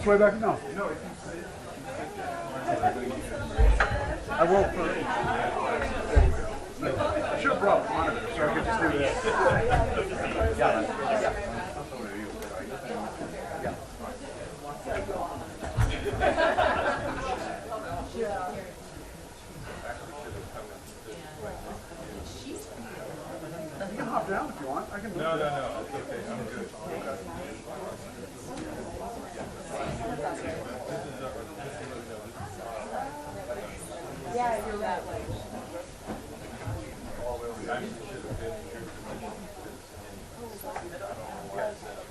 way back? No. I will for. I should have brought a monitor so I could just do this. You can hop down if you want. I can. No. It's okay. I'm good. Yeah, you're that way.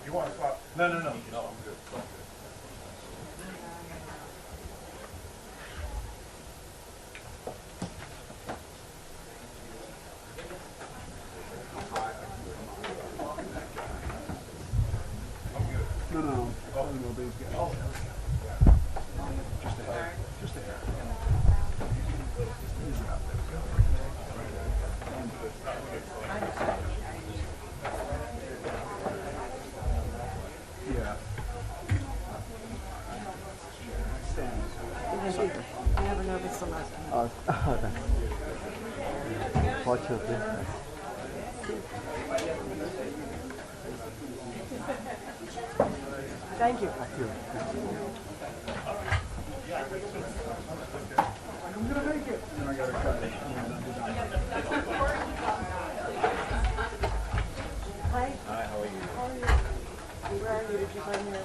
You want to swap? No, I'm good. No. These guys. Just a hair. Just a hair. Yeah. I never noticed so much. Fortunately. Thank you. I'm gonna make it. And I gotta cut it. Hi. Hi, how are you? How are you? Where are you? Did you find your...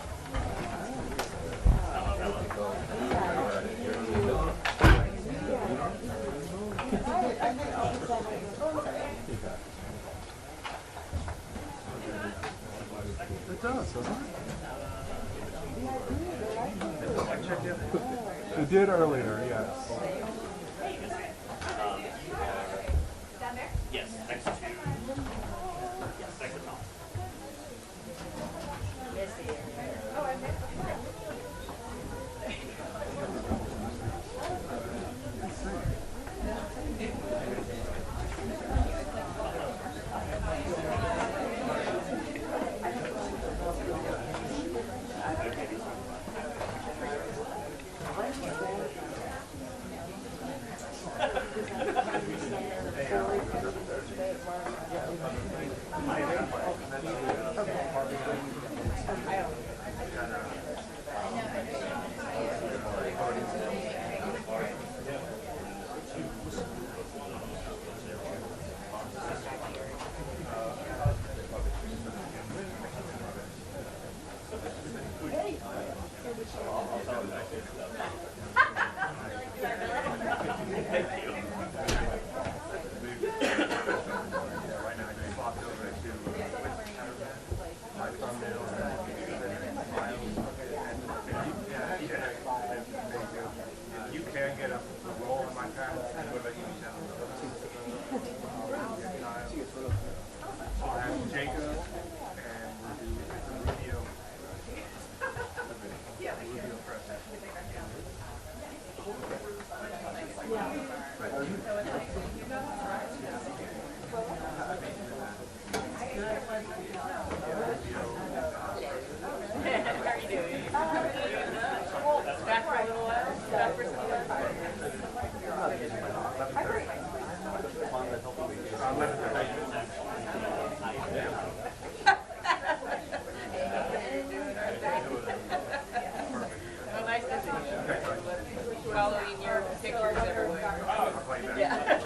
It does, doesn't it? It did earlier, yes. Yes, next to Tom. You can get a roll in my car. What about you? So I have Jacob and Rubio. Rubio press. Following your pictures everywhere. Yeah.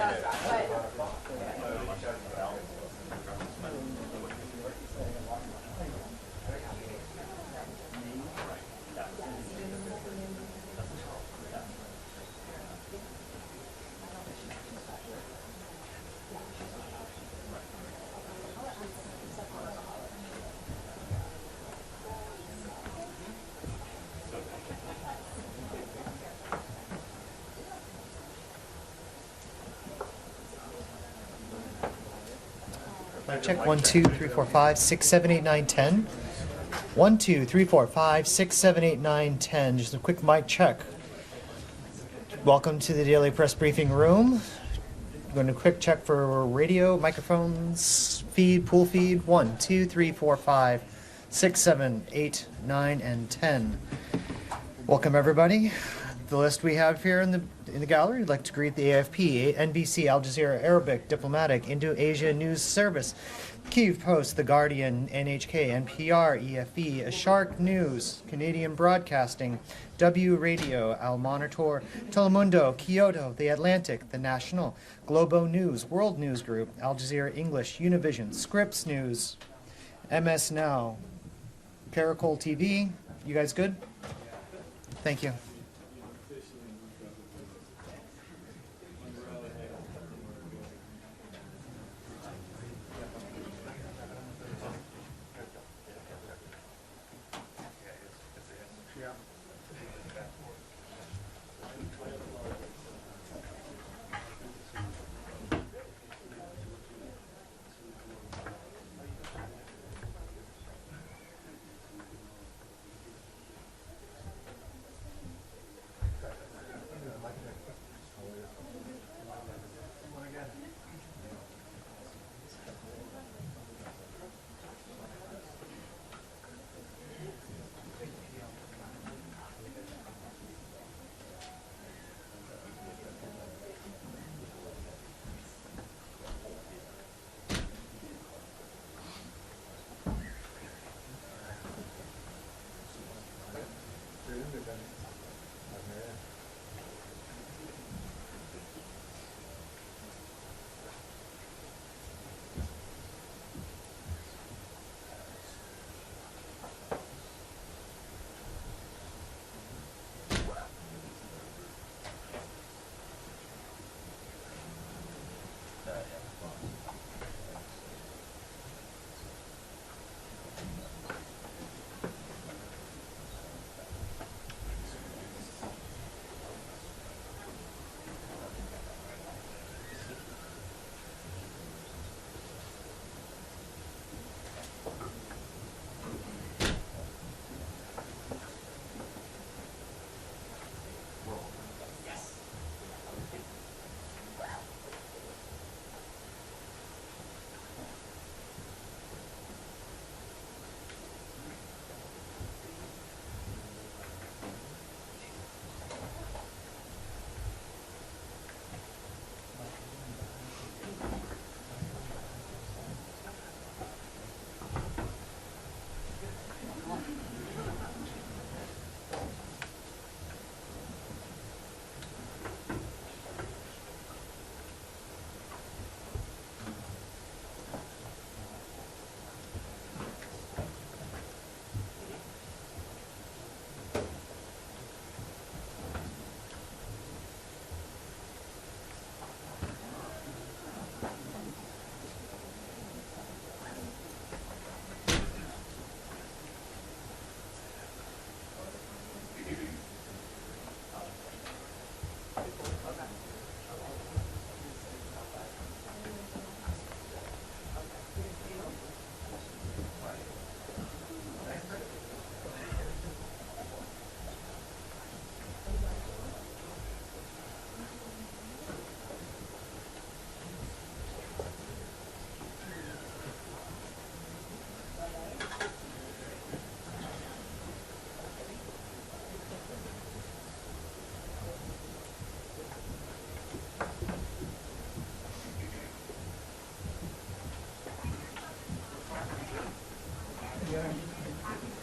Check 1, 2, 3, 4, 5, 6, 7, 8, 9, 10. 1, 2, 3, 4, 5, 6, 7, 8, 9, 10. Just a quick mic check. Welcome to the Daily Press Briefing Room. I'm going to quick check for radio, microphones, feed, pool feed. 1, 2, 3, 4, 5, 6, 7, 8, 9, and 10. Welcome everybody. The list we have here in the gallery, I'd like to greet the AFP, NBC, Al Jazeera, Arabic, Diplomatic, Indo-Asia News Service, Kyiv Post, The Guardian, NHK, NPR, EFE, Shark News, Canadian Broadcasting, W Radio, Al Monitor, Telemundo, Kyoto, The Atlantic, The National, Globo News, World News Group, Al Jazeera English, Univision, Scripps News, MS Now, Caracol TV. You guys good? Thank you.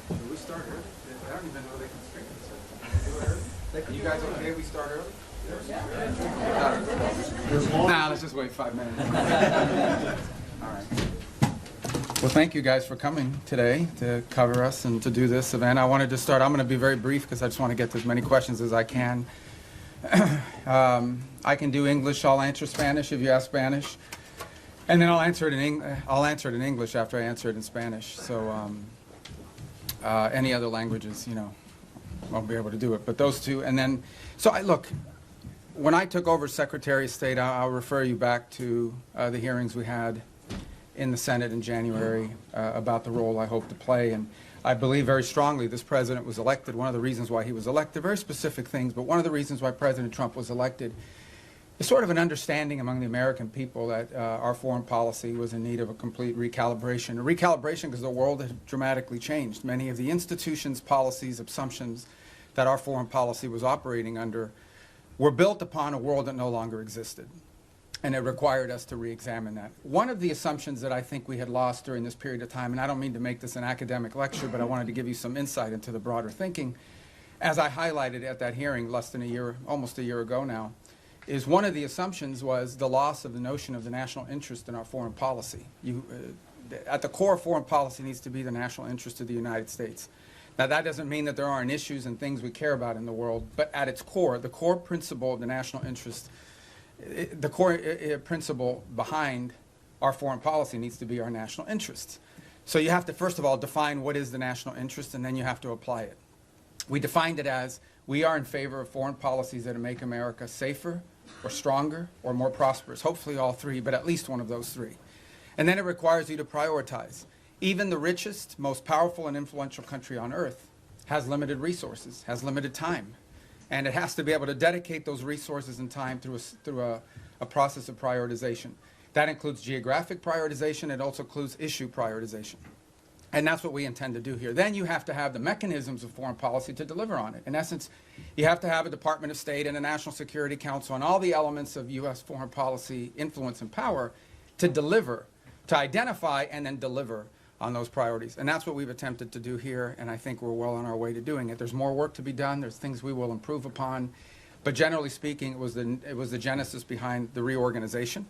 Should we start early? I don't even know they can screen it. So you guys okay? We start early? Nah, let's just wait 5 minutes. All right. Well, thank you guys for coming today to cover us and to do this event. I wanted to start. I'm going to be very brief because I just want to get to as many questions as I can. I can do English. I'll answer Spanish if you ask Spanish, and then I'll answer it in English after I answer it in Spanish. So any other languages, you know, won't be able to do it. But those two, and then look. When I took over Secretary of State, I'll refer you back to the hearings we had in the Senate in January about the role I hope to play. And I believe very strongly this president was elected. One of the reasons why he was elected, very specific things, but one of the reasons why President Trump was elected is sort of an understanding among the American people that our foreign policy was in need of a complete recalibration. A recalibration because the world had dramatically changed. Many of the institutions, policies, assumptions that our foreign policy was operating under were built upon a world that no longer existed. And it required us to re-examine that. One of the assumptions that I think we had lost during this period of time, and I don't mean to make this an academic lecture, but I wanted to give you some insight into the broader thinking, as I highlighted at that hearing less than a year, almost a year ago now, is one of the assumptions was the loss of the notion of the national interest in our foreign policy. At the core of foreign policy needs to be the national interest of the United States. Now, that doesn't mean that there aren't issues and things we care about in the world, but at its core, the core principle of the national interest, the core principle behind our foreign policy needs to be our national interests. So you have to, first of all, define what is the national interest, and then you have to apply it. We defined it as we are in favor of foreign policies that make America safer or stronger or more prosperous, hopefully all three, but at least one of those three. And then it requires you to prioritize. Even the richest, most powerful and influential country on earth has limited resources, has limited time. And it has to be able to dedicate those resources and time through a process of prioritization. That includes geographic prioritization. It also includes issue prioritization. And that's what we intend to do here. Then you have to have the mechanisms of foreign policy to deliver on it. In essence, you have to have a Department of State and a National Security Council and all the elements of U.S. foreign policy influence and power to deliver, to identify and then deliver on those priorities. And that's what we've attempted to do here, and I think we're well on our way to doing it. There's more work to be done. There's things we will improve upon. But generally speaking, it was the genesis behind the reorganization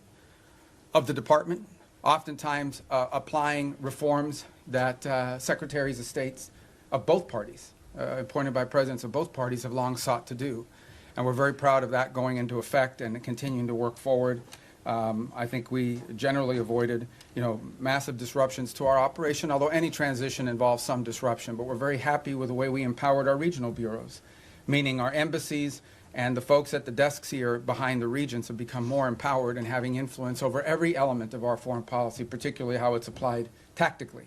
of the department, oftentimes applying reforms that secretaries of states of both parties, appointed by presidents of both parties, have long sought to do. And we're very proud of that going into effect and continuing to work forward. I think we generally avoided, massive disruptions to our operation, although any transition involves some disruption. But we're very happy with the way we empowered our regional bureaus, meaning our embassies and the folks at the desks here behind the regions have become more empowered and having influence over every element of our foreign policy, particularly how it's applied tactically.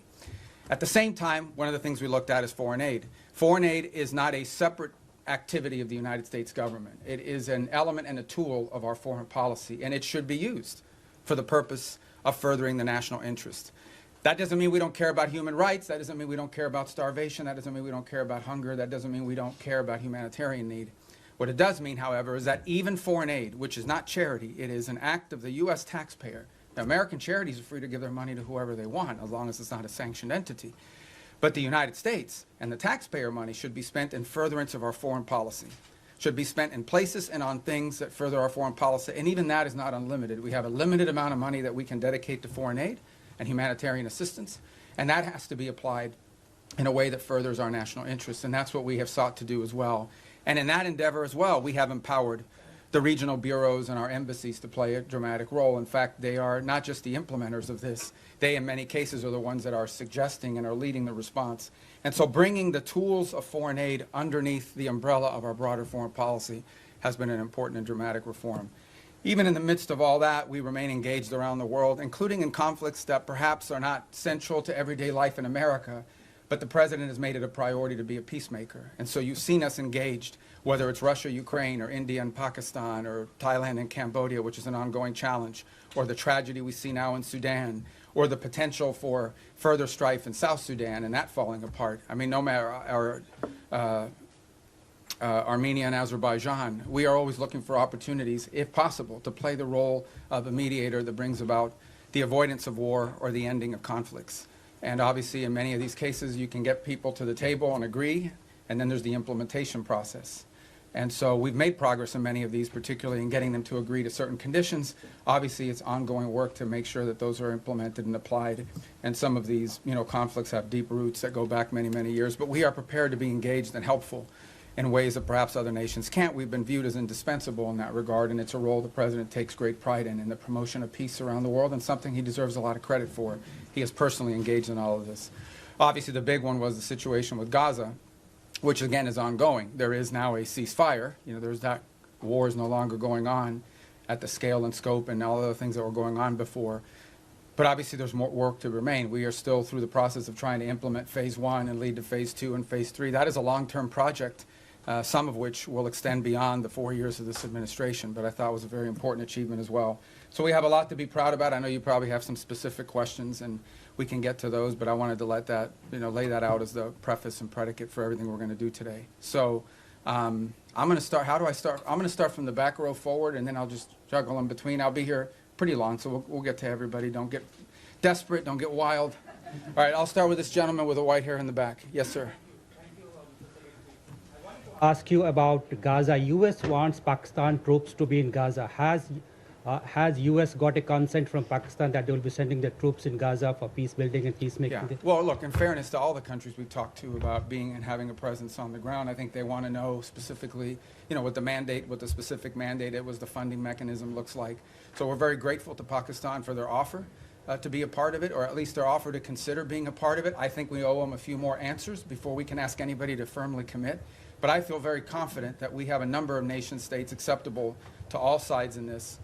At the same time, one of the things we looked at is foreign aid. Foreign aid is not a separate activity of the United States government. It is an element and a tool of our foreign policy, and it should be used for the purpose of furthering the national interest. That doesn't mean we don't care about human rights. That doesn't mean we don't care about starvation. That doesn't mean we don't care about hunger. That doesn't mean we don't care about humanitarian need. What it does mean, however, is that even foreign aid, which is not charity, it is an act of the U.S. taxpayer. Now, American charities are free to give their money to whoever they want, as long as it's not a sanctioned entity. But the United States and the taxpayer money should be spent in furtherance of our foreign policy, should be spent in places and on things that further our foreign policy. And even that is not unlimited. We have a limited amount of money that we can dedicate to foreign aid and humanitarian assistance, and that has to be applied in a way that furthers our national interests. And that's what we have sought to do as well. And in that endeavor as well, we have empowered the regional bureaus and our embassies to play a dramatic role. In fact, they are not just the implementers of this. They, in many cases, are the ones that are suggesting and are leading the response. And so bringing the tools of foreign aid underneath the umbrella of our broader foreign policy has been an important and dramatic reform. Even in the midst of all that, we remain engaged around the world, including in conflicts that perhaps are not central to everyday life in America, but the president has made it a priority to be a peacemaker. And so you've seen us engaged, whether it's Russia, Ukraine, or India and Pakistan, or Thailand and Cambodia, which is an ongoing challenge, or the tragedy we see now in Sudan, or the potential for further strife in South Sudan and that falling apart. I mean, no matter Armenia and Azerbaijan, we are always looking for opportunities, if possible, to play the role of a mediator that brings about the avoidance of war or the ending of conflicts. And obviously, in many of these cases, you can get people to the table and agree, and then there's the implementation process. And so we've made progress in many of these, particularly in getting them to agree to certain conditions. Obviously, it's ongoing work to make sure that those are implemented and applied. And some of these, conflicts have deep roots that go back many, many years. But we are prepared to be engaged and helpful in ways that perhaps other nations can't. We've been viewed as indispensable in that regard, and it's a role the president takes great pride in the promotion of peace around the world, and something he deserves a lot of credit for. He is personally engaged in all of this. Obviously, the big one was the situation with Gaza, which again is ongoing. There is now a ceasefire. There's that war is no longer going on at the scale and scope and all the other things that were going on before. But obviously there's more work to remain. We are still through the process of trying to implement phase 1 and lead to phase 2 and phase 3. That is a long-term project, some of which will extend beyond the 4 years of this administration, but I thought was a very important achievement as well. So we have a lot to be proud about. I know you probably have some specific questions, and we can get to those, but I wanted to let that, lay that out as the preface and predicate for everything we're going to do today. So I'm going to start. How do I start? I'm going to start from the back row forward, and then I'll just juggle in between. I'll be here pretty long, so we'll get to everybody. Don't get desperate. Don't get wild. All right, I'll start with this gentleman with the white hair in the back. Yes, sir. Ask you about Gaza. U.S. wants Pakistan troops to be in Gaza. Has U.S. got a consent from Pakistan that they will be sending their troops in Gaza for peace building and peacemaking? Yeah. Well, look, in fairness to all the countries we've talked to about being and having a presence on the ground, I think they want to know specifically, what the mandate, what the specific mandate it was, the funding mechanism looks like. So we're very grateful to Pakistan for their offer to be a part of it, or at least their offer to consider being a part of it. I think we owe them a few more answers before we can ask anybody to firmly commit. But I feel very confident that we have a number of nation states acceptable to all sides in this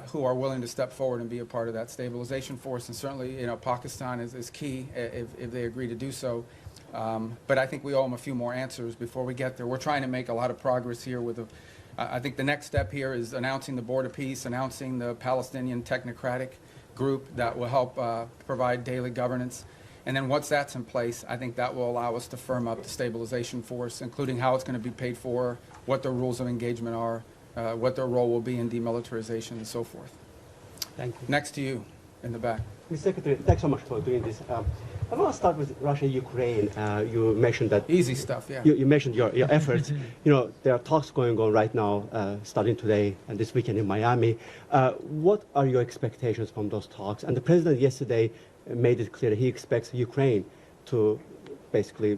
who are willing to step forward and be a part of that stabilization force. And certainly, Pakistan is key if they agree to do so. But I think we owe them a few more answers before we get there. We're trying to make a lot of progress here with I think the next step here is announcing the Board of Peace, announcing the Palestinian Technocratic Group that will help provide daily governance. And then once that's in place, I think that will allow us to firm up the stabilization force, including how it's going to be paid for, what the rules of engagement are, what their role will be in demilitarization and so forth. Thank you. Next to you in the back. Mr. Secretary, thanks so much for doing this. I want to start with Russia-Ukraine. You mentioned that... Easy stuff, yeah. You mentioned your efforts. There are talks going on right now, starting today and this weekend in Miami. What are your expectations from those talks? And the president yesterday made it clear that he expects Ukraine to basically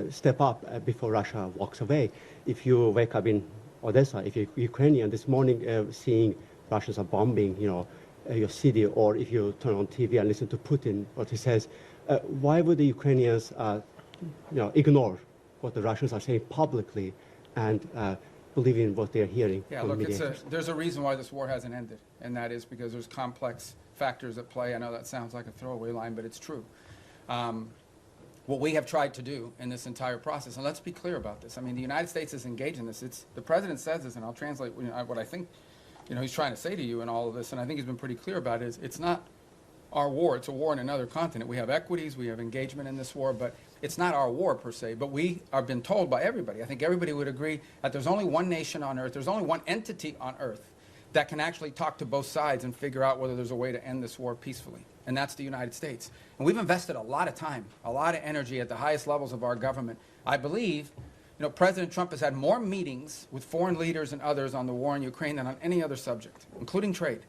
step up before Russia walks away. If you wake up in Odessa, if you're Ukrainian, this morning seeing Russians are bombing, your city, or if you turn on TV and listen to Putin, what he says, why would the Ukrainians, ignore what the Russians are saying publicly and believe in what they're hearing? Yeah, from look, mediators? there's a reason why this war hasn't ended, and that is because there's complex factors at play. I know that sounds like a throwaway line, but it's true. What we have tried to do in this entire process, and let's be clear about this. I mean, the United States is engaged in this. The president says this, and I'll translate what I think he's trying to say to you in all of this, and I think he's been pretty clear about it. It's not our war. It's a war in another continent. We have equities. We have engagement in this war, but it's not our war per se. But we have been told by everybody, I think everybody would agree, that there's only one nation on earth, there's only one entity on earth that can actually talk to both sides and figure out whether there's a way to end this war peacefully, and that's the United States. And we've invested a lot of time, a lot of energy at the highest levels of our government. I believe, President Trump has had more meetings with foreign leaders and others on the war in Ukraine than on any other subject, including trade.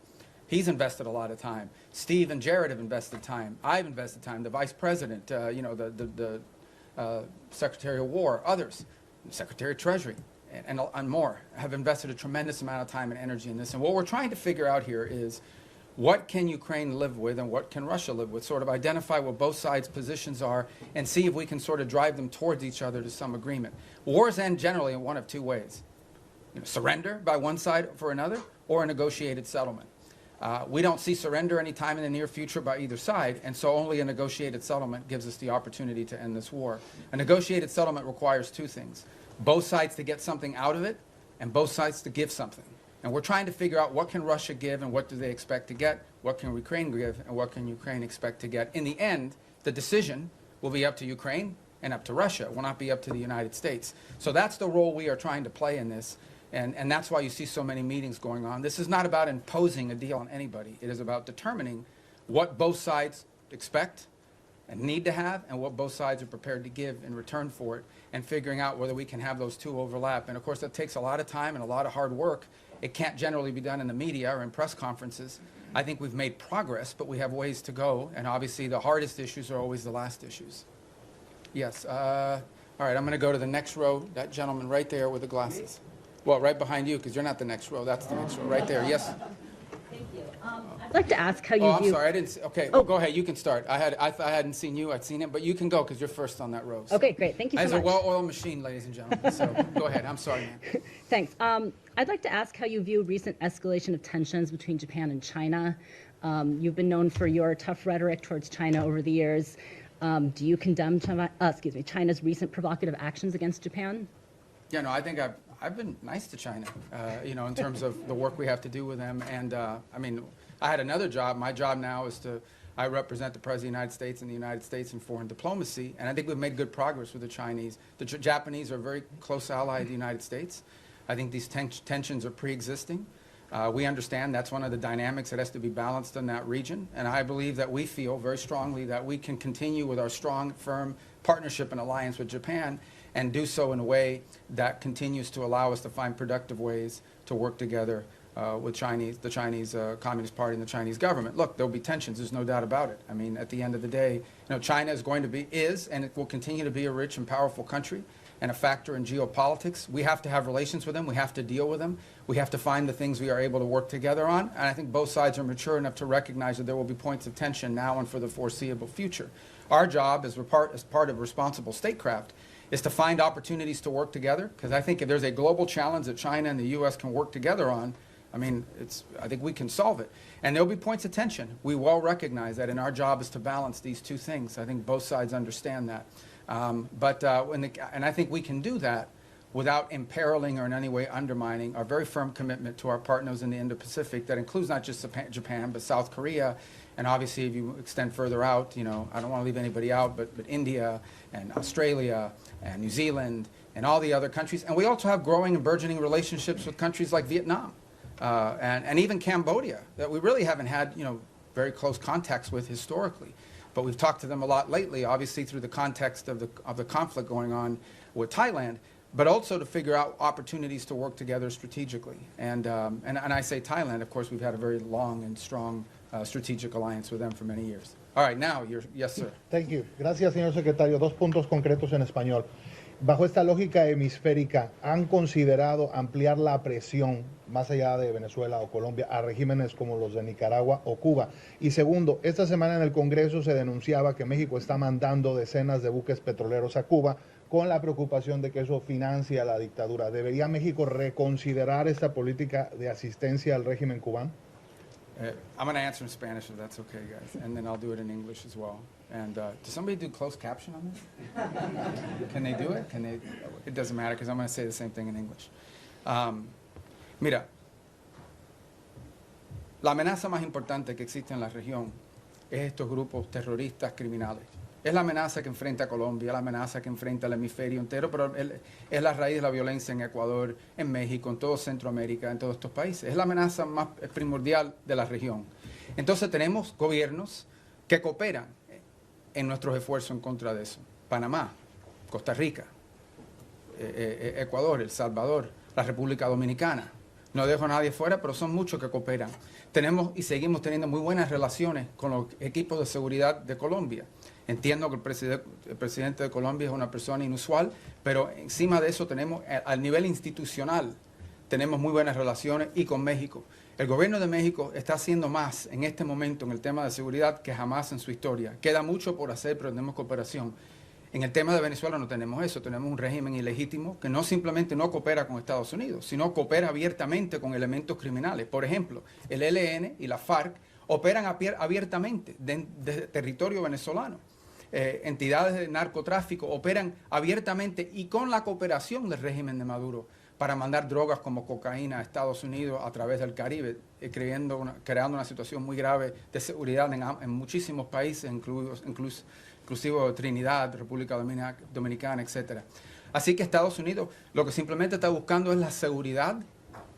He's invested a lot of time. Steve and Jared have invested time. I've invested time. The Vice President, the Secretary of War, others, Secretary of Treasury, and more have invested a tremendous amount of time and energy in this. And what we're trying to figure out here is what can Ukraine live with and what can Russia live with, sort of identify what both sides' positions are and see if we can sort of drive them towards each other to some agreement. Wars end generally in one of two ways. Surrender by one side for another, or a negotiated settlement. We don't see surrender anytime in the near future by either side, and so only a negotiated settlement gives us the opportunity to end this war. A negotiated settlement requires two things: both sides to get something out of it, and both sides to give something. And we're trying to figure out what can Russia give and what do they expect to get, what can Ukraine give and what can Ukraine expect to get. In the end, the decision will be up to Ukraine and up to Russia. It will not be up to the United States. So that's the role we are trying to play in this. And that's why you see so many meetings going on. This is not about imposing a deal on anybody. It is about determining what both sides expect and need to have and what both sides are prepared to give in return for it, and figuring out whether we can have those two overlap. And of course, that takes a lot of time and a lot of hard work. It can't generally be done in the media or in press conferences. I think we've made progress, but we have ways to go. And obviously, the hardest issues are always the last issues. Yes. All right, I'm going to go to the next row. That gentleman right there with the glasses. Well, right behind you, because you're not the next row. That's the next row. Right there. Yes. Thank you. I'd like to ask how you I'm view... sorry. I didn't see, okay, well, go ahead. You can start. I hadn't seen you. I'd seen it. But you can go because you're first on that row. So. Okay, great. Thank you so much. As a well-oiled machine, ladies and gentlemen. So go ahead. I'm sorry, man. Thanks. I'd like to ask how you view recent escalation of tensions between Japan and China. You've been known for your tough rhetoric towards China over the years. Do you condemn China's recent provocative actions against Japan? Yeah, no, I think I've been nice to China, in terms of the work we have to do with them. And I mean, I had another job. My job now is to I represent the President of the United States and the United States in foreign diplomacy, and I think we've made good progress with the Chinese. The Japanese are a very close ally of the United States. I think these tensions are pre-existing. We understand that's one of the dynamics that has to be balanced in that region, and I believe that we feel very strongly that we can continue with our strong, firm partnership and alliance with Japan and do so in a way that continues to allow us to find productive ways to work together with the Chinese Communist Party and the Chinese government. Look, there'll be tensions, there's no doubt about it. I mean, at the end of the day, China is and it will continue to be a rich and powerful country and a factor in geopolitics. We have to have relations with them, we have to deal with them, we have to find the things we are able to work together on, and I think both sides are mature enough to recognize that there will be points of tension now and for the foreseeable future. Our job as part of responsible statecraft is to find opportunities to work together, because I think if there's a global challenge that China and the U.S. can work together on, I think we can solve it. And there'll be points of tension. We well recognize that, and our job is to balance these two things. I think both sides understand that. And I think we can do that without imperiling or in any way undermining our very firm commitment to our partners in the Indo-Pacific. That includes not just Japan, but South Korea, and obviously if you extend further out, I don't want to leave anybody out, but India and Australia and New Zealand and all the other countries. And we also have growing and burgeoning relationships with countries like Vietnam and even Cambodia that we really haven't had, very close contacts with historically. But we've talked to them a lot lately, obviously through the context of the conflict going on with Thailand, but also to figure out opportunities to work together strategically. And I say Thailand, of course, we've had a very long and strong strategic alliance with them for many years. All right, now, yes, sir. Thank you. Gracias, señor secretario. Dos puntos concretos en español. Bajo esta lógica hemisférica, ¿han considerado ampliar la presión más allá de Venezuela o Colombia a regímenes como los de Nicaragua o Cuba? Y segundo, esta semana en el Congreso se denunciaba que México está mandando decenas de buques petroleros a Cuba con la preocupación de que eso financia la dictadura. ¿Debería México reconsiderar esta política de asistencia al régimen cubano? I'm going to answer in Spanish if that's okay, guys, and then I'll do it in English as well. And does somebody do closed caption on this? Can they do it? It doesn't matter because I'm going to say the same thing in English. Mira, la amenaza más importante que existe en la región es estos grupos terroristas criminales. Es la amenaza que enfrenta Colombia, la amenaza que enfrenta el hemisferio entero, pero es la raíz de la violencia en Ecuador, en México, en todo Centroamérica, en todos estos países. Es la amenaza más primordial de la región. Entonces tenemos gobiernos que cooperan en nuestros esfuerzos en contra de eso. Panamá, Costa Rica, Ecuador, El Salvador, la República Dominicana. No dejo a nadie fuera, pero son muchos que cooperan. Tenemos y seguimos teniendo muy buenas relaciones con los equipos de seguridad de Colombia. Entiendo que el presidente de Colombia es una persona inusual, pero encima de eso tenemos, al nivel institucional, tenemos muy buenas relaciones y con México. El gobierno de México está haciendo más en este momento en el tema de seguridad que jamás en su historia. Queda mucho por hacer, pero tenemos cooperación. En el tema de Venezuela no tenemos eso, tenemos un régimen ilegítimo que no simplemente no coopera con Estados Unidos, sino coopera abiertamente con elementos criminales. Por ejemplo, el ELN y la FARC operan abiertamente desde territorio venezolano. Entidades de narcotráfico operan abiertamente y con la cooperación del régimen de Maduro para mandar drogas como cocaína a Estados Unidos a través del Caribe, creando una situación muy grave de seguridad en muchísimos países, inclusive Trinidad, República Dominicana, etc. Así que Estados Unidos lo que simplemente está buscando es la seguridad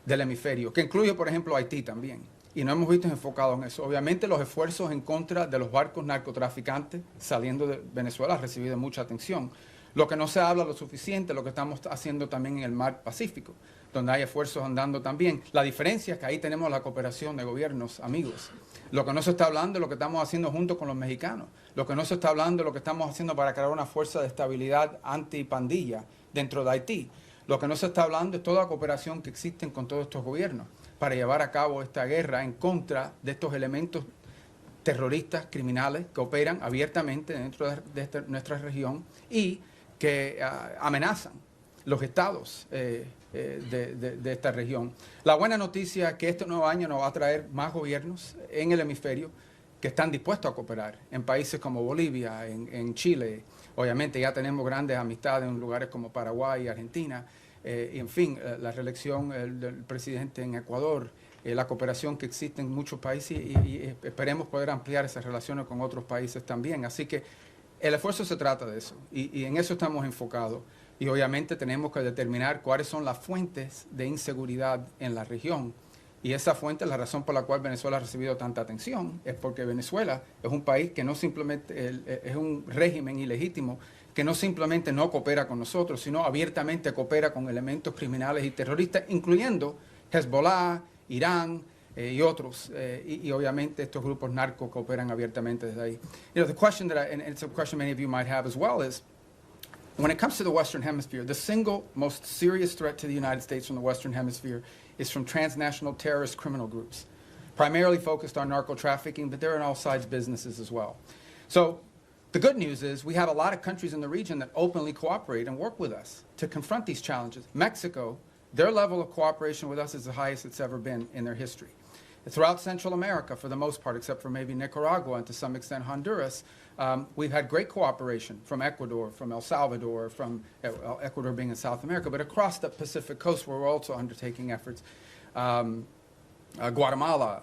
del hemisferio, que incluye, por ejemplo, Haití también. Y no hemos visto enfocado en eso. Obviamente los esfuerzos en contra de los barcos narcotraficantes saliendo de Venezuela han recibido mucha atención. Lo que no se habla lo suficiente, lo que estamos haciendo también en el mar Pacífico, donde hay esfuerzos andando también. La diferencia es que ahí tenemos la cooperación de gobiernos amigos. Lo que no se está hablando es lo que estamos haciendo junto con los mexicanos. Lo que no se está hablando es lo que estamos haciendo para crear una fuerza de estabilidad antipandilla dentro de Haití. Lo que no se está hablando es toda la cooperación que existen con todos estos gobiernos para llevar a cabo esta guerra en contra de estos elementos terroristas, criminales, que operan abiertamente dentro de nuestra región y que amenazan los estados de esta región. La buena noticia es que este nuevo año nos va a traer más gobiernos en el hemisferio que están dispuestos a cooperar en países como Bolivia, en Chile. Obviamente ya tenemos grandes amistades en lugares como Paraguay y Argentina. y en fin, la reelección del presidente en Ecuador, la cooperación que existe en muchos países y esperemos poder ampliar esas relaciones con otros países también. Así que el esfuerzo se trata de eso y en eso estamos enfocados. Y obviamente tenemos que determinar cuáles son las fuentes de inseguridad en la región. Y esa fuente, la razón por la cual Venezuela ha recibido tanta atención, es porque Venezuela es un país que no simplemente, es un régimen ilegítimo, que no simplemente no coopera con nosotros, sino abiertamente coopera con elementos criminales y terroristas, incluyendo Hezbollah, Irán y otros. Y obviamente estos grupos narcos cooperan abiertamente desde ahí. You know, the question that and it's a question many of you might have as well, is when it comes to the Western Hemisphere, the single most serious threat to the United States from the Western Hemisphere is from transnational terrorist criminal groups, primarily focused on narco trafficking, but they're in all sides businesses as well. So the good news is we have a lot of countries in the region that openly cooperate and work with us to confront these challenges. Mexico, their level of cooperation with us is the highest it's ever been in their history. Throughout Central America, for the most part, except for maybe Nicaragua and to some extent Honduras, we've had great cooperation from Ecuador, from El Salvador, from Ecuador being in South America, but across the Pacific coast where we're also undertaking efforts. Guatemala,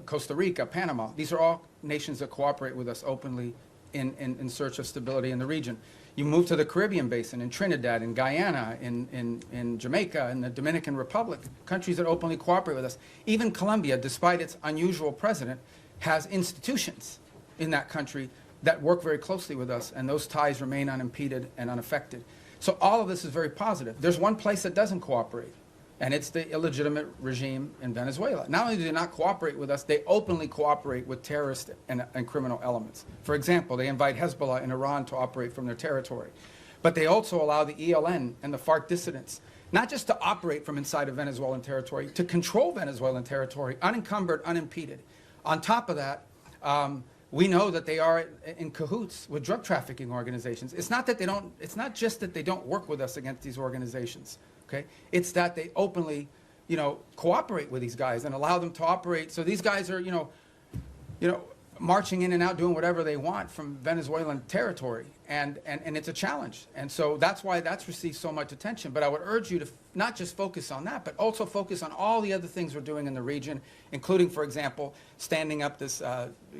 Costa Rica, Panama, these are all nations that cooperate with us openly in search of stability in the region. You move to the Caribbean basin, in Trinidad, in Guyana, in Jamaica, in the Dominican Republic, countries that openly cooperate with us. Even Colombia, despite its unusual president, has institutions in that country that work very closely with us, and those ties remain unimpeded and unaffected. So all of this is very positive. There's one place that doesn't cooperate, and it's the illegitimate regime in Venezuela. Not only do they not cooperate with us, they openly cooperate with terrorist and criminal elements. For example, they invite Hezbollah in Iran to operate from their territory. But they also allow the ELN and the FARC dissidents not just to operate from inside of Venezuelan territory, to control Venezuelan territory, unencumbered, unimpeded. On top of that, we know that they are in cahoots with drug trafficking organizations. It's not just that they don't work with us against these organizations. Okay? It's that they openly, cooperate with these guys and allow them to operate. So these guys are, marching in and out, doing whatever they want from Venezuelan territory, and it's a challenge. And so that's why that's received so much attention. But I would urge you to not just focus on that, but also focus on all the other things we're doing in the region, including, for example, standing up this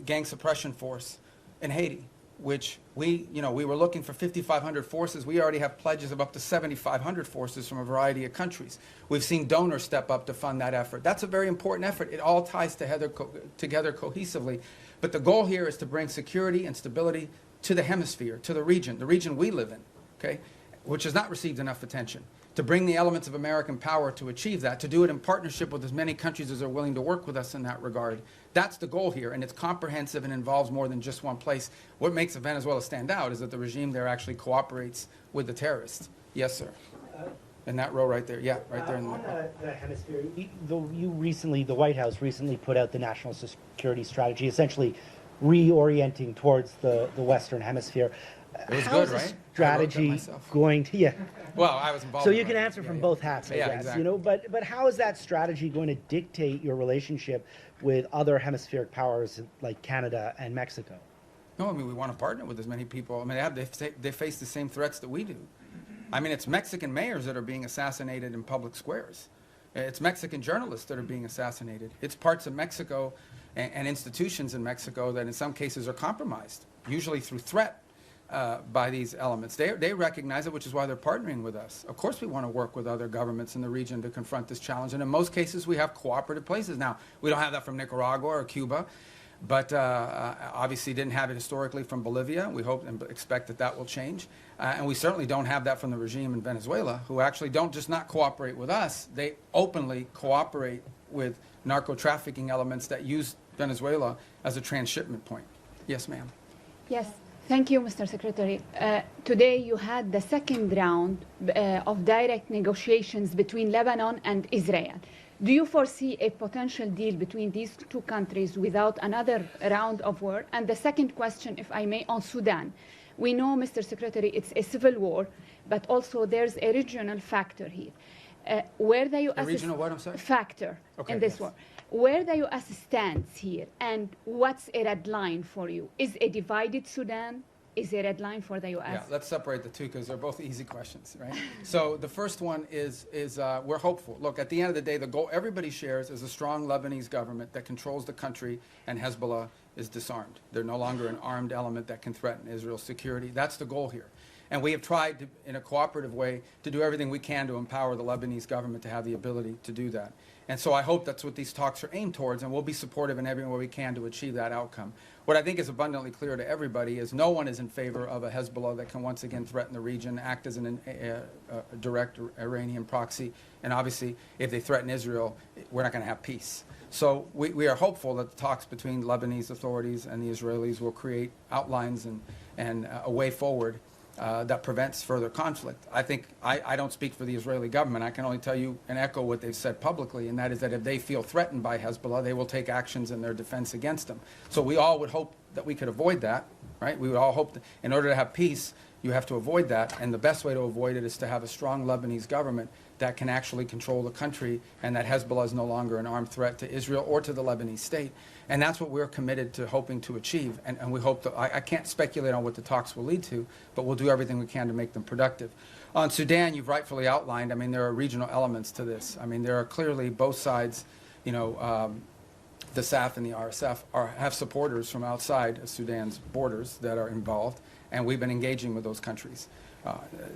gang suppression force in Haiti, which we were looking for 5,500 forces. We already have pledges of up to 7,500 forces from a variety of countries. We've seen donors step up to fund that effort. That's a very important effort. It all ties together cohesively. But the goal here is to bring security and stability to the hemisphere, to the region we live in, okay, which has not received enough attention. To bring the elements of American power to achieve that, to do it in partnership with as many countries as are willing to work with us in that regard. That's the goal here, and it's comprehensive and involves more than just one place. What makes Venezuela stand out is that the regime there actually cooperates with the terrorists. Yes, sir. In that row right there. Yeah, right there in the middle. On the hemisphere, the White House recently put out the national security strategy, essentially reorienting towards the Western Hemisphere. It was How good, is this right? strategy going to, yeah. Well, I was involved So in you it. can answer from both hats, I guess, exactly. but how is that strategy going to dictate your relationship with other hemispheric powers like Canada and Mexico? No, I mean, we want to partner with as many people. I mean, they face the same threats that we do. I mean, it's Mexican mayors that are being assassinated in public squares. It's Mexican journalists that are being assassinated. It's parts of Mexico and institutions in Mexico that in some cases are compromised, usually through threat by these elements. They recognize it, which is why they're partnering with us. Of course we want to work with other governments in the region to confront this challenge, and in most cases we have cooperative places. Now, we don't have that from Nicaragua or Cuba, but obviously didn't have it historically from Bolivia. We hope and expect that will change. And we certainly don't have that from the regime in Venezuela, who actually don't just not cooperate with us, they openly cooperate with narco-trafficking elements that use Venezuela as a transshipment point. Yes, ma'am. Yes. Thank you, Mr. Secretary. Today you had the second round of direct negotiations between Lebanon and Israel. Do you foresee a potential deal between these two countries without another round of war? And the second question, if I may, on Sudan. We know, Mr. Secretary, it's a civil war, but also there's a regional factor here. Where the U.S. regional what, I'm sorry? Factor in this war. Where the U.S. stands here, and what's a red line for you? Is a divided Sudan is a red line for the U.S.? Yeah, let's separate the two because they're both easy questions, right? So the first one is we're hopeful. Look, at the end of the day, the goal everybody shares is a strong Lebanese government that controls the country, and Hezbollah is disarmed. They're no longer an armed element that can threaten Israel's security. That's the goal here. And we have tried to, in a cooperative way, to do everything we can to empower the Lebanese government to have the ability to do that. And so I hope that's what these talks are aimed towards, and we'll be supportive in every way we can to achieve that outcome. What I think is abundantly clear to everybody is no one is in favor of a Hezbollah that can once again threaten the region, act as a direct Iranian proxy, and obviously if they threaten Israel, we're not going to have peace. So we are hopeful that the talks between Lebanese authorities and the Israelis will create outlines and a way forward that prevents further conflict. I think I don't speak for the Israeli government. I can only tell you and echo what they've said publicly, and that is that if they feel threatened by Hezbollah, they will take actions in their defense against them. So we all would hope that we could avoid that, right? We would all hope that in order to have peace, you have to avoid that, and the best way to avoid it is to have a strong Lebanese government that can actually control the country, and that Hezbollah is no longer an armed threat to Israel or to the Lebanese state. And that's what we're committed to hoping to achieve. And we hope that, I can't speculate on what the talks will lead to, but we'll do everything we can to make them productive. On Sudan, you've rightfully outlined, I mean, there are regional elements to this. I mean, there are clearly both sides, you know, the SAF and the RSF have supporters from outside of Sudan's borders that are involved, and we've been engaging with those countries.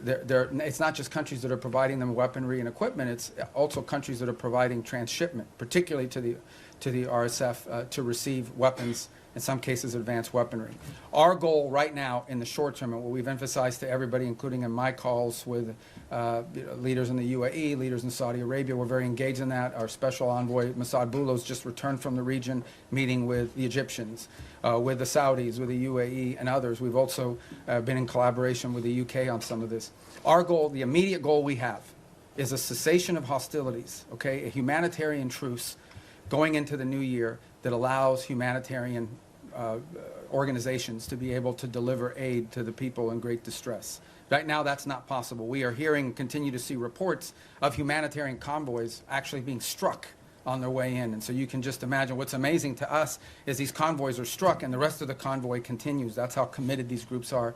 It's not just countries that are providing them weaponry and equipment, it's also countries that are providing transshipment, particularly to the RSF to receive weapons, in some cases advanced weaponry. Our goal right now in the short term, and what we've emphasized to everybody, including in my calls with leaders in the UAE, leaders in Saudi Arabia, we're very engaged in that. Our special envoy, Massad Boulos, just returned from the region, meeting with the Egyptians, with the Saudis, with the UAE, and others. We've also been in collaboration with the UK on some of this. Our goal, the immediate goal we have, is a cessation of hostilities, okay, a humanitarian truce going into the new year that allows humanitarian organizations to be able to deliver aid to the people in great distress. Right now, that's not possible. We are hearing, continue to see reports of humanitarian convoys actually being struck on their way in. And so you can just imagine what's amazing to us is these convoys are struck and the rest of the convoy continues. That's how committed these groups are.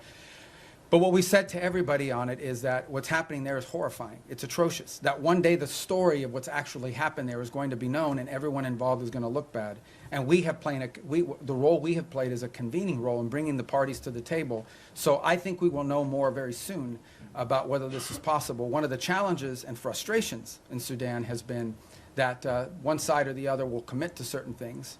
But what we said to everybody on it is that what's happening there is horrifying. It's atrocious. That one day the story of what's actually happened there is going to be known and everyone involved is going to look bad. And we have played the role we have played is a convening role in bringing the parties to the table. So I think we will know more very soon about whether this is possible. One of the challenges and frustrations in Sudan has been that one side or the other will commit to certain things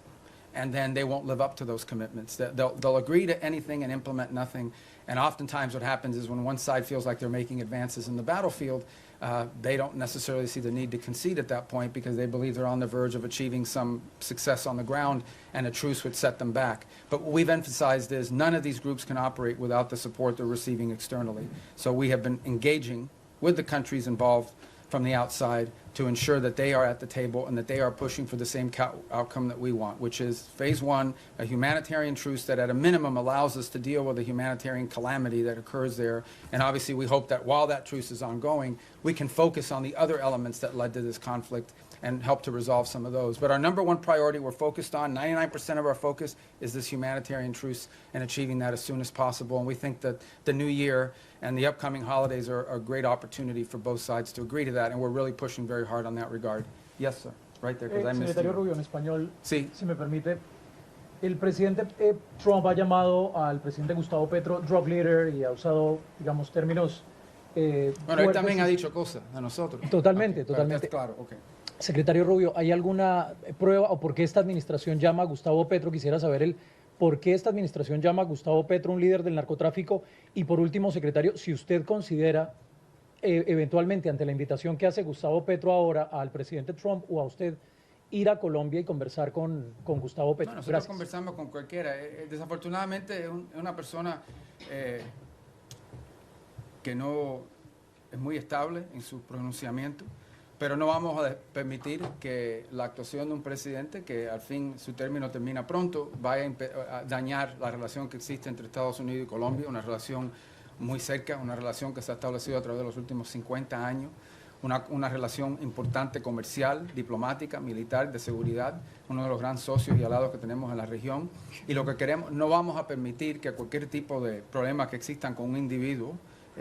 and then they won't live up to those commitments. They'll agree to anything and implement nothing. And oftentimes what happens is when one side feels like they're making advances in the battlefield, they don't necessarily see the need to concede at that point because they believe they're on the verge of achieving some success on the ground and a truce would set them back. But what we've emphasized is none of these groups can operate without the support they're receiving externally. So we have been engaging with the countries involved from the outside to ensure that they are at the table and that they are pushing for the same outcome that we want, which is phase one, a humanitarian truce that at a minimum allows us to deal with the humanitarian calamity that occurs there. And obviously we hope that while that truce is ongoing, we can focus on the other elements that led to this conflict and help to resolve some of those. But our number one priority we're focused on, 99% of our focus is this humanitarian truce and achieving that as soon as possible. And we think that the new year and the upcoming holidays are a great opportunity for both sides to agree to that. And we're really pushing very hard on that regard. Yes, sir. Right there, because I missed Secretario you. Rubio, en español, Sí. si me permite. El presidente Trump ha llamado al presidente Gustavo Petro drug leader y ha usado, digamos, términos Bueno, él también ha dicho cosas a nosotros. Totalmente, Okay, totalmente. Claro, ok. Secretario Rubio, ¿hay alguna prueba o por qué esta administración llama a Gustavo Petro? Quisiera saber por qué esta administración llama a Gustavo Petro un líder del narcotráfico. Y por último, secretario, si usted considera eventualmente ante la invitación que hace Gustavo Petro ahora al presidente Trump o a usted ir a Colombia y conversar con Gustavo Petro. No, nosotros conversamos con cualquiera. Desafortunadamente es una persona que no es muy estable en su pronunciamiento. Pero no vamos a permitir que la actuación de un presidente, que al fin su término termina pronto, vaya a dañar la relación que existe entre Estados Unidos y Colombia, una relación muy cerca, una relación que se ha establecido a través de los últimos 50 años, una relación importante comercial, diplomática, militar, de seguridad, uno de los grandes socios y aliados que tenemos en la región. Y lo que queremos, no vamos a permitir que cualquier tipo de problema que existan con un individuo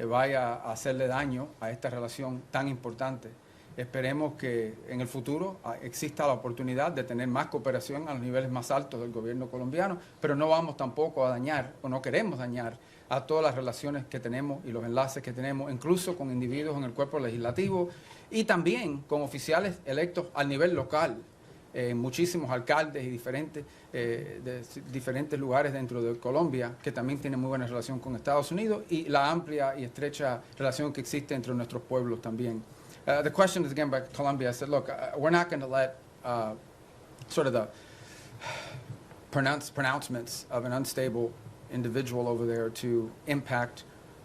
vaya a hacerle daño a esta relación tan importante. Esperemos que en el futuro exista la oportunidad de tener más cooperación a los niveles más altos del gobierno colombiano, pero no vamos tampoco a dañar, o no queremos dañar, a todas las relaciones que tenemos y los enlaces que tenemos, incluso con individuos en el cuerpo legislativo y también con oficiales electos al nivel local, muchísimos alcaldes y de diferentes lugares dentro de Colombia que también tienen muy buena relación con Estados Unidos y la amplia y estrecha relación que existe entre nuestros pueblos también. The question is again by Colombia. I said, look, we're not going to let sort of the pronouncements of an unstable individual over there to impact,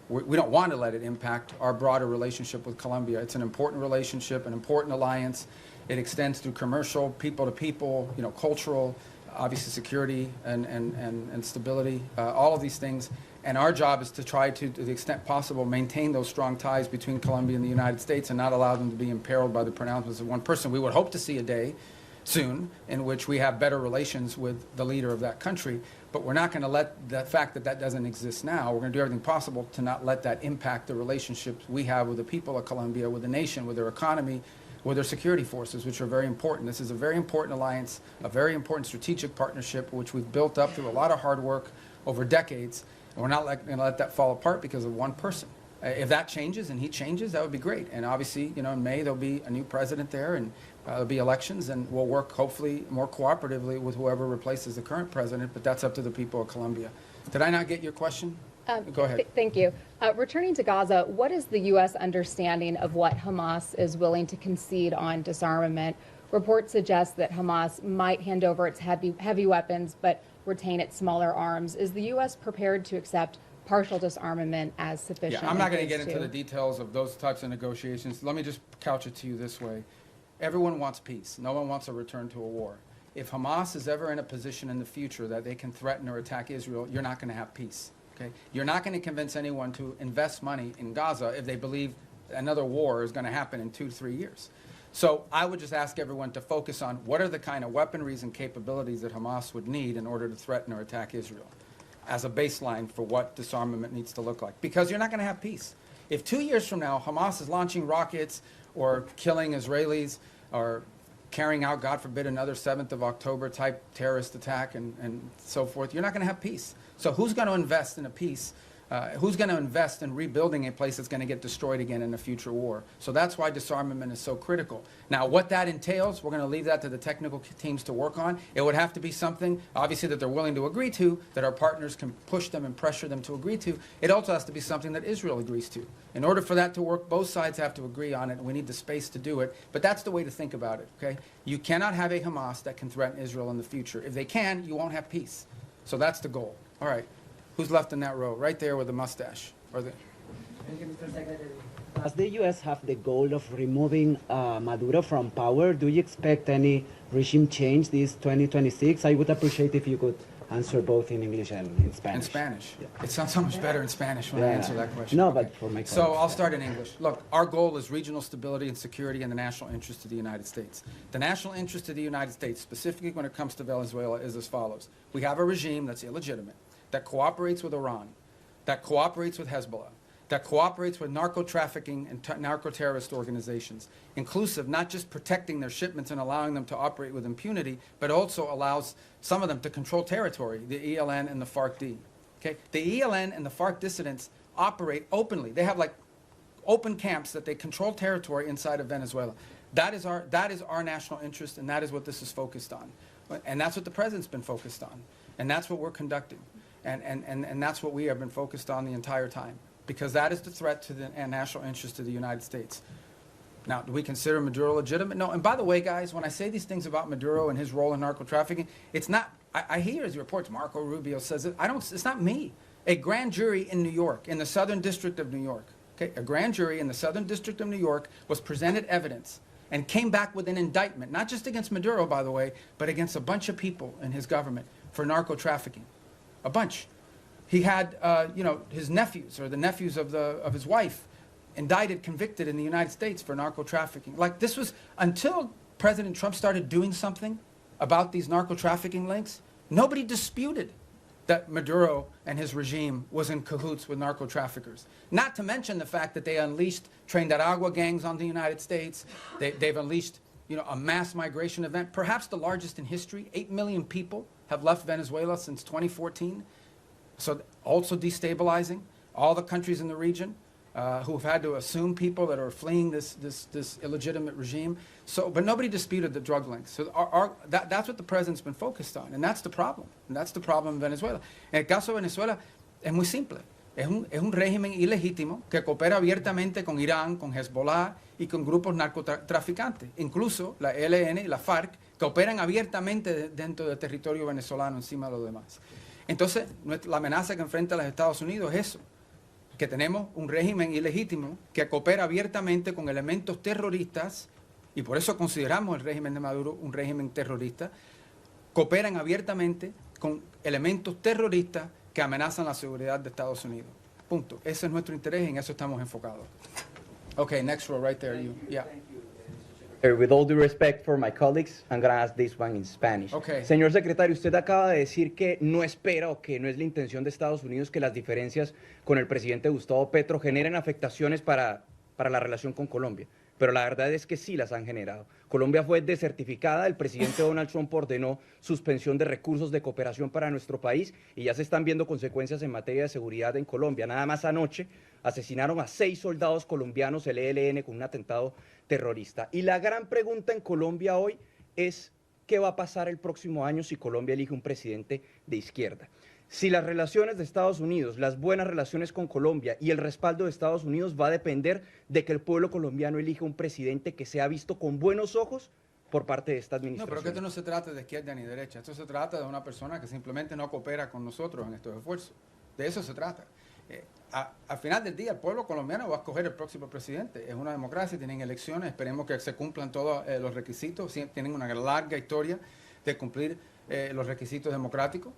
we don't want to let it impact our broader relationship with Colombia. It's an important relationship, an important alliance. It extends through commercial, people to people, you know, cultural, obviously security and stability, all of these things. And our job is to try to the extent possible, maintain those strong ties between Colombia and the United States and not allow them to be imperiled by the pronouncements of one person. We would hope to see a day soon in which we have better relations with the leader of that country, but we're not going to let the fact that that doesn't exist now, we're going to do everything possible to not let that impact the relationships we have with the people of Colombia, with the nation, with their economy, with their security forces, which are very important. This is a very important alliance, a very important strategic partnership, which we've built up through a lot of hard work over decades, and we're not going to let that fall apart because of one person. If that changes and he changes, that would be great. And obviously, you know, in May there'll be a new president there, and there'll be elections, and we'll work hopefully more cooperatively with whoever replaces the current president. But that's up to the people of Colombia. Did I not get your question? Go ahead. Thank you. Returning to Gaza, what is the U.S. understanding of what Hamas is willing to concede on disarmament? Reports suggest that Hamas might hand over its heavy weapons, but retain its smaller arms. Is the U.S. prepared to accept partial disarmament as sufficient? Yeah, I'm not going to get into the details of those types of negotiations. Let me just couch it to you this way. Everyone wants peace. No one wants a return to a war. If Hamas is ever in a position in the future that they can threaten or attack Israel, you're not going to have peace. Okay? You're not going to convince anyone to invest money in Gaza if they believe another war is going to happen in 2 to 3 years. So I would just ask everyone to focus on what are the kind of weaponries and capabilities that Hamas would need in order to threaten or attack Israel as a baseline for what disarmament needs to look like. Because you're not going to have peace. If 2 years from now Hamas is launching rockets or killing Israelis or carrying out, God forbid, another 7th of October type terrorist attack and so forth, you're not going to have peace. So who's going to invest in a peace? Who's going to invest in rebuilding a place that's going to get destroyed again in a future war? So that's why disarmament is so critical. Now, what that entails, we're going to leave that to the technical teams to work on. It would have to be something, obviously, that they're willing to agree to, that our partners can push them and pressure them to agree to. It also has to be something that Israel agrees to. In order for that to work, both sides have to agree on it, and we need the space to do it. But that's the way to think about it, okay? You cannot have a Hamas that can threaten Israel in the future. If they can, you won't have peace. So that's the goal. All right. Who's left in that row? Right there with the mustache. Or the... Thank you, Mr. Secretary. Does the U.S. have the goal of removing Maduro from power? Do you expect any regime change this 2026? I would appreciate if you could answer both in English and in Spanish. In Spanish. Yeah. It sounds so much better in Spanish when I answer that question. No, Okay. but for my So colleagues, I'll yeah. start in English. Look, our goal is regional stability and security in the national interest of the United States. The national interest of the United States, specifically when it comes to Venezuela, is as follows. We have a regime that's illegitimate, that cooperates with Iran, that cooperates with Hezbollah, that cooperates with narco-trafficking and narco-terrorist organizations, inclusive not just protecting their shipments and allowing them to operate with impunity, but also allows some of them to control territory, the ELN and the FARC-D. Okay? The ELN and the FARC dissidents operate openly. They have like open camps that they control territory inside of Venezuela. That is our national interest, and that is what this is focused on. And that's what the president's been focused on. And that's what we're conducting. And that's what we have been focused on the entire time, because that is the threat to the national interest of the United States. Now, do we consider Maduro legitimate? No. And by the way, guys, when I say these things about Maduro and his role in narco-trafficking, it's not, I hear his reports, Marco Rubio says it, it's not me. A grand jury in New York, in the Southern District of New York, okay, a grand jury in the Southern District of New York was presented evidence and came back with an indictment, not just against Maduro, by the way, but against a bunch of people in his government for narco-trafficking. A bunch. He had, his nephews, or the nephews of his wife, indicted, convicted in the United States for narco trafficking. Like this was, until President Trump started doing something about these narco trafficking links, nobody disputed that Maduro and his regime was in cahoots with narco traffickers. Not to mention the fact that they unleashed Trinidad gangs on the United States. They've unleashed, you know, a mass migration event, perhaps the largest in history. 8 million people have left Venezuela since 2014. So also destabilizing all the countries in the region who have had to assume people that are fleeing this illegitimate regime. So, but nobody disputed the drug links. So that's what the president's been focused on, and that's the problem. And that's the problem in Venezuela. En el caso de Venezuela es muy simple. Es un régimen ilegítimo que coopera abiertamente con Irán, con Hezbollah y con grupos narcotraficantes. Incluso la ELN y la FARC que operan abiertamente dentro del territorio venezolano encima de los demás. Entonces, la amenaza que enfrenta los Estados Unidos es eso, que tenemos un régimen ilegítimo que coopera abiertamente con elementos terroristas, y por eso consideramos el régimen de Maduro un régimen terrorista, cooperan abiertamente con elementos terroristas que amenazan la seguridad de Estados Unidos. Punto. Ese es nuestro interés y en eso estamos enfocados. Okay, next row right there. You, yeah. With all due respect for my colleagues, I'm going to ask this one in Spanish. Okay. Señor secretario, usted acaba de decir que no espera o que no es la intención de Estados Unidos que las diferencias con el presidente Gustavo Petro generen afectaciones para la relación con Colombia. Pero la verdad es que sí las han generado. Colombia fue desertificada, el presidente Donald Trump ordenó suspensión de recursos de cooperación para nuestro país y ya se están viendo consecuencias en materia de seguridad en Colombia. Nada más anoche asesinaron a 6 soldados colombianos, el ELN, con un atentado terrorista. Y la gran pregunta en Colombia hoy es ¿qué va a pasar el próximo año si Colombia elige un presidente de izquierda? Si las relaciones de Estados Unidos, las buenas relaciones con Colombia y el respaldo de Estados Unidos va a depender de que el pueblo colombiano elija un presidente que sea visto con buenos ojos por parte de esta administración. No, pero que esto no se trata de izquierda ni derecha, esto se trata de una persona que simplemente no coopera con nosotros en estos esfuerzos. De eso se trata. Al final del día, el pueblo colombiano va a escoger el próximo presidente. Es una democracia, tienen elecciones, esperemos que se cumplan todos los requisitos, tienen una larga historia de cumplir los requisitos democráticos.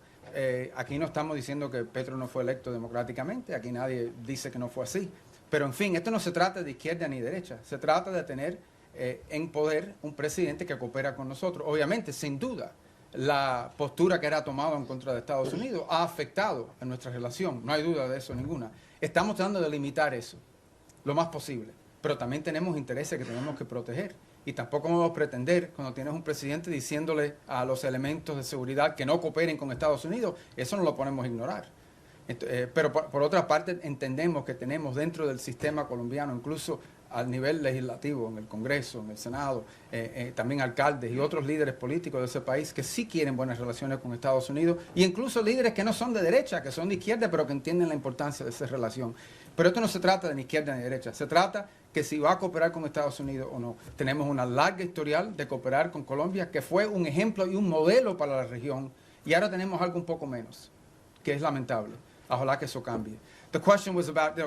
Aquí no estamos diciendo que Petro no fue electo democráticamente, aquí nadie dice que no fue así. Pero en fin, esto no se trata de izquierda ni derecha, se trata de tener en poder un presidente que coopera con nosotros. Obviamente, sin duda, la postura que era tomada en contra de Estados Unidos ha afectado a nuestra relación, no hay duda de eso ninguna. Estamos tratando de limitar eso lo más posible, pero también tenemos intereses que tenemos que proteger. Y tampoco podemos pretender, cuando tienes un presidente diciéndole a los elementos de seguridad que no cooperen con Estados Unidos, eso no lo podemos ignorar. Pero por otra parte, entendemos que tenemos dentro del sistema colombiano, incluso al nivel legislativo, en el Congreso, en el Senado, también alcaldes y otros líderes políticos de ese país que sí quieren buenas relaciones con Estados Unidos, y incluso líderes que no son de derecha, que son de izquierda, pero que entienden la importancia de esa relación. Pero esto no se trata de ni izquierda ni derecha, se trata que si va a cooperar con Estados Unidos o no. Tenemos una larga historial de cooperar con Colombia, que fue un ejemplo y un modelo para la región, y ahora tenemos algo un poco menos, que es lamentable. Ojalá que eso cambie. The question was about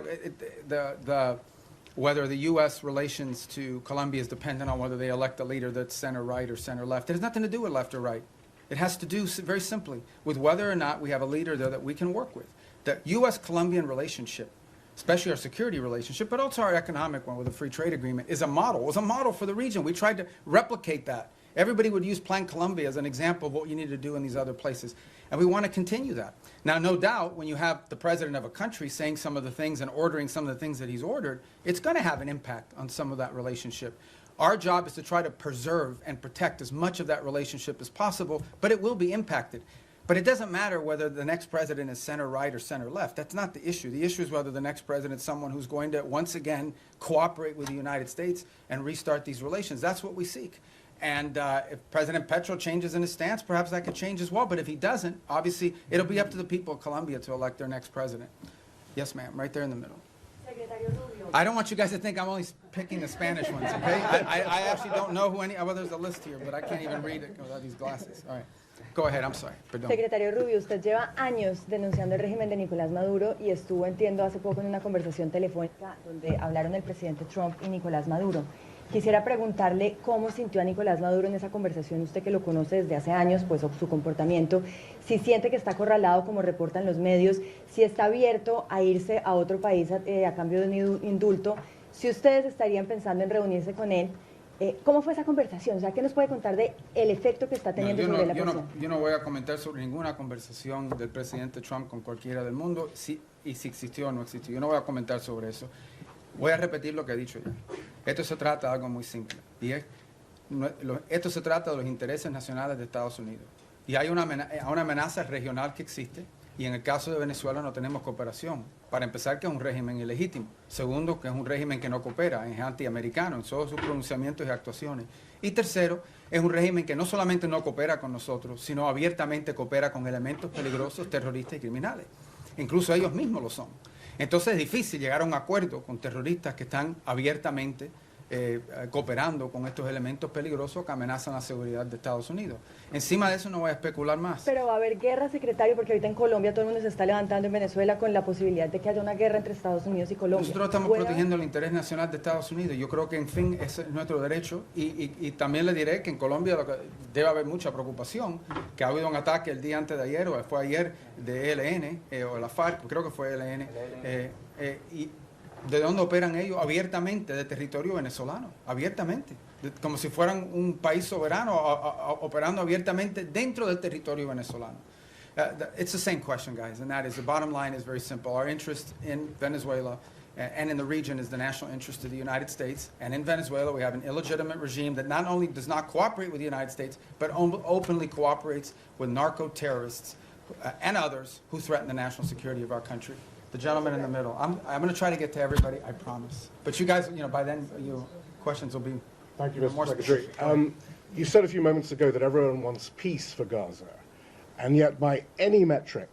whether the U.S. relations to Colombia is dependent on whether they elect a leader that's center-right or center-left. It has nothing to do with left or right. It has to do very simply with whether or not we have a leader there that we can work with. The U.S.-Colombian relationship, especially our security relationship, but also our economic one with a free trade agreement, is a model. It was a model for the region. We tried to replicate that. Everybody would use Plan Colombia as an example of what you need to do in these other places. And we want to continue that. Now, no doubt, when you have the president of a country saying some of the things and ordering some of the things that he's ordered, it's going to have an impact on some of that relationship. Our job is to try to preserve and protect as much of that relationship as possible, but it will be impacted. But it doesn't matter whether the next president is center-right or center-left. That's not the issue. The issue is whether the next president is someone who's going to, once again, cooperate with the United States and restart these relations. That's what we seek. And if President Petro changes in his stance, perhaps that could change as well. But if he doesn't, obviously, it'll be up to the people of Colombia to elect their next president. Yes, ma'am, right there in the middle. Secretario Rubio. I don't want you guys to think I'm only picking the Spanish ones, okay? I actually don't know who any, well, there's a list here, but I can't even read it without these glasses. All right, go ahead, I'm sorry, perdón. Secretario Rubio, usted lleva años denunciando el régimen de Nicolás Maduro y estuvo, entiendo, hace poco en una conversación telefónica donde hablaron el presidente Trump y Nicolás Maduro. Quisiera preguntarle cómo sintió a Nicolás Maduro en esa conversación, usted que lo conoce desde hace años, pues su comportamiento, si siente que está acorralado como reportan los medios, si está abierto a irse a otro país a cambio de un indulto si ustedes estarían pensando en reunirse con él. ¿Cómo fue esa conversación? O sea, ¿qué nos puede contar de el efecto que está teniendo sobre la presión? Yo no voy a comentar sobre ninguna conversación del presidente Trump con cualquiera del mundo, y si existió o no existió. Yo no voy a comentar sobre eso. Voy a repetir lo que he dicho ya. Esto se trata de algo muy simple. Y esto se trata de los intereses nacionales de Estados Unidos. Y hay una amenaza regional que existe. Y en el caso de Venezuela no tenemos cooperación. Para empezar, que es un régimen ilegítimo. Segundo, que es un régimen que no coopera, es antiamericano en todos sus pronunciamientos y actuaciones. Y tercero, es un régimen que no solamente no coopera con nosotros, sino abiertamente coopera con elementos peligrosos, terroristas y criminales. Incluso ellos mismos lo son. Entonces es difícil llegar a un acuerdo con terroristas que están abiertamente cooperando con estos elementos peligrosos que amenazan la seguridad de Estados Unidos. Encima de eso no voy a especular más. Pero va a haber guerra, secretario, porque ahorita en Colombia todo el mundo se está levantando, en Venezuela, con la posibilidad de que haya una guerra entre Estados Unidos y Colombia. Nosotros estamos protegiendo el interés nacional de Estados Unidos. Yo creo que, en fin, ese es nuestro derecho. Y también le diré que en Colombia debe haber mucha preocupación, que ha habido un ataque el día antes de ayer, o fue ayer, de ELN, o la FARC, creo que fue ELN, y ¿de dónde operan ellos? Abiertamente, de territorio venezolano, abiertamente, como si fueran un país soberano, operando abiertamente dentro del territorio venezolano. It's the same question, guys, and that is, the bottom line is very simple. Our interest in Venezuela and in the region is the national interest of the United States, and in Venezuela we have an illegitimate regime that not only does not cooperate with the United States, but openly cooperates with narco-terrorists and others who threaten the national security of our country. The gentleman in the middle. I'm going to try to get to everybody, I promise. But you guys, by then, your questions will be Thank you, more Mr. Secretary. specific. You said a few moments ago that everyone wants peace for Gaza, and yet by any metric,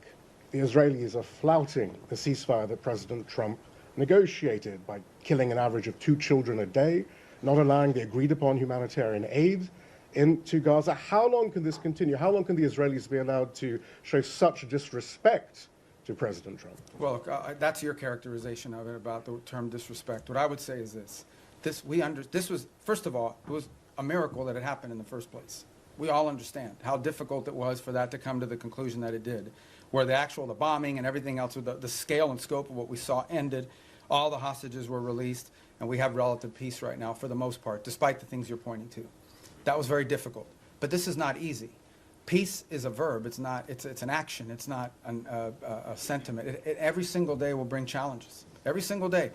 the Israelis are flouting the ceasefire that President Trump negotiated by killing an average of 2 children a day, not allowing the agreed-upon humanitarian aid into Gaza. How long can this continue? How long can the Israelis be allowed to show such disrespect to President Trump? Well, look, that's your characterization of it, about the term disrespect. What I would say is this. This was, first of all, it was a miracle that it happened in the first place. We all understand how difficult it was for that to come to the conclusion that it did, where the bombing and everything else, the scale and scope of what we saw ended, all the hostages were released, and we have relative peace right now for the most part, despite the things you're pointing to. That was very difficult. But this is not easy. Peace is a verb. It's not. It's an action. It's not a sentiment. Every single day will bring challenges. Every single day.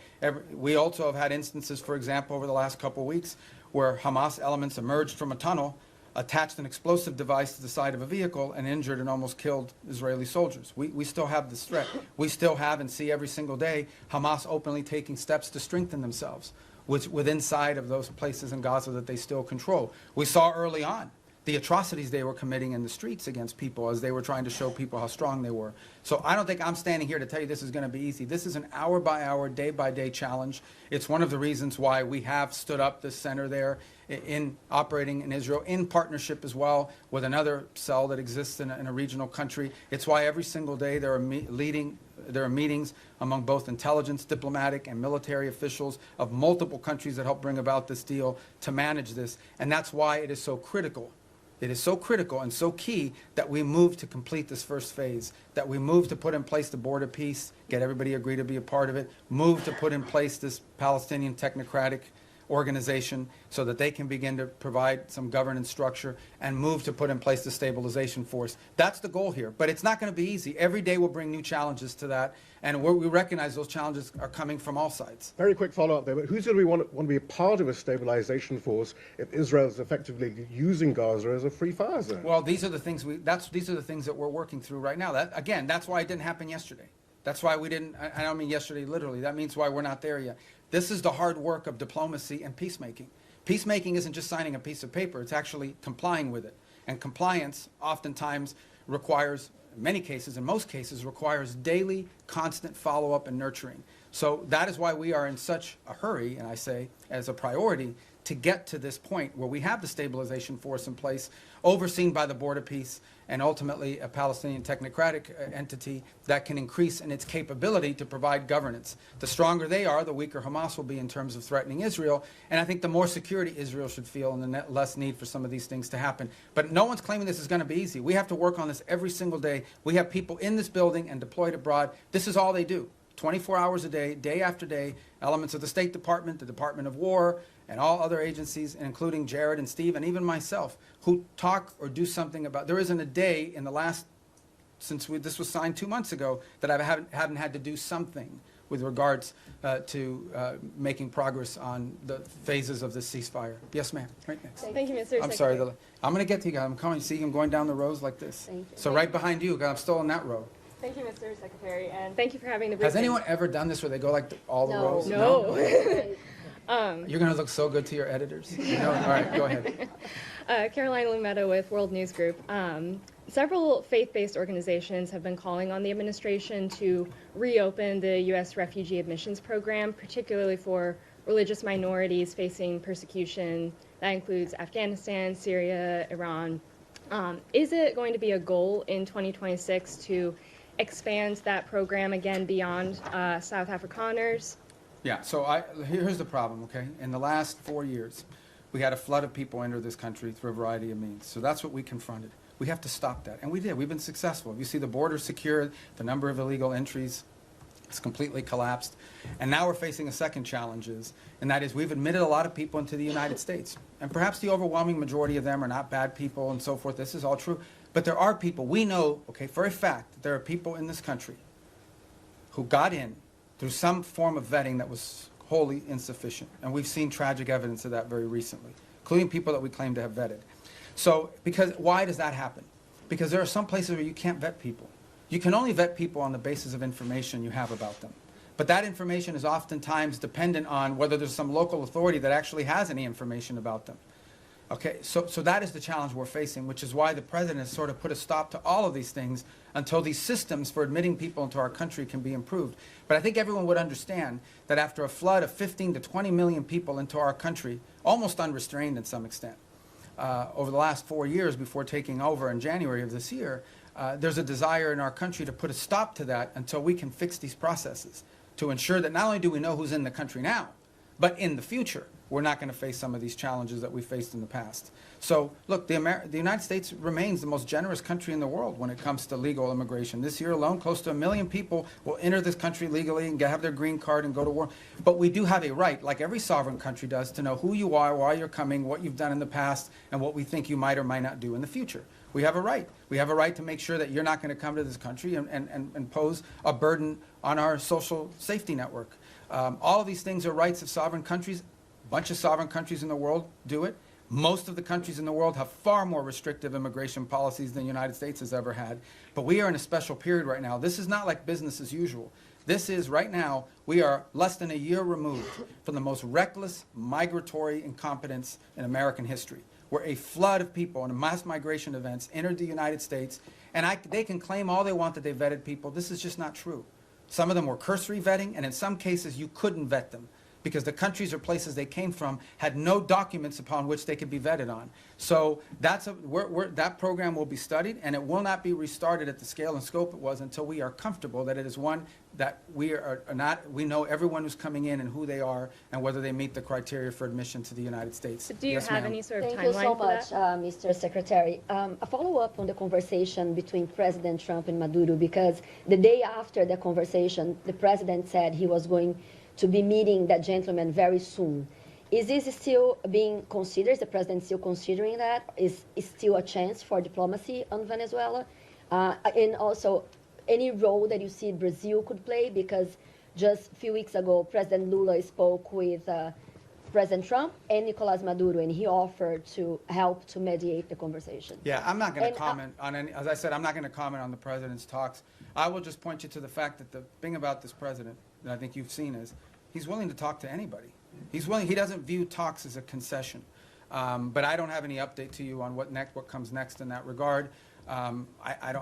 We also have had instances, for example, over the last couple of weeks, where Hamas elements emerged from a tunnel, attached an explosive device to the side of a vehicle, and injured and almost killed Israeli soldiers. We still have this threat. We still have and see every single day Hamas openly taking steps to strengthen themselves within inside of those places in Gaza that they still control. We saw early on the atrocities they were committing in the streets against people as they were trying to show people how strong they were. So I don't think I'm standing here to tell you this is going to be easy. This is an hour-by-hour, day-by-day challenge. It's one of the reasons why we have stood up this center there in operating in Israel, in partnership as well with another cell that exists in a regional country. It's why every single day there are meetings among both intelligence, diplomatic, and military officials of multiple countries that help bring about this deal to manage this. And that's why it is so critical. It is so critical and so key that we move to complete this first phase, that we move to put in place the board of peace, get everybody agree to be a part of it, move to put in place this Palestinian technocratic organization so that they can begin to provide some governance structure, and move to put in place the stabilization force. That's the goal here. But it's not going to be easy. Every day will bring new challenges to that, and we recognize those challenges are coming from all sides. Very quick follow-up there, but who's going to want to be a part of a stabilization force if Israel is effectively using Gaza as a free fire zone? Well, these are the things these are the things that we're working through right now. That's why it didn't happen yesterday. That's why we didn't, I don't mean yesterday literally, that means why we're not there yet. This is the hard work of diplomacy and peacemaking. Peacemaking isn't just signing a piece of paper, it's actually complying with it. And compliance oftentimes requires, in many cases, in most cases, requires daily, constant follow-up and nurturing. So that is why we are in such a hurry, and I say as a priority, to get to this point where we have the stabilization force in place, overseen by the Board of Peace, and ultimately a Palestinian technocratic entity that can increase in its capability to provide governance. The stronger they are, the weaker Hamas will be in terms of threatening Israel, and I think the more security Israel should feel and the less need for some of these things to happen. But no one's claiming this is going to be easy. We have to work on this every single day. We have people in this building and deployed abroad. This is all they do. 24 hours a day after day, elements of the State Department, the Department of War, and all other agencies, including Jared and Steve and even myself, who talk or do something about. There isn't a day in the last, this was signed 2 months ago, that I haven't had to do something with regards to making progress on the phases of the ceasefire. Yes, ma'am. Right next. Thank you, Mr. I'm sorry. I'm going to get to you guys. I'm coming. See, I'm going down the rows like this. Thank you. So right behind you, I'm still in that row. Thank you, Mr. Secretary, and thank you for having the Has briefing. anyone ever done this where they go like all the rows? No. You're going to look so good to your editors. You know? All right, go ahead. Caroline Lumetta with World News Group. Several faith-based organizations have been calling on the administration to reopen the U.S. refugee admissions program, particularly for religious minorities facing persecution. That includes Afghanistan, Syria, Iran. Is it going to be a goal in 2026 to expand that program again beyond South Afrikaners? Yeah, so here's the problem, okay? In the last 4 years, we had a flood of people enter this country through a variety of means. So that's what we confronted. We have to stop that, and we did. We've been successful. You see the border secured, the number of illegal entries has completely collapsed. And now we're facing a second challenge, and that is we've admitted a lot of people into the United States. And perhaps the overwhelming majority of them are not bad people and so forth. This is all true. But there are people, we know, okay, for a fact, that there are people in this country who got in through some form of vetting that was wholly insufficient. And we've seen tragic evidence of that very recently, including people that we claim to have vetted. So, why does that happen? Because there are some places where you can't vet people. You can only vet people on the basis of information you have about them. But that information is oftentimes dependent on whether there's some local authority that actually has any information about them. Okay, so that is the challenge we're facing, which is why the president has sort of put a stop to all of these things until these systems for admitting people into our country can be improved. But I think everyone would understand that after a flood of 15 to 20 million people into our country, almost unrestrained in some extent, over the last 4 years before taking over in January of this year, there's a desire in our country to put a stop to that until we can fix these processes to ensure that not only do we know who's in the country now, but in the future, we're not going to face some of these challenges that we faced in the past. So, look, the United States remains the most generous country in the world when it comes to legal immigration. This year alone, close to 1 million people will enter this country legally and have their green card and go to war. But we do have a right, like every sovereign country does, to know who you are, why you're coming, what you've done in the past, and what we think you might or might not do in the future. We have a right. We have a right to make sure that you're not going to come to this country and pose a burden on our social safety network. All of these things are rights of sovereign countries. A bunch of sovereign countries in the world do it. Most of the countries in the world have far more restrictive immigration policies than the United States has ever had. But we are in a special period right now. This is not like business as usual. This is, right now, we are less than a year removed from the most reckless migratory incompetence in American history, where a flood of people and mass migration events entered the United States. And they can claim all they want that they vetted people. This is just not true. Some of them were cursory vetting, and in some cases you couldn't vet them because the countries or places they came from had no documents upon which they could be vetted on. So that program will be studied, and it will not be restarted at the scale and scope it was until we are comfortable that it is one that we know everyone who's coming in and who they are and whether they meet the criteria for admission to the United States. Do you have any sort of timeline? Thank you so much, that? Mr. Secretary. A follow-up on the conversation between President Trump and Maduro, because the day after the conversation, the president said he was going to be meeting that gentleman very soon. Is this still being considered? Is the president still considering that? Is still a chance for diplomacy on Venezuela? And also, any role that you see Brazil could play? Because just a few weeks ago, President Lula spoke with President Trump and Nicolás Maduro, and he offered to help to mediate the conversation. Yeah, I'm not going to comment on any, as I said, I'm not going to comment on the president's talks. I will just point you to the fact that the thing about this president that I think you've seen is he's willing to talk to anybody. He's willing. He doesn't view talks as a concession. But I don't have any update to you on what comes next in that regard. I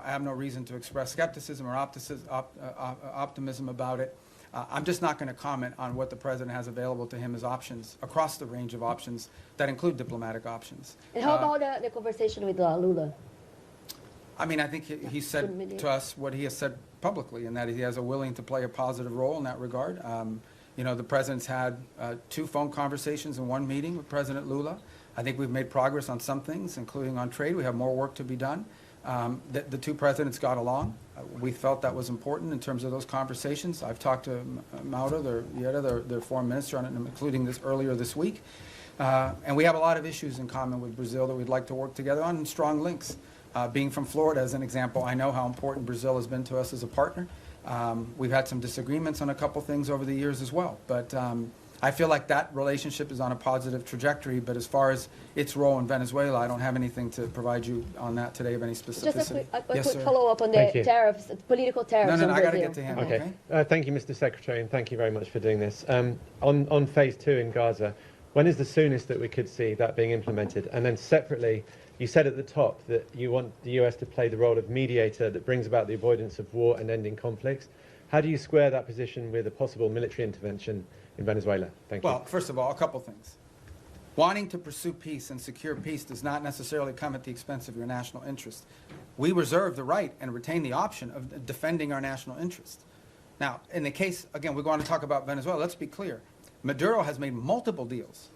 have no reason to express skepticism or optimism about it. I'm just not going to comment on what the president has available to him as options across the range of options that include diplomatic options. And how about the conversation with Lula? I mean, I think he said to us what he has said publicly, and that he has a willing to play a positive role in that regard. You know, the president's had 2 phone conversations and 1 meeting with President Lula. I think we've made progress on some things, including on trade. We have more work to be done. The two presidents got along. We felt that was important in terms of those conversations. I've talked to Mauro, their foreign minister, on it, including this earlier this week. And we have a lot of issues in common with Brazil that we'd like to work together on, and strong links. Being from Florida, as an example, I know how important Brazil has been to us as a partner. We've had some disagreements on a couple things over the years as well. But I feel like that relationship is on a positive trajectory, but as far as its role in Venezuela, I don't have anything to provide you on that today of any specificity. Just a quick Yes, sir. follow-up on the tariffs, political tariffs. No, I got to Brazil. get to him. Okay. Okay. Thank you, Mr. Secretary, and thank you very much for doing this. On phase 2 in Gaza, when is the soonest that we could see that being implemented? And then separately, you said at the top that you want the US to play the role of mediator that brings about the avoidance of war and ending conflicts. How do you square that position with a possible military intervention in Venezuela? Thank you. Well, first of all, a couple things. Wanting to pursue peace and secure peace does not necessarily come at the expense of your national interest. We reserve the right and retain the option of defending our national interest. Now, in the case, again, we're going to talk about Venezuela. Let's be clear. Maduro has made multiple deals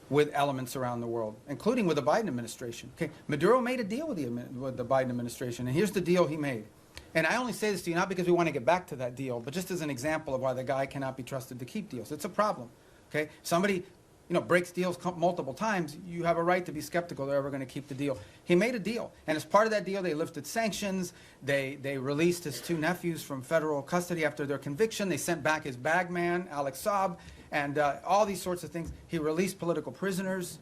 with elements around the world, including with the Biden administration. Okay, Maduro made a deal with the Biden administration, and here's the deal he made. And I only say this to you not because we want to get back to that deal, but just as an example of why the guy cannot be trusted to keep deals. It's a problem. Okay, somebody breaks deals multiple times, you have a right to be skeptical they're ever going to keep the deal. He made a deal, and as part of that deal, they lifted sanctions. They released his 2 nephews from federal custody after their conviction. They sent back his bagman, Alex Saab, and all these sorts of things. He released political prisoners,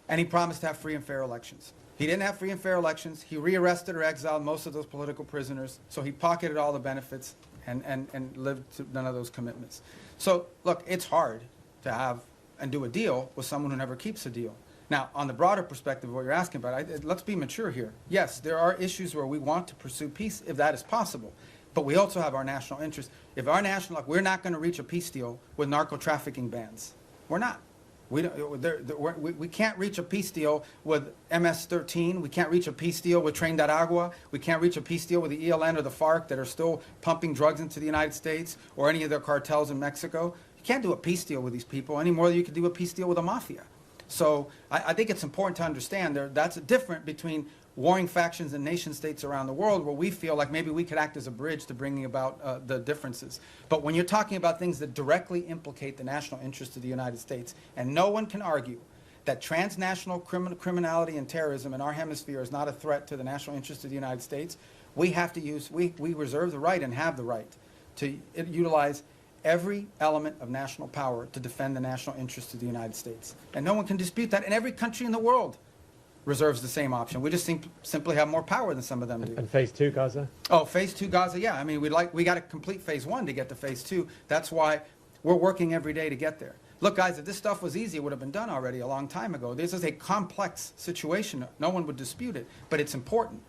and he promised to have free and fair elections. He didn't have free and fair elections. He rearrested or exiled most of those political prisoners, so he pocketed all the benefits and lived to none of those commitments. So, look, it's hard to have and do a deal with someone who never keeps a deal. Now, on the broader perspective of what you're asking about, let's be mature here. Yes, there are issues where we want to pursue peace if that is possible, but we also have our national interest. If our national, we're not going to reach a peace deal with narco-trafficking bans. We're not. We can't reach a peace deal with MS-13. We can't reach a peace deal with Tren de Aragua. We can't reach a peace deal with the ELN or the FARC that are still pumping drugs into the United States or any of their cartels in Mexico. You can't do a peace deal with these people any more than you could do a peace deal with a mafia. So I think it's important to understand that's different between warring factions and nation states around the world where we feel like maybe we could act as a bridge to bringing about the differences. But when you're talking about things that directly implicate the national interest of the United States, and no one can argue that transnational criminality and terrorism in our hemisphere is not a threat to the national interest of the United States, we have to use, we reserve the right and have the right to utilize every element of national power to defend the national interest of the United States. And no one can dispute that, and every country in the world reserves the same option. We just simply have more power than some of them do. And phase 2 Gaza? Oh, phase 2 Gaza, yeah. I mean, we got to complete phase 1 to get to phase 2. That's why we're working every day to get there. Look, guys, if this stuff was easy, it would have been done already a long time ago. This is a complex situation. No one would dispute it, but it's important.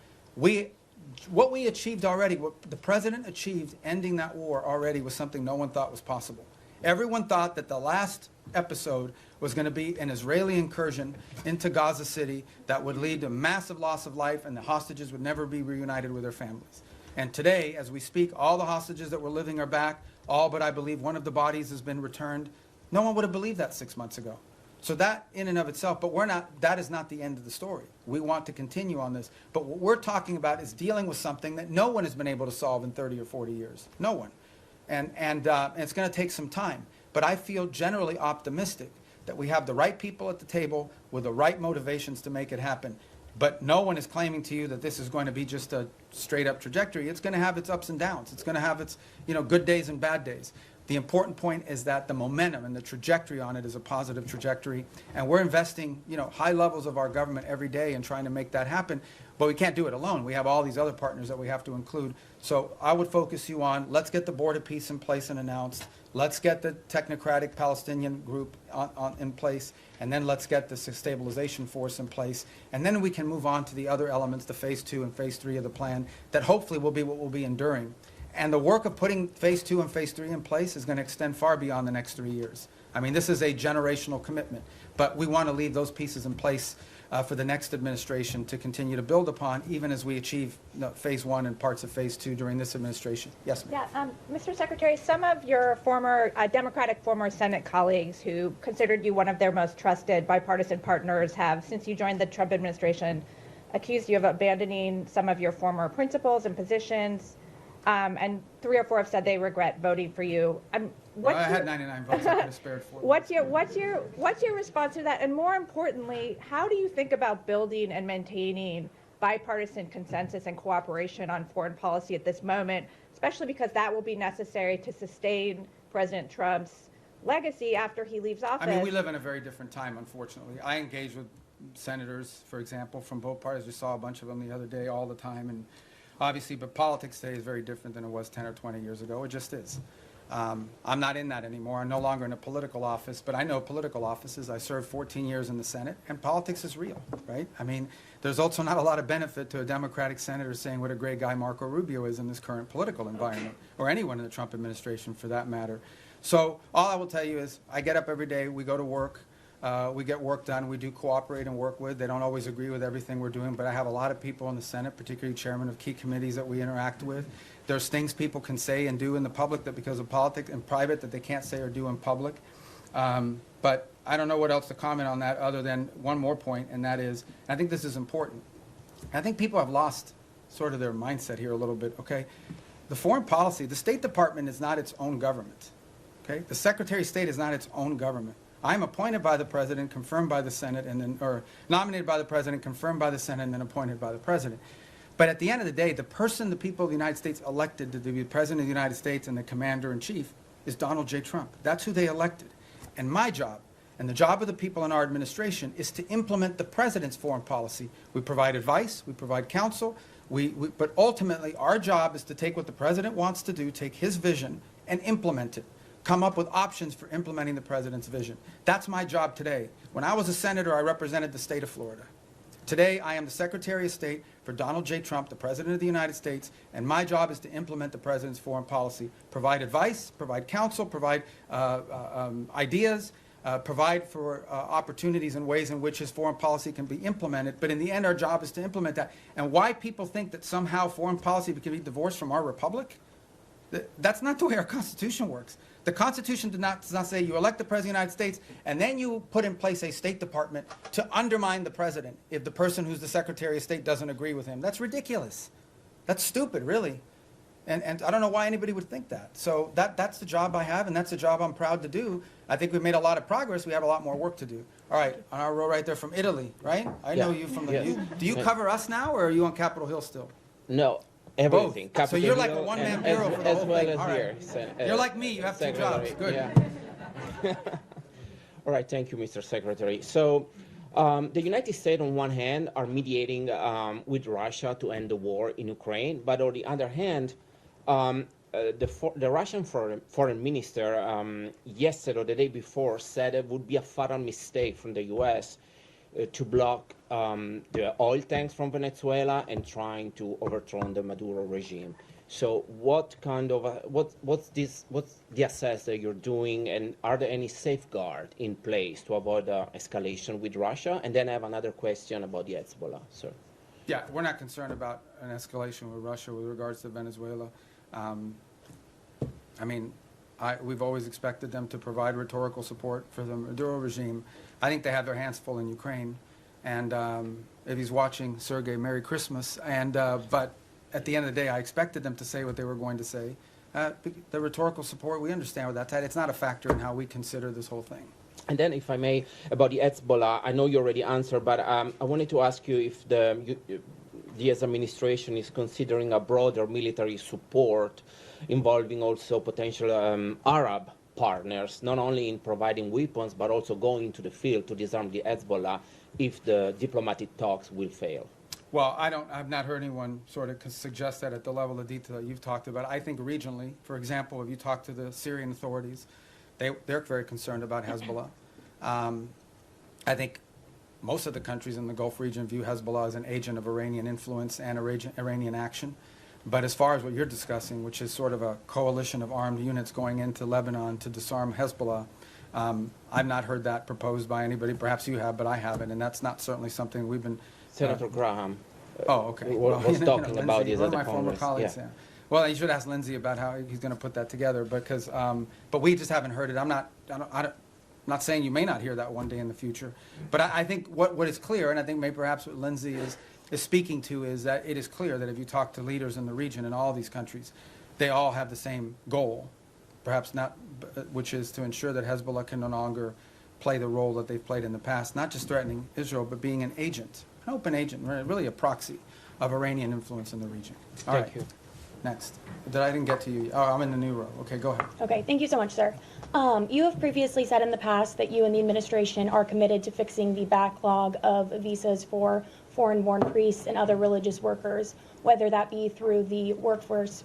What we achieved already, what the president achieved ending that war already was something no one thought was possible. Everyone thought that the last episode was going to be an Israeli incursion into Gaza City that would lead to massive loss of life and the hostages would never be reunited with their families. And today, as we speak, all the hostages that were living are back, all but I believe one of the bodies has been returned. No one would have believed that 6 months ago. So that in and of itself, but that is not the end of the story. We want to continue on this. But what we're talking about is dealing with something that no one has been able to solve in 30 or 40 years. No one. And it's going to take some time. But I feel generally optimistic that we have the right people at the table with the right motivations to make it happen. But no one is claiming to you that this is going to be just a straight up trajectory. It's going to have its ups and downs. It's going to have its good days and bad days. The important point is that the momentum and the trajectory on it is a positive trajectory. And we're investing high levels of our government every day in trying to make that happen. But we can't do it alone. We have all these other partners that we have to include. So I would focus you on, let's get the board of peace in place and announced. Let's get the technocratic Palestinian group in place. And then let's get the stabilization force in place. And then we can move on to the other elements, the phase 2 and phase 3 of the plan, that hopefully will be what will be enduring. And the work of putting phase 2 and phase 3 in place is going to extend far beyond the next 3 years. I mean, this is a generational commitment. But we want to leave those pieces in place for the next administration to continue to build upon, even as we achieve phase 1 and parts of phase 2 during this administration. Yes, ma'am. Yeah, Mr. Secretary, some of your former Democratic former Senate colleagues who considered you one of their most trusted bipartisan partners have, since you joined the Trump administration, accused you of abandoning some of your former principles and positions, and 3 or 4 have said they regret voting for you. Well, I had 99 votes. I could have spared 4. What's your response to that? And more importantly, how do you think about building and maintaining bipartisan consensus and cooperation on foreign policy at this moment, especially because that will be necessary to sustain President Trump's legacy after he leaves office? I mean, we live in a very different time, unfortunately. I engage with senators, for example, from both parties. We saw a bunch of them the other day all the time. And obviously, but politics today is very different than it was 10 or 20 years ago. It just is. I'm not in that anymore. I'm no longer in a political office, but I know political offices. I served 14 years in the Senate, and politics is real, right? I mean, there's also not a lot of benefit to a Democratic senator saying what a great guy Marco Rubio is in this current political environment, or anyone in the Trump administration for that matter. So all I will tell you is I get up every day, we go to work, we get work done, we do cooperate and work with. They don't always agree with everything we're doing, but I have a lot of people in the Senate, particularly chairmen of key committees that we interact with. There's things people can say and do in the public that because of politics and private that they can't say or do in public. But I don't know what else to comment on that other than one more point, and that is, and I think this is important. I think people have lost sort of their mindset here a little bit, okay? The foreign policy, the State Department is not its own government, okay? The Secretary of State is not its own government. I'm appointed by the President, confirmed by the Senate, and then, or nominated by the President, confirmed by the Senate, and then appointed by the President. But at the end of the day, the person the people of the United States elected to be the President of the United States and the Commander-in-Chief is Donald J. Trump. That's who they elected. And my job, and the job of the people in our administration, is to implement the President's foreign policy. We provide advice, we provide counsel, but ultimately our job is to take what the President wants to do, take his vision, and implement it. Come up with options for implementing the President's vision. That's my job today. When I was a senator, I represented the state of Florida. Today, I am the Secretary of State for Donald J. Trump, the President of the United States, and my job is to implement the President's foreign policy, provide advice, provide counsel, provide ideas, provide for opportunities and ways in which his foreign policy can be implemented. But in the end, our job is to implement that. And why people think that somehow foreign policy can be divorced from our republic? That's not the way our Constitution works. The Constitution does not say you elect the President of the United States and then you put in place a State Department to undermine the President if the person who's the Secretary of State doesn't agree with him. That's ridiculous. That's stupid, really. And I don't know why anybody would think that. So that's the job I have, and that's the job I'm proud to do. I think we've made a lot of progress. We have a lot more work to do. All right, on our row right there from Italy, right? I know you from the... Yes. Do you cover us now, or are you on Capitol Hill still? No, everything. Both. So you're like a one-man bureau for the whole well thing. as All right. here. You're like me. You have two jobs. Good. Yeah. All right. Thank you, Mr. Secretary. So the United States, on one hand, are mediating with Russia to end the war in Ukraine, but on the other hand, the Russian foreign minister yesterday or the day before said it would be a fatal mistake from the U.S. To block the oil tanks from Venezuela and trying to overthrow the Maduro regime. So what kind of what's the assess that you're doing, and are there any safeguards in place to avoid escalation with Russia? And then I have another question about the Hezbollah, sir. Yeah, we're not concerned about an escalation with Russia with regards to Venezuela. I mean, we've always expected them to provide rhetorical support for the Maduro regime. I think they have their hands full in Ukraine. And if he's watching, Sergei, Merry Christmas. And but at the end of the day, I expected them to say what they were going to say. The rhetorical support, we understand what that's at. It's not a factor in how we consider this whole thing. And then, if I may, about the Hezbollah, I know you already answered, but I wanted to ask you if the U.S. administration is considering a broader military support involving also potential Arab partners, not only in providing weapons, but also going into the field to disarm the Hezbollah if the diplomatic talks will fail. Well, I've not heard anyone sort of suggest that at the level of detail that you've talked about. I think regionally, for example, if you talk to the Syrian authorities, they're very concerned about Hezbollah. I think most of the countries in the Gulf region view Hezbollah as an agent of Iranian influence and Iranian action. But as far as what you're discussing, which is sort of a coalition of armed units going into Lebanon to disarm Hezbollah, I've not heard that proposed by anybody. Perhaps you have, but I haven't, and that's not certainly something we've been... Senator Graham okay. was talking about this at the my former Congress. colleagues, yeah. Well, you should ask Lindsey about how he's going to put that together, because, but we just haven't heard it. I'm not saying you may not hear that one day in the future, but I think what is clear, and I think maybe perhaps what Lindsey is, is speaking to is that it is clear that if you talk to leaders in the region in all these countries, they all have the same goal, perhaps not, which is to ensure that Hezbollah can no longer play the role that they've played in the past, not just threatening Israel, but being an agent, an open agent, really a proxy of Iranian influence in the region. All right. Thank you. Next. I didn't get to you. Oh, I'm in the new row. Okay, go ahead. Okay, thank you so much, sir. You have previously said in the past that you and the administration are committed to fixing the backlog of visas for foreign-born priests and other religious workers, whether that be through the Religious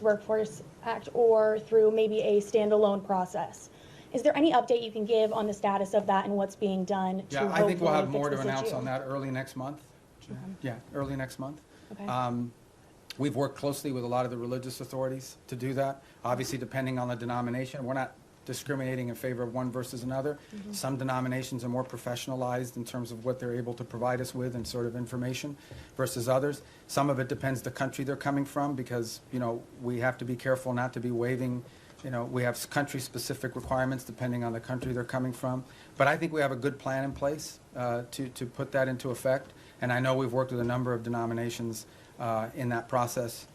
Workforce Act, or through maybe a standalone process. Is there any update you can give on the status of that and what's being done to I think we'll have hopefully more to fix this announce issue? on that early next month. Okay. Yeah, early next month. Okay. We've worked closely with a lot of the religious authorities to do that. Obviously, depending on the denomination, we're not discriminating in favor of one versus another. Mhm. Some denominations are more professionalized in terms of what they're able to provide us with and sort of information versus others. Some of it depends the country they're coming from, because, you know, we have to be careful not to be waiving, you know, we have country-specific requirements depending on the country they're coming from. But I think we have a good plan in place to put that into effect. And I know we've worked with a number of denominations in that process.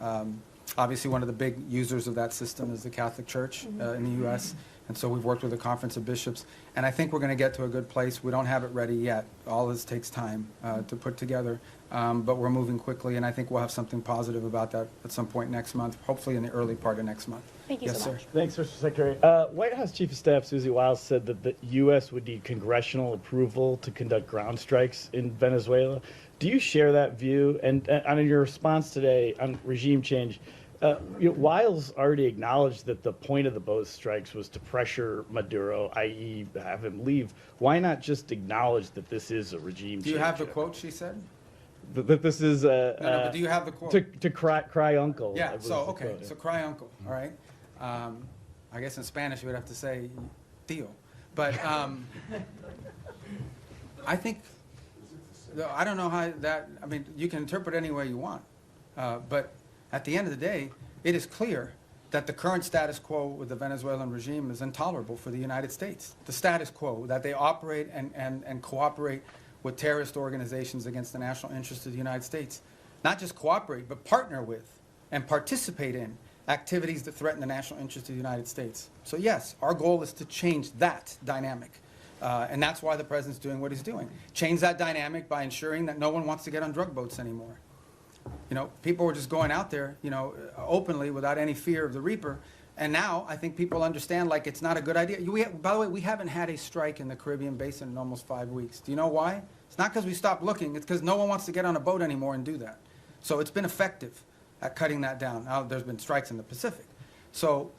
Obviously, one of the big users of that system is the Catholic Church in the U.S., and so we've worked with the Conference of Bishops. And I think we're going to get to a good place. We don't have it ready yet. All this takes time to put together, but we're moving quickly, and I think we'll have something positive about that at some point next month, hopefully in the early part of next month. Thank you yes, so sir. much. Thanks, Mr. Secretary. White House Chief of Staff Susie Wiles said that the U.S. would need congressional approval to conduct ground strikes in Venezuela. Do you share that view? And on your response today on regime change, Wiles already acknowledged that the point of the boat strikes was to pressure Maduro, i.e. have him leave. Why not just acknowledge that this is a regime change? Do you have the quote she said? That this is but do you have the quote? To cry uncle. Yeah, was so, the okay, quote, yeah. so cry uncle, all right? I guess in Spanish you would have to say tío. But I think, I don't know how that, I mean, you can interpret any way you want. But at the end of the day, it is clear that the current status quo with the Venezuelan regime is intolerable for the United States. The status quo, that they operate and cooperate with terrorist organizations against the national interests of the United States. Not just cooperate, but partner with and participate in activities that threaten the national interests of the United States. So yes, our goal is to change that dynamic. And that's why the president's doing what he's doing. Change that dynamic by ensuring that no one wants to get on drug boats anymore. You know, people were just going out there, you know, openly without any fear of the reaper. And now I think people understand, like, it's not a good idea. By the way, we haven't had a strike in the Caribbean basin in almost 5 weeks. Do you know why? It's not because we stopped looking. It's because no one wants to get on a boat anymore and do that. So it's been effective at cutting that down. Now there's been strikes in the Pacific. So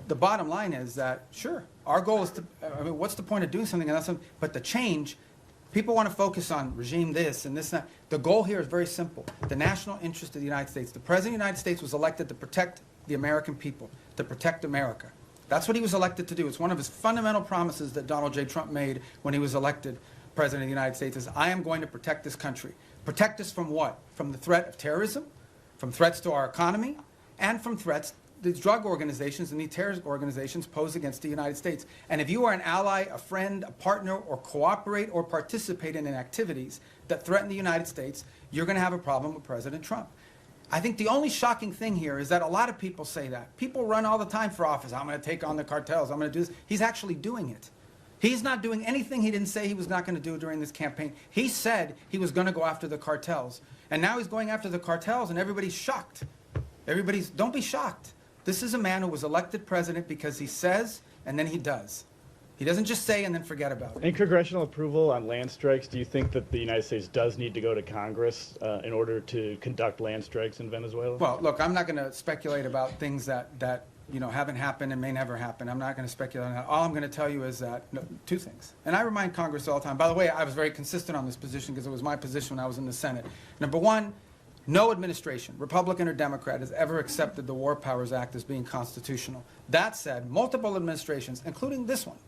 the bottom line is that, sure, our goal is to, I mean, what's the point of doing something? But the change, people want to focus on regime this and this and that. The goal here is very simple. The national interest of the United States. The President of the United States was elected to protect the American people, to protect America. That's what he was elected to do. It's one of his fundamental promises that Donald J. Trump made when he was elected President of the United States is, I am going to protect this country. Protect us from what? From the threat of terrorism, from threats to our economy, and from threats these drug organizations and these terrorist organizations pose against the United States. And if you are an ally, a friend, a partner, or cooperate or participate in activities that threaten the United States, you're going to have a problem with President Trump. I think the only shocking thing here is that a lot of people say that. People run all the time for office. I'm going to take on the cartels. I'm going to do this. He's actually doing it. He's not doing anything he didn't say he was not going to do during this campaign. He said he was going to go after the cartels. And now he's going after the cartels, and everybody's shocked. Don't be shocked. This is a man who was elected president because he says and then he does. He doesn't just say and then forget about it. In congressional approval on land strikes, do you think that the United States does need to go to Congress in order to conduct land strikes in Venezuela? Well, look, I'm not going to speculate about things that you know, haven't happened and may never happen. I'm not going to speculate on that. All I'm going to tell you is that, two things. And I remind Congress all the time. By the way, I was very consistent on this position because it was my position when I was in the Senate. Number one, no administration, Republican or Democrat, has ever accepted the War Powers Act as being constitutional. That said, multiple administrations, including this one,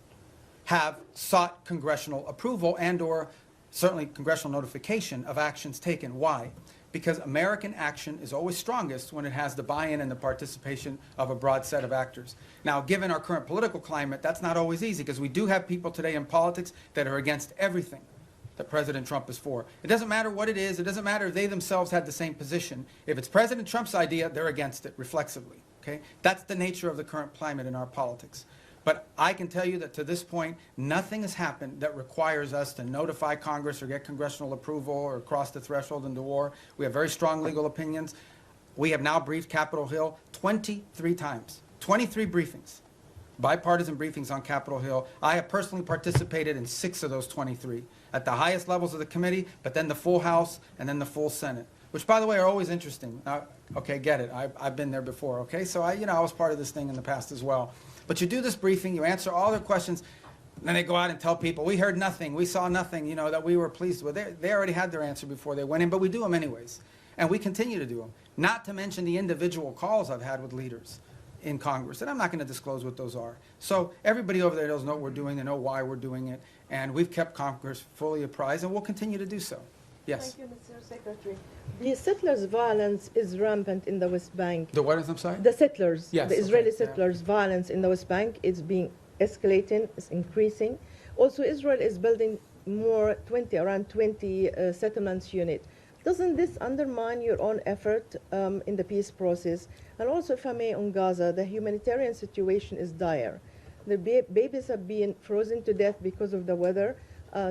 have sought congressional approval and or certainly congressional notification of actions taken. Why? Because American action is always strongest when it has the buy-in and the participation of a broad set of actors. Now, given our current political climate, that's not always easy because we do have people today in politics that are against everything that President Trump is for. It doesn't matter what it is. It doesn't matter if they themselves had the same position. If it's President Trump's idea, they're against it reflexively. Okay? That's the nature of the current climate in our politics. But I can tell you that to this point, nothing has happened that requires us to notify Congress or get congressional approval or cross the threshold into war. We have very strong legal opinions. We have now briefed Capitol Hill 23 times, 23 briefings, bipartisan briefings on Capitol Hill. I have personally participated in 6 of those 23 at the highest levels of the committee, but then the full House and then the full Senate, which, by the way, are always interesting. Okay, get it. I've been there before, okay? So, I was part of this thing in the past as well. But you do this briefing, you answer all their questions, and then they go out and tell people, we heard nothing, we saw nothing, that we were pleased with. They already had their answer before they went in, but we do them anyways. And we continue to do them. Not to mention the individual calls I've had with leaders in Congress, and I'm not going to disclose what those are. So everybody over there knows what we're doing, they know why we're doing it, and we've kept Congress fully apprised, and we'll continue to do so. Yes? Thank you, Mr. Secretary. The settlers' violence is rampant in the West Bank. The what is, I'm sorry? The settlers, yes, the Israeli okay, settlers' violence in the West Bank is being escalating, it's increasing. Also, Israel is building around 20 settlements unit. Doesn't this undermine your own effort in the peace process? And also, if I may, on Gaza, the humanitarian situation is dire. The babies have been frozen to death because of the weather.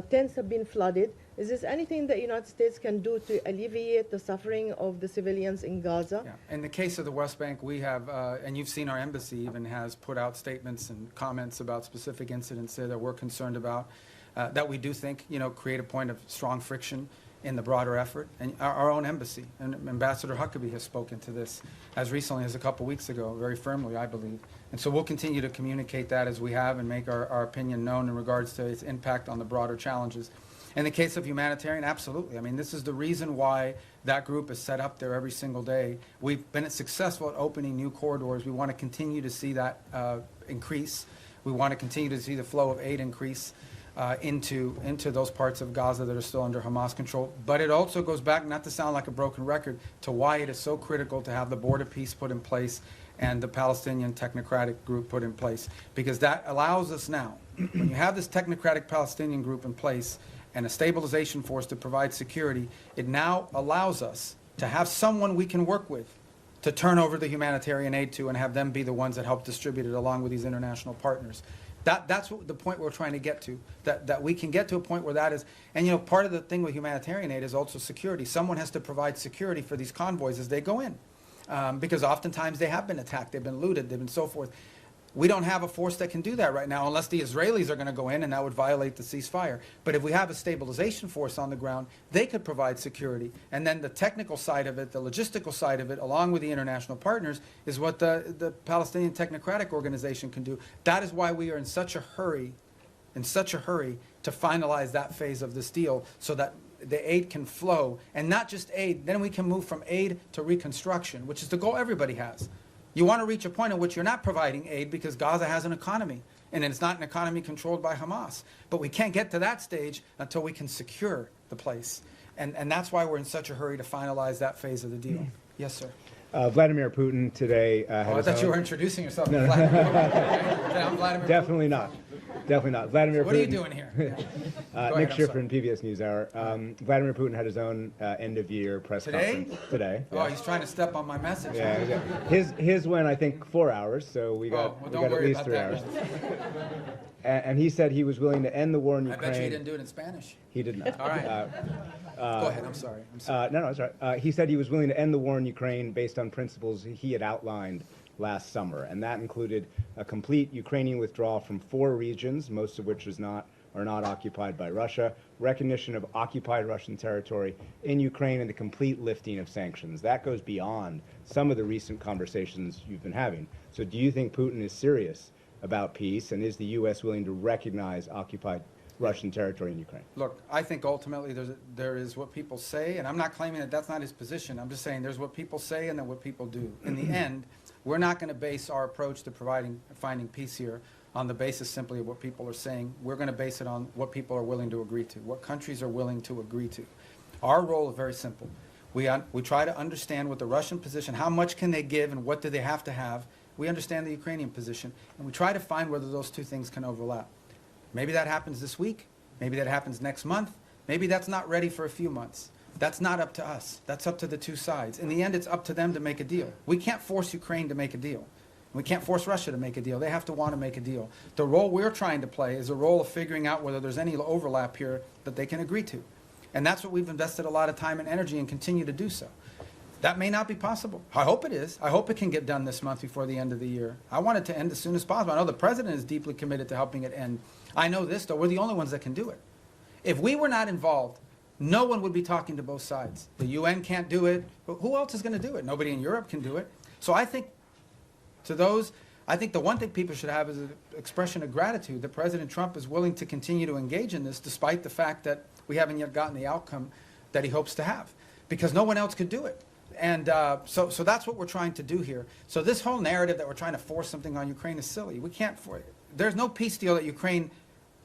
Tents have been flooded. Is this anything that the United States can do to alleviate the suffering of the civilians in Gaza? Yeah. In the case of the West Bank, we have, and you've seen our embassy even has put out statements and comments about specific incidents there that we're concerned about, that we do think, create a point of strong friction in the broader effort. And our own embassy, and Ambassador Huckabee has spoken to this as recently as a couple weeks ago, very firmly, I believe. And so we'll continue to communicate that as we have and make our opinion known in regards to its impact on the broader challenges. In the case of humanitarian, absolutely. I mean, this is the reason why that group is set up there every single day. We've been successful at opening new corridors. We want to continue to see that increase. We want to continue to see the flow of aid increase into those parts of Gaza that are still under Hamas control. But it also goes back, not to sound like a broken record, to why it is so critical to have the border peace put in place and the Palestinian technocratic group put in place. Because that allows us now, when you have this technocratic Palestinian group in place, and a stabilization force to provide security, it now allows us to have someone we can work with to turn over the humanitarian aid to and have them be the ones that help distribute it along with these international partners. That's what the point we're trying to get to, that we can get to a point where that is, and part of the thing with humanitarian aid is also security. Someone has to provide security for these convoys as they go in, because oftentimes they have been attacked, they've been looted, they've been so forth. We don't have a force that can do that right now unless the Israelis are going to go in, and that would violate the ceasefire. But if we have a stabilization force on the ground, they could provide security. And then the technical side of it, the logistical side of it, along with the international partners, is what the Palestinian Technocratic Organization can do. That is why we are in such a hurry to finalize that phase of this deal so that the aid can flow. And not just aid, then we can move from aid to reconstruction, which is the goal everybody has. You want to reach a point in which you're not providing aid because Gaza has an economy, and it's not an economy controlled by Hamas. But we can't get to that stage until we can secure the place. And that's why we're in such a hurry to finalize that phase of the deal. Yes, sir. Vladimir Putin today I thought you were introducing yourself. No, no. I'm Vladimir Definitely Putin. not. Definitely not. Vladimir What Putin. are you doing here? Nick Schifrin, PBS NewsHour. Vladimir Putin had his own end-of-year press Today? conference today. Oh, he's trying to step on my message. Yeah, his went, I think, 4 hours, so we got at least 3 hours. And he said he was willing to end the war in Ukraine. I bet you he didn't do it in Spanish. He did not. All right. Go ahead. I'm sorry. No, it's all right. He said he was willing to end the war in Ukraine based on principles he had outlined last summer, and that included a complete Ukrainian withdrawal from 4 regions, most of which are not occupied by Russia, recognition of occupied Russian territory in Ukraine, and the complete lifting of sanctions. That goes beyond some of the recent conversations you've been having. So do you think Putin is serious about peace, and is the U.S. willing to recognize occupied Russian territory in Ukraine? Look, I think ultimately there is what people say, and I'm not claiming that that's not his position. I'm just saying there's what people say and then what people do. In the end, we're not going to base our approach to finding peace here on the basis simply of what people are saying. We're going to base it on what people are willing to agree to, what countries are willing to agree to. Our role is very simple. We try to understand what the Russian position, how much can they give and what do they have to have. We understand the Ukrainian position, and we try to find whether those two things can overlap. Maybe that happens this week. Maybe that happens next month. Maybe that's not ready for a few months. That's not up to us. That's up to the two sides. In the end, it's up to them to make a deal. We can't force Ukraine to make a deal. We can't force Russia to make a deal. They have to want to make a deal. The role we're trying to play is a role of figuring out whether there's any overlap here that they can agree to. And that's what we've invested a lot of time and energy and continue to do so. That may not be possible. I hope it is. I hope it can get done this month before the end of the year. I want it to end as soon as possible. I know the president is deeply committed to helping it end. I know this, though. We're the only ones that can do it. If we were not involved, no one would be talking to both sides. The UN can't do it. Who else is going to do it? Nobody in Europe can do it. So I think to those, I think the one thing people should have is an expression of gratitude that President Trump is willing to continue to engage in this despite the fact that we haven't yet gotten the outcome that he hopes to have, because no one else could do it. And so that's what we're trying to do here. So this whole narrative that we're trying to force something on Ukraine is silly. We can't force it. There's no peace deal that Ukraine,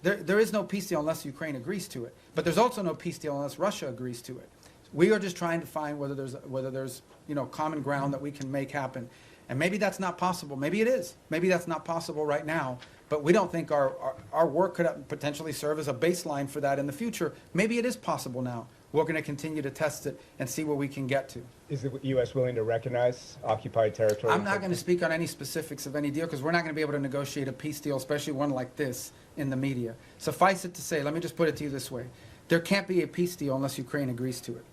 there is no peace deal unless Ukraine agrees to it. But there's also no peace deal unless Russia agrees to it. We are just trying to find whether there's common ground that we can make happen. And maybe that's not possible. Maybe it is. Maybe that's not possible right now. But we don't think our work could potentially serve as a baseline for that in the future. Maybe it is possible now. We're going to continue to test it and see where we can get to. Is the U.S. willing to recognize occupied territory? I'm not going to speak on any specifics of any deal because we're not going to be able to negotiate a peace deal, especially one like this, in the media. Suffice it to say, let me just put it to you this way. There can't be a peace deal unless Ukraine agrees to it.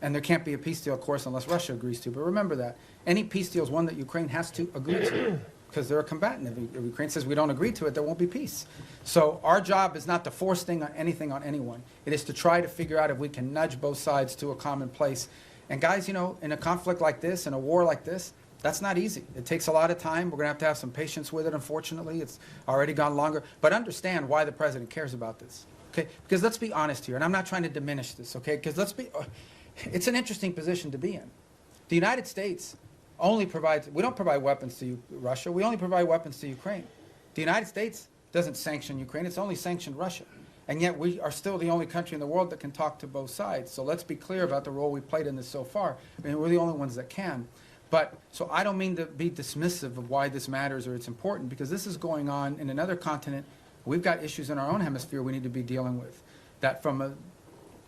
And there can't be a peace deal, of course, unless Russia agrees to it. But remember that. Any peace deal is one that Ukraine has to agree to because they're a combatant. If Ukraine says we don't agree to it, there won't be peace. So our job is not to force anything on anyone. It is to try to figure out if we can nudge both sides to a common place. And guys, in a conflict like this, in a war like this, that's not easy. It takes a lot of time. We're going to have some patience with it, unfortunately. It's already gone longer. But understand why the president cares about this. Okay? Because let's be honest here, and I'm not trying to diminish this, okay? Because it's an interesting position to be in. The United States only provides, we don't provide weapons to Russia, we only provide weapons to Ukraine. The United States doesn't sanction Ukraine, it's only sanctioned Russia. And yet we are still the only country in the world that can talk to both sides. So let's be clear about the role we've played in this so far. I mean, we're the only ones that can. But, so I don't mean to be dismissive of why this matters or it's important, because this is going on in another continent. We've got issues in our own hemisphere we need to be dealing with. That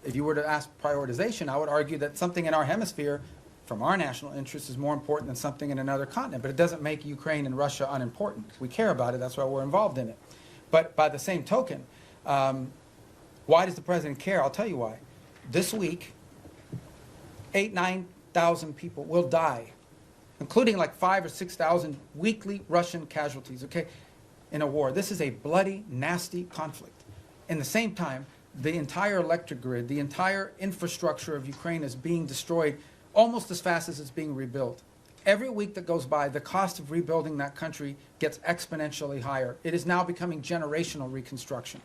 if you were to ask prioritization, I would argue that something in our hemisphere from our national interest is more important than something in another continent. But it doesn't make Ukraine and Russia unimportant. We care about it. That's why we're involved in it. But by the same token, why does the president care? I'll tell you why. This week, 9,000 people will die, including like 5,000 or 6,000 weekly Russian casualties, okay, in a war. This is a bloody, nasty conflict. In the same time, the entire electric grid, the entire infrastructure of Ukraine is being destroyed almost as fast as it's being rebuilt. Every week that goes by, the cost of rebuilding that country gets exponentially higher. It is now becoming generational reconstruction.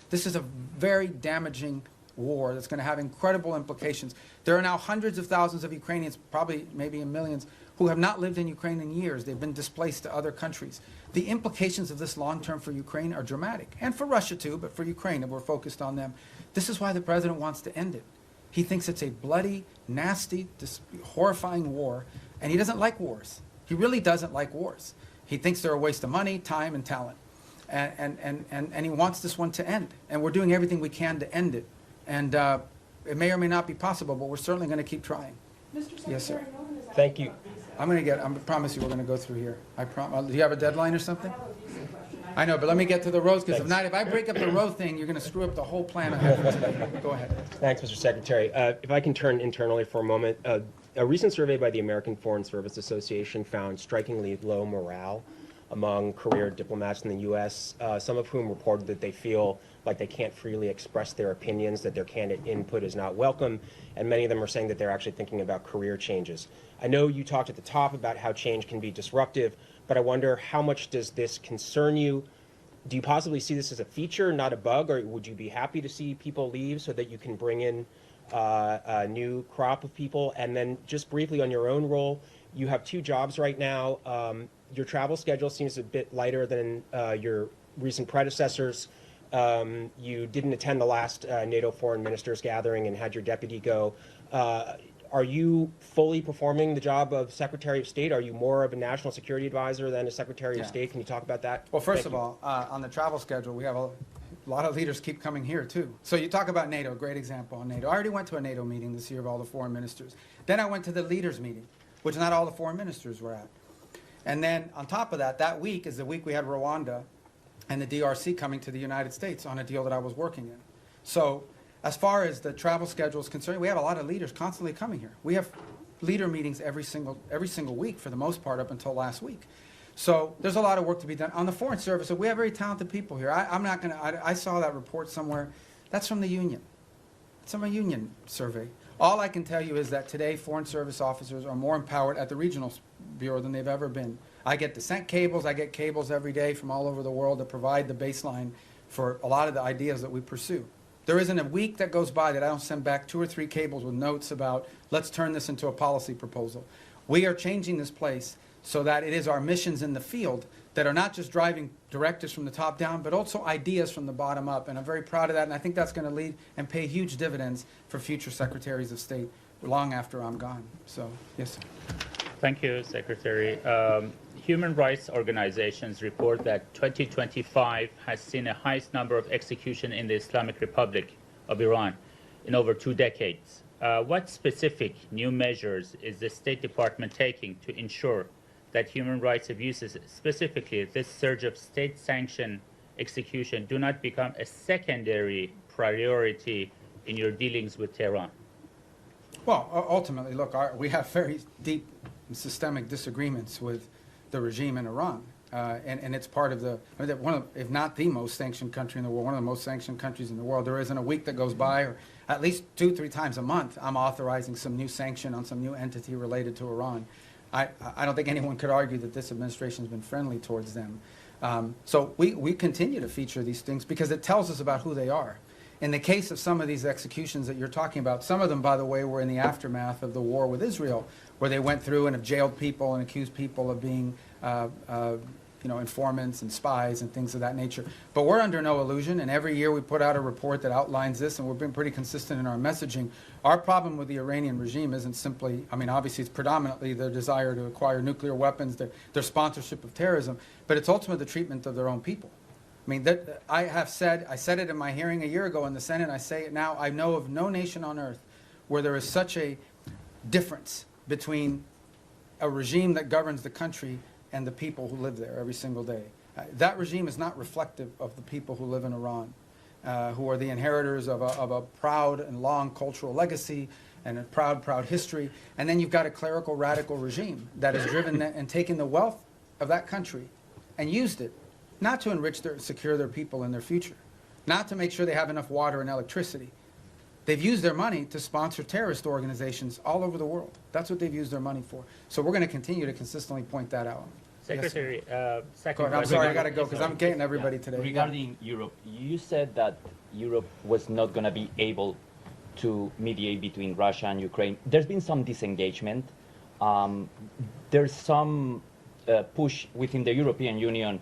This is a very damaging war that's going to have incredible implications. There are now hundreds of thousands of Ukrainians, probably maybe in millions, who have not lived in Ukraine in years. They've been displaced to other countries. The implications of this long-term for Ukraine are dramatic, and for Russia too, but for Ukraine, and we're focused on them. This is why the president wants to end it. He thinks it's a bloody, nasty, horrifying war, and he doesn't like wars. He really doesn't like wars. He thinks they're a waste of money, time, and talent. And he wants this one to end. And we're doing everything we can to end it. And it may or may not be possible, but we're certainly going to keep trying. Yes, sir. Thank you. I promise you we're going to go through here. Do you have a deadline or something? I know, but let me get to the roads, because if I break up the road thing, you're going to screw up the whole plan I have for today. Go ahead. Thanks, Mr. Secretary. If I can turn internally for a moment, a recent survey by the American Foreign Service Association found strikingly low morale among career diplomats in the U.S., some of whom reported that they feel like they can't freely express their opinions, that their candidate input is not welcome, and many of them are saying that they're actually thinking about career changes. I know you talked at the top about how change can be disruptive, but I wonder, how much does this concern you? Do you possibly see this as a feature, not a bug, or would you be happy to see people leave so that you can bring in a new crop of people? And then just briefly on your own role, you have 2 jobs right now. Your travel schedule seems a bit lighter than your recent predecessors. You didn't attend the last NATO foreign ministers gathering and had your deputy go. Are you fully performing the job of Secretary of State? Are you more of a national security advisor than a Secretary of State? Can you talk about that? Well, first of all, on the travel schedule, we have a lot of leaders keep coming here too. So you talk about NATO, great example on NATO. I already went to a NATO meeting this year of all the foreign ministers. Then I went to the leaders meeting, which not all the foreign ministers were at. And then on top of that, that week is the week we had Rwanda and the DRC coming to the United States on a deal that I was working in. So as far as the travel schedule is concerned, we have a lot of leaders constantly coming here. We have leader meetings every single week for the most part up until last week. So there's a lot of work to be done. On the Foreign Service, we have very talented people here. I saw that report somewhere. That's from the union. It's from a union survey. All I can tell you is that today Foreign Service officers are more empowered at the regional bureau than they've ever been. I get sent cables. I get cables every day from all over the world to provide the baseline for a lot of the ideas that we pursue. There isn't a week that goes by that I don't send back 2 or 3 cables with notes about, let's turn this into a policy proposal. We are changing this place so that it is our missions in the field that are not just driving directives from the top down, but also ideas from the bottom up. And I'm very proud of that, and I think that's going to lead and pay huge dividends for future secretaries of state long after I'm gone. So, yes, sir. Thank you, Secretary. Human rights organizations report that 2025 has seen the highest number of executions in the Islamic Republic of Iran in over 2 decades. What specific new measures is the State Department taking to ensure that human rights abuses, specifically this surge of state-sanctioned execution, do not become a secondary priority in your dealings with Tehran? Well, ultimately, look, we have very deep and systemic disagreements with the regime in Iran. And it's part of one of, if not the most sanctioned country in the world, one of the most sanctioned countries in the world. There isn't a week that goes by, or at least 2-3 times a month, I'm authorizing some new sanction on some new entity related to Iran. I don't think anyone could argue that this administration has been friendly towards them. So we continue to feature these things because it tells us about who they are. In the case of some of these executions that you're talking about, some of them, by the way, were in the aftermath of the war with Israel, where they went through and have jailed people and accused people of being informants and spies and things of that nature. But we're under no illusion, and every year we put out a report that outlines this, and we've been pretty consistent in our messaging. Our problem with the Iranian regime isn't simply, obviously it's predominantly their desire to acquire nuclear weapons, their sponsorship of terrorism, but it's ultimately the treatment of their own people. I said it in my hearing a year ago in the Senate, I say it now, I know of no nation on earth where there is such a difference between a regime that governs the country and the people who live there every single day. That regime is not reflective of the people who live in Iran, who are the inheritors of a proud and long cultural legacy and a proud history. And then you've got a clerical radical regime that has driven and taken the wealth of that country and used it not to enrich secure their people and their future, not to make sure they have enough water and electricity. They've used their money to sponsor terrorist organizations all over the world. That's what they've used their money for. So we're going to continue to consistently point that out. Secretary, second I'm sorry, I got to go because I'm getting everybody today. Regarding Europe, you said that Europe was not going to be able to mediate between Russia and Ukraine. There's been some disengagement. There's some push within the European Union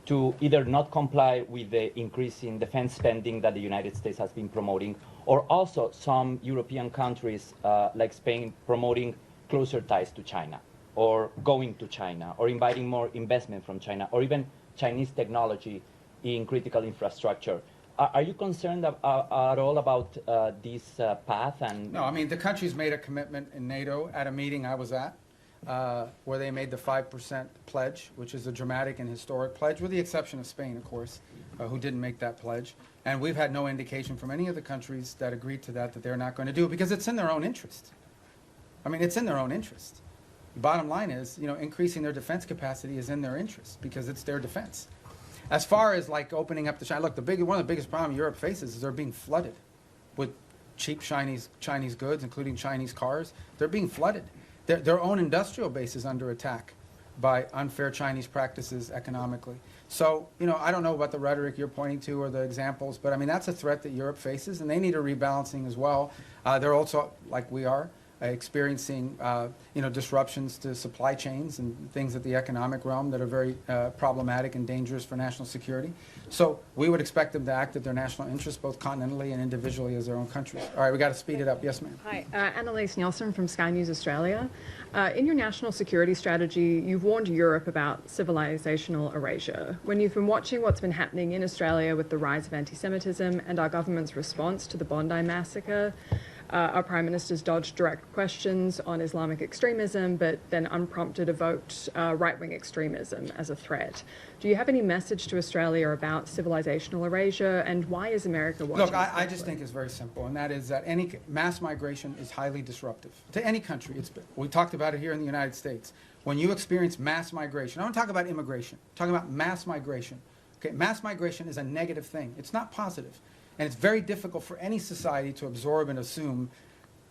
to either not comply with the increase in defense spending that the United States has been promoting, or also some European countries like Spain promoting closer ties to China, or going to China, or inviting more investment from China, or even Chinese technology in critical infrastructure. Are you concerned at all about this path? No, the countries made a commitment in NATO at a meeting I was at, where they made the 5% pledge, which is a dramatic and historic pledge, with the exception of Spain, of course, who didn't make that pledge. And we've had no indication from any of the countries that agreed to that they're not going to do it, because it's in their own interest. It's in their own interest. The bottom line is, increasing their defense capacity is in their interest, because it's their defense. As far as opening up to China, look, one of the biggest problems Europe faces is they're being flooded with cheap Chinese goods, including Chinese cars. They're being flooded. Their own industrial base is under attack by unfair Chinese practices economically. So, I don't know about the rhetoric you're pointing to or the examples, but that's a threat that Europe faces, and they need a rebalancing as well. They're also, like we are, experiencing disruptions to supply chains and things at the economic realm that are very problematic and dangerous for national security. So we would expect them to act at their national interests, both continentally and individually as their own countries. All right, we got to speed it up. Yes, ma'am. Hi, Annalise Nielsen from Sky News Australia. In your national security strategy, you've warned Europe about civilizational erasure. When you've been watching what's been happening in Australia with the rise of anti-Semitism and our government's response to the Bondi massacre, our Prime Minister's dodged direct questions on Islamic extremism, but then unprompted evoked right-wing extremism as a threat. Do you have any message to Australia about civilizational erasure, and why is America watching? Look, I just think it's very simple, and that is that any mass migration is highly disruptive to any country. We talked about it here in the United States. When you experience mass migration, I don't talk about immigration, I'm talking about mass migration. Okay, mass migration is a negative thing. It's not positive. And it's very difficult for any society to absorb and assume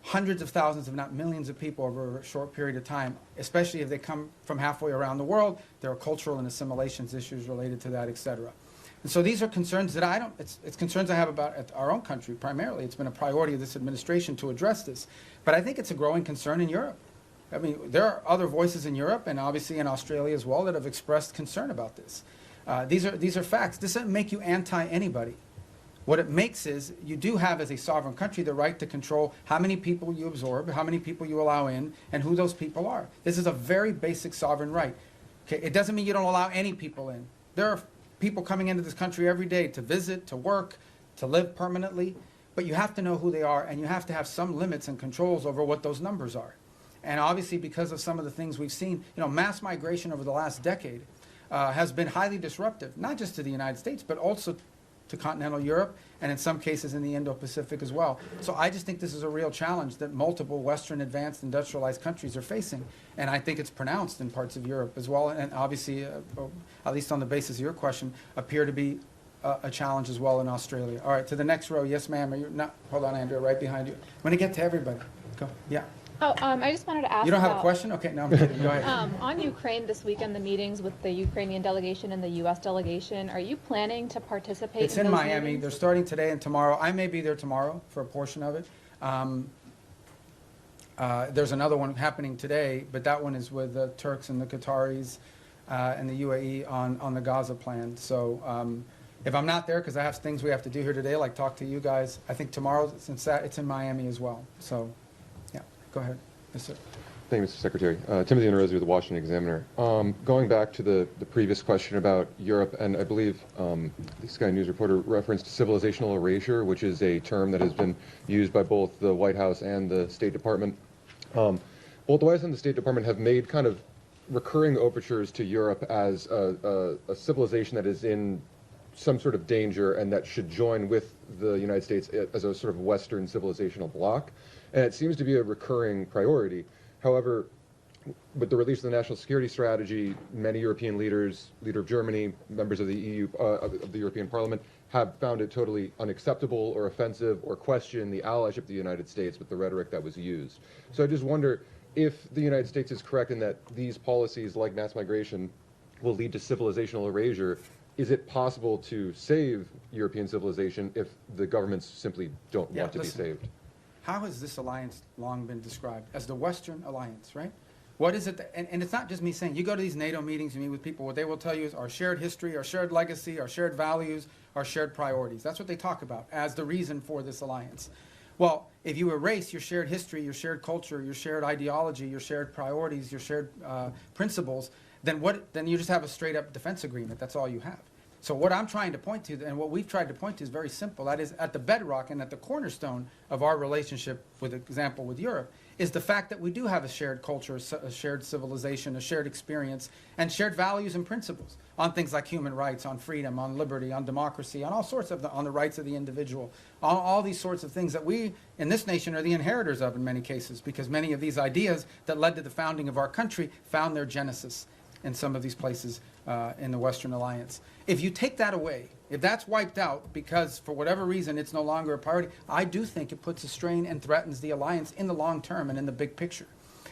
hundreds of thousands, if not millions of people over a short period of time, especially if they come from halfway around the world. There are cultural and assimilations issues related to that, et cetera. And so these are concerns that it's concerns I have about at our own country primarily. It's been a priority of this administration to address this. But I think it's a growing concern in Europe. I mean, there are other voices in Europe and obviously in Australia as well that have expressed concern about this. These are facts. This doesn't make you anti-anybody. What it makes is you do have, as a sovereign country, the right to control how many people you absorb, how many people you allow in, and who those people are. This is a very basic sovereign right. Okay, it doesn't mean you don't allow any people in. There are people coming into this country every day to visit, to work, to live permanently, but you have to know who they are, and you have to have some limits and controls over what those numbers are. And obviously, because of some of the things we've seen, mass migration over the last decade has been highly disruptive, not just to the United States, but also to continental Europe, and in some cases in the Indo-Pacific as well. So I just think this is a real challenge that multiple Western advanced industrialized countries are facing, and I think it's pronounced in parts of Europe as well, and obviously, at least on the basis of your question, appear to be a challenge as well in Australia. All right, to the next row. Yes, ma'am. Are you not? Hold on, Andrea, right behind you. I'm going to get to everybody. Go. Yeah. Oh, I just wanted to ask. You don't have about, a question? Okay, no, I'm kidding. Go ahead. On Ukraine this weekend, the meetings with the Ukrainian delegation and the U.S. delegation, are you planning to participate It's in in those Miami. meetings? They're starting today and tomorrow. I may be there tomorrow for a portion of it. There's another one happening today, but that one is with the Turks and the Qataris and the UAE on the Gaza plan. So if I'm not there, because I have things we have to do here today, like talk to you guys, I think tomorrow, since that, it's in Miami as well. So, yeah, go ahead. Yes, sir. Thank you, Mr. Secretary. Timothy Innerozzi with the Washington Examiner. Going back to the previous question about Europe, and I believe the Sky News reporter referenced civilizational erasure, which is a term that has been used by both the White House and the State Department. Both the White House and the State Department have made kind of recurring overtures to Europe as a civilization that is in some sort of danger and that should join with the United States as a sort of Western civilizational bloc. And it seems to be a recurring priority. However, with the release of the national security strategy, many European leaders, leader of Germany, members of the EU, of the European Parliament, have found it totally unacceptable or offensive or question the allyship of the United States with the rhetoric that was used. So I just wonder if the United States is correct in that these policies like mass migration will lead to civilizational erasure. Is it possible to save European civilization if the governments simply don't want to be saved? How has this alliance long been described? As the Western alliance, right? What is it? And it's not just me saying, you go to these NATO meetings, you meet with people, what they will tell you is our shared history, our shared legacy, our shared values, our shared priorities. That's what they talk about as the reason for this alliance. Well, if you erase your shared history, your shared culture, your shared ideology, your shared priorities, your shared principles, then you just have a straight-up defense agreement. That's all you have. So what I'm trying to point to, and what we've tried to point to, is very simple. That is, at the bedrock and at the cornerstone of our relationship, with example with Europe, is the fact that we do have a shared culture, a shared civilization, a shared experience, and shared values and principles on things like human rights, on freedom, on liberty, on democracy, on all sorts of on the rights of the individual, on all these sorts of things that we in this nation are the inheritors of in many cases, because many of these ideas that led to the founding of our country found their genesis in some of these places in the Western Alliance. If you take that away, if that's wiped out because for whatever reason it's no longer a priority, I do think it puts a strain and threatens the alliance in the long term and in the big picture.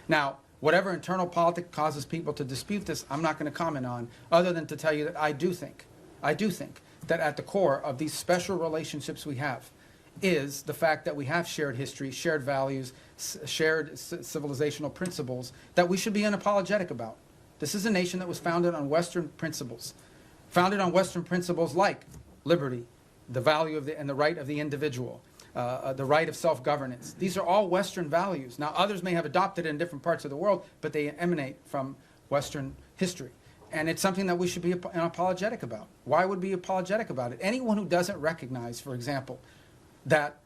Now, whatever internal politics causes people to dispute this, I'm not going to comment on, other than to tell you that I do think that at the core of these special relationships we have is the fact that we have shared history, shared values, shared civilizational principles that we should be unapologetic about. This is a nation that was founded on Western principles, like liberty, the value of and the right of the individual, the right of self-governance. These are all Western values. Now, others may have adopted it in different parts of the world, but they emanate from Western history. And it's something that we should be unapologetic about. Why would we be apologetic about it? Anyone who doesn't recognize, for example, that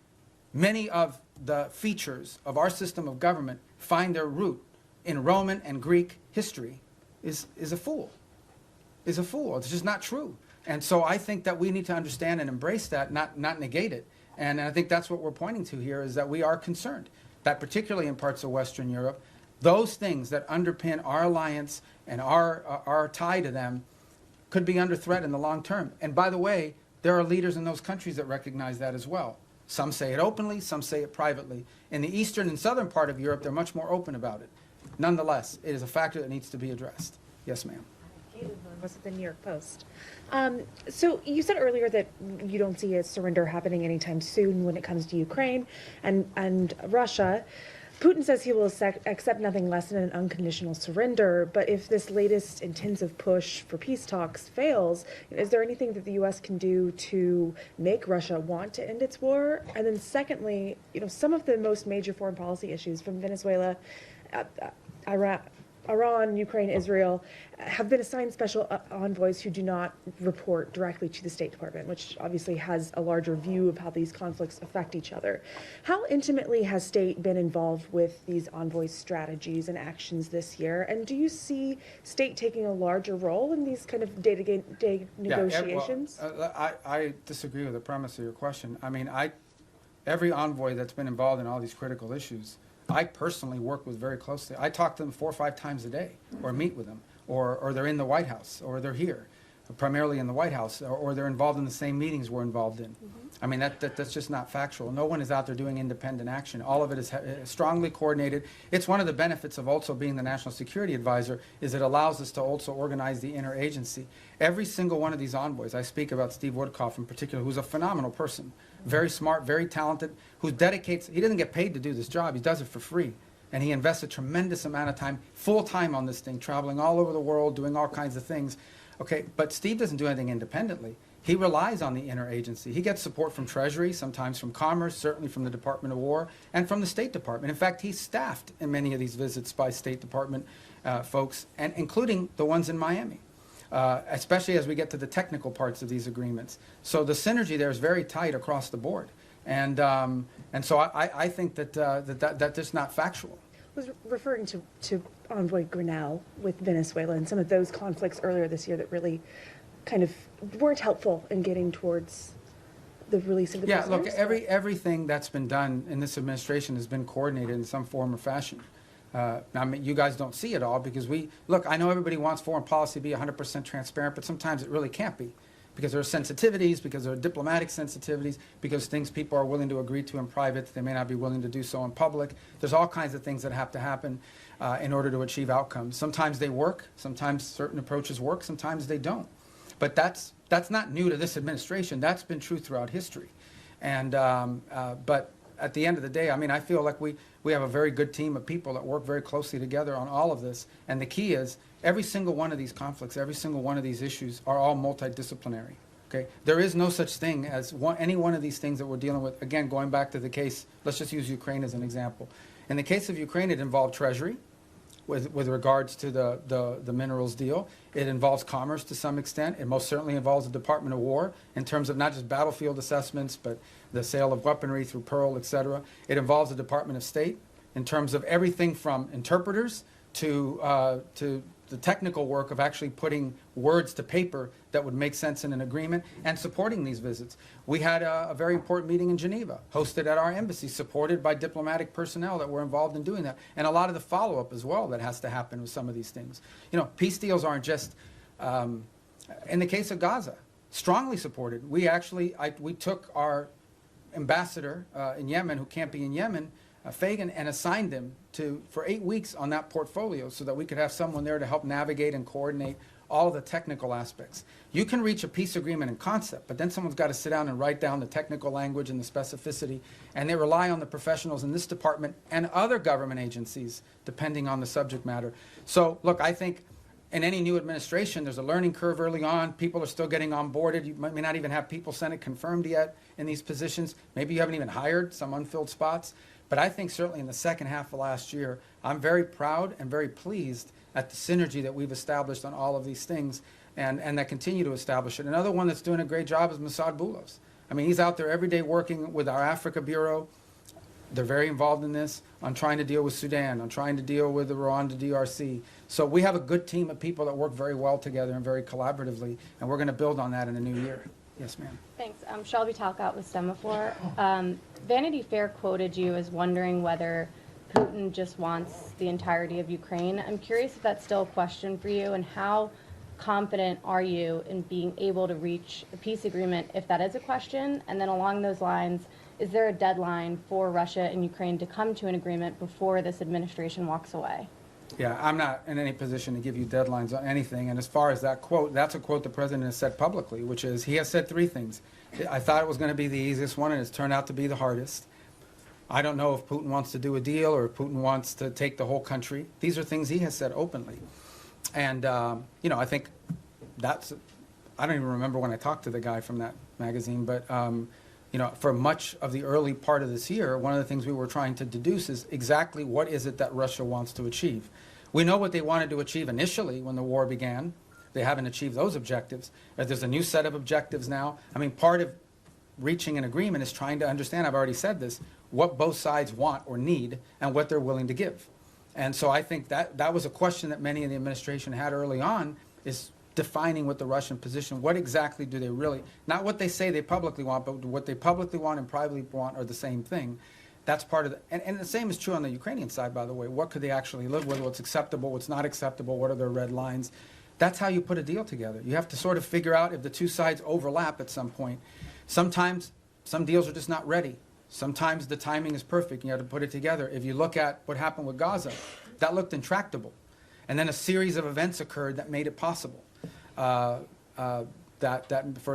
many of the features of our system of government find their root in Roman and Greek history is a fool. Is a fool. It's just not true. And so I think that we need to understand and embrace that, not negate it. And I think that's what we're pointing to here, is that we are concerned that particularly in parts of Western Europe, those things that underpin our alliance and our tie to them could be under threat in the long term. And by the way, there are leaders in those countries that recognize that as well. Some say it openly, some say it privately. In the eastern and southern part of Europe, they're much more open about it. Nonetheless, it is a factor that needs to be addressed. Yes, ma'am. Was it the New York Post? So you said earlier that you don't see a surrender happening anytime soon when it comes to Ukraine and Russia. Putin says he will accept nothing less than an unconditional surrender, but if this latest intensive push for peace talks fails, is there anything that the U.S. can do to make Russia want to end its war? And then secondly, some of the most major foreign policy issues from Venezuela, Iran, Ukraine, Israel, have been assigned special envoys who do not report directly to the State Department, which obviously has a larger view of how these conflicts affect each other. How intimately has State been involved with these envoys' strategies and actions this year? And do you see State taking a larger role in these kind of day-to-day negotiations? I disagree with the premise of your question. I mean, every envoy that's been involved in all these critical issues, I personally work with very closely. I talk to them 4 or 5 times a day, or meet with them, or they're in the White House, or they're here, primarily in the White House, or they're involved in the same meetings we're involved in. I mean, that's just not factual. No one is out there doing independent action. All of it is strongly coordinated. It's one of the benefits of also being the National Security Advisor, is it allows us to also organize the interagency. Every single one of these envoys, I speak about Steve Woodcock in particular, who's a phenomenal person, very smart, very talented, who dedicates, he doesn't get paid to do this job, he does it for free. And he invests a tremendous amount of time, full time on this thing, traveling all over the world, doing all kinds of things. Okay, but Steve doesn't do anything independently. He relies on the interagency. He gets support from Treasury, sometimes from Commerce, certainly from the Department of War, and from the State Department. In fact, he's staffed in many of these visits by State Department folks, and including the ones in Miami. Especially as we get to the technical parts of these agreements. So the synergy there is very tight across the board. And so I think that's just not factual. I was referring to Envoy Grinnell with Venezuela and some of those conflicts earlier this year that really kind of weren't helpful in getting towards the release of the prisoners. Look, everything that's been done in this administration has been coordinated in some form or fashion. I mean, you guys don't see it all because I know everybody wants foreign policy to be 100% transparent, but sometimes it really can't be because there are sensitivities, because there are diplomatic sensitivities, because things people are willing to agree to in private, they may not be willing to do so in public. There's all kinds of things that have to happen in order to achieve outcomes. Sometimes they work, sometimes certain approaches work, sometimes they don't. But that's not new to this administration. That's been true throughout history. And but at the end of the day, I mean, I feel like we have a very good team of people that work very closely together on all of this. And the key is every single one of these conflicts, every single one of these issues are all multidisciplinary. Okay? There is no such thing as any one of these things that we're dealing with. Again, going back to the case, let's just use Ukraine as an example. In the case of Ukraine, it involved Treasury with regards to the minerals deal. It involves Commerce to some extent. It most certainly involves the Department of War in terms of not just battlefield assessments, but the sale of weaponry through Pearl, et cetera. It involves the Department of State in terms of everything from interpreters to the technical work of actually putting words to paper that would make sense in an agreement and supporting these visits. We had a very important meeting in Geneva, hosted at our embassy, supported by diplomatic personnel that were involved in doing that, and a lot of the follow-up as well that has to happen with some of these things. Peace deals aren't just, in the case of Gaza, strongly supported. We took our ambassador in Yemen, who can't be in Yemen, Fagan, and assigned him for 8 weeks on that portfolio so that we could have someone there to help navigate and coordinate all the technical aspects. You can reach a peace agreement in concept, but then someone's got to sit down and write down the technical language and the specificity, and they rely on the professionals in this department and other government agencies, depending on the subject matter. So, look, I think in any new administration, there's a learning curve early on. People are still getting onboarded. You may not even have people Senate confirmed yet in these positions. Maybe you haven't even hired some unfilled spots. But I think certainly in the second half of last year, I'm very proud and very pleased at the synergy that we've established on all of these things and that continue to establish it. Another one that's doing a great job is Mossad Boulos. I mean, he's out there every day working with our Africa Bureau. They're very involved in this, on trying to deal with Sudan, on trying to deal with the Rwanda DRC. So we have a good team of people that work very well together and very collaboratively, and we're going to build on that in the new year. Yes, ma'am. Thanks. Shelby Talcott with Semaphore. Vanity Fair quoted you as wondering whether Putin just wants the entirety of Ukraine. I'm curious if that's still a question for you, and how confident are you in being able to reach a peace agreement if that is a question? And then along those lines, is there a deadline for Russia and Ukraine to come to an agreement before this administration walks away? Yeah, I'm not in any position to give you deadlines on anything. And as far as that quote, that's a quote the president has said publicly, which is, he has said three things. I thought it was going to be the easiest one, and it's turned out to be the hardest. I don't know if Putin wants to do a deal or if Putin wants to take the whole country. These are things he has said openly. And, you know, I think that's, I don't even remember when I talked to the guy from that magazine, but, you know, for much of the early part of this year, one of the things we were trying to deduce is exactly what is it that Russia wants to achieve. We know what they wanted to achieve initially when the war began. They haven't achieved those objectives. There's a new set of objectives now. I mean, part of reaching an agreement is trying to understand, I've already said this, what both sides want or need and what they're willing to give. And so I think that was a question that many in the administration had early on, is defining what the Russian position, what exactly do they really, not what they say they publicly want, but what they publicly want and privately want are the same thing. That's part of the, and the same is true on the Ukrainian side, by the way. What could they actually live with? What's acceptable? What's not acceptable? What are their red lines? That's how you put a deal together. You have to sort of figure out if the two sides overlap at some point. Sometimes some deals are just not ready. Sometimes the timing is perfect and you have to put it together. If you look at what happened with Gaza, that looked intractable. And then a series of events occurred that made it possible. For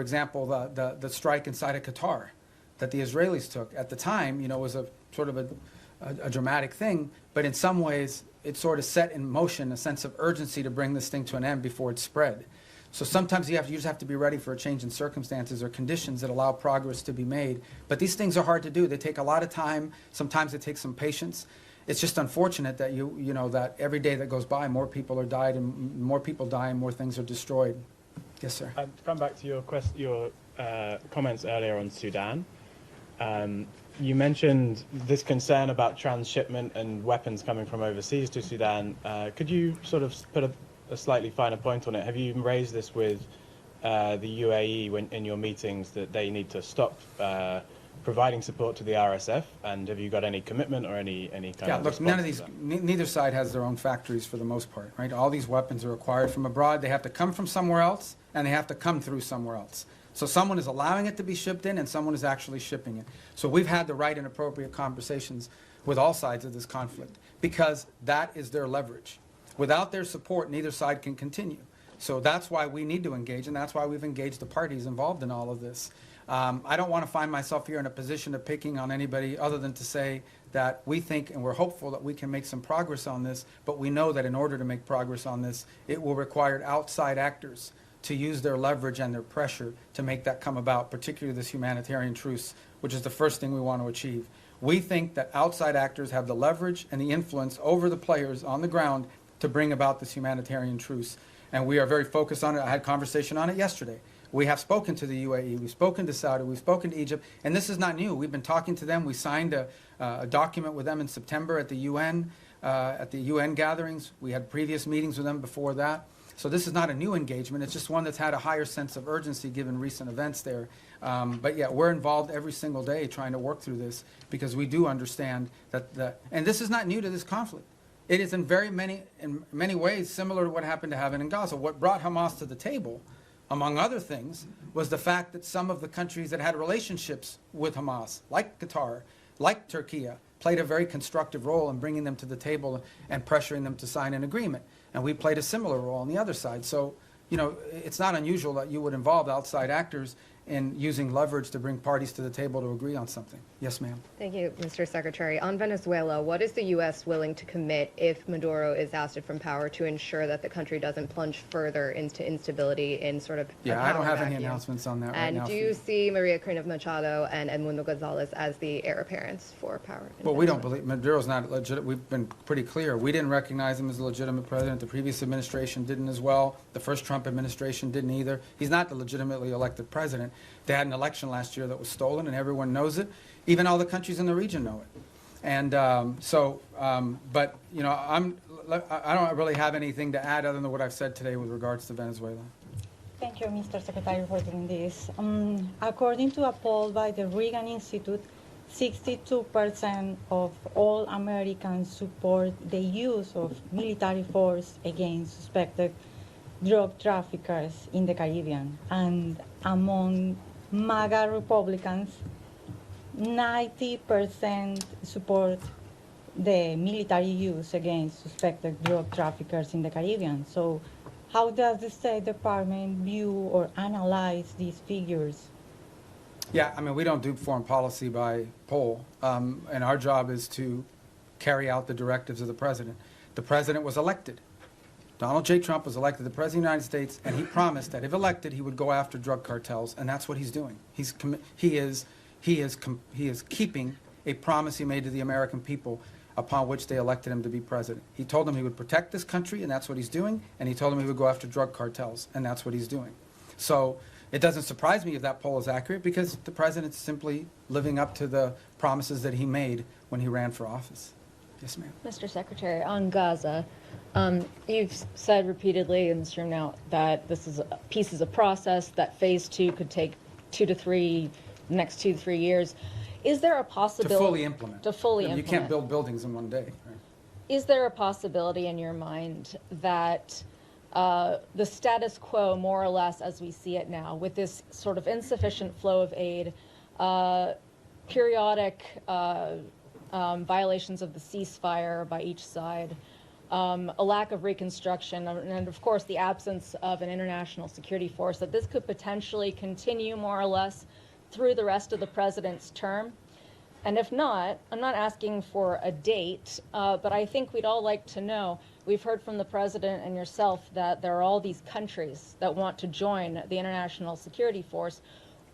example, the strike inside of Qatar that the Israelis took at the time, you know, was a sort of a dramatic thing, but in some ways it sort of set in motion a sense of urgency to bring this thing to an end before it spread. So sometimes you just have to be ready for a change in circumstances or conditions that allow progress to be made. But these things are hard to do. They take a lot of time. Sometimes it takes some patience. It's just unfortunate that you know that every day that goes by, more people are died and more people die and more things are destroyed. Yes, sir. To come back to your comments earlier on Sudan. You mentioned this concern about transshipment and weapons coming from overseas to Sudan. Could you sort of put a slightly finer point on it? Have you raised this with the UAE in your meetings that they need to stop providing support to the RSF? And have you got any commitment or any kind of look, response none of to these, that? neither side has their own factories for the most part, right? All these weapons are acquired from abroad. They have to come from somewhere else, and they have to come through somewhere else. So someone is allowing it to be shipped in, and someone is actually shipping it. So we've had the right and appropriate conversations with all sides of this conflict, because that is their leverage. Without their support, neither side can continue. So that's why we need to engage, and that's why we've engaged the parties involved in all of this. I don't want to find myself here in a position of picking on anybody other than to say that we think and we're hopeful that we can make some progress on this, but we know that in order to make progress on this, it will require outside actors to use their leverage and their pressure to make that come about, particularly this humanitarian truce, which is the first thing we want to achieve. We think that outside actors have the leverage and the influence over the players on the ground to bring about this humanitarian truce. And we are very focused on it. I had a conversation on it yesterday. We have spoken to the UAE, we've spoken to Saudi, we've spoken to Egypt, and this is not new. We've been talking to them. We signed a document with them in September at the UN gatherings. We had previous meetings with them before that. So this is not a new engagement. It's just one that's had a higher sense of urgency given recent events there. But yeah, we're involved every single day trying to work through this, because we do understand that, and this is not new to this conflict. It is in many ways similar to what happened to happen in Gaza. What brought Hamas to the table, among other things, was the fact that some of the countries that had relationships with Hamas, like Qatar, like Turkey, played a very constructive role in bringing them to the table and pressuring them to sign an agreement. And we played a similar role on the other side. So you know, it's not unusual that you would involve outside actors in using leverage to bring parties to the table to agree on something. Yes, ma'am. Thank you, Mr. Secretary. On Venezuela, what is the U.S. willing to commit if Maduro is ousted from power to ensure that the country doesn't plunge further into instability in sort of a Yeah, I don't power have any vacuum? announcements on that right And now. do you see Maria Corina Machado and Edmundo Gonzalez as the heir apparents for power? in Well, we don't Venezuela? believe, Maduro's not legit, we've been pretty clear. We didn't recognize him as a legitimate president. The previous administration didn't as well. The first Trump administration didn't either. He's not the legitimately elected president. They had an election last year that was stolen, and everyone knows it. Even all the countries in the region know it. And but, you know, I don't really have anything to add other than what I've said today with regards to Venezuela. Thank you, Mr. Secretary, for doing this. According to a poll by the Reagan Institute, 62% of all Americans support the use of military force against suspected drug traffickers in the Caribbean. And among MAGA Republicans, 90% support the military use against suspected drug traffickers in the Caribbean. So how does the State Department view or analyze these figures? Yeah, I mean, we don't do foreign policy by poll, and our job is to carry out the directives of the president. The president was elected. Donald J. Trump was elected the President of the United States, and he promised that if elected, he would go after drug cartels, and that's what he's doing. He is keeping a promise he made to the American people upon which they elected him to be president. He told them he would protect this country, and that's what he's doing, and he told them he would go after drug cartels, and that's what he's doing. So it doesn't surprise me if that poll is accurate, because the president's simply living up to the promises that he made when he ran for office. Yes, ma'am. Mr. Secretary, on Gaza, you've said repeatedly in this room now that this is peace is a process, that phase 2 could take next 2 to 3 years. Is there a possibility? To fully implement. To fully I mean, implement. you can't build buildings in one day. Right? Is there a possibility in your mind that the status quo, more or less as we see it now, with this sort of insufficient flow of aid, periodic violations of the ceasefire by each side, a lack of reconstruction, and of course the absence of an international security force, that this could potentially continue more or less through the rest of the president's term? And if not, I'm not asking for a date, but I think we'd all like to know. We've heard from the president and yourself that there are all these countries that want to join the international security force.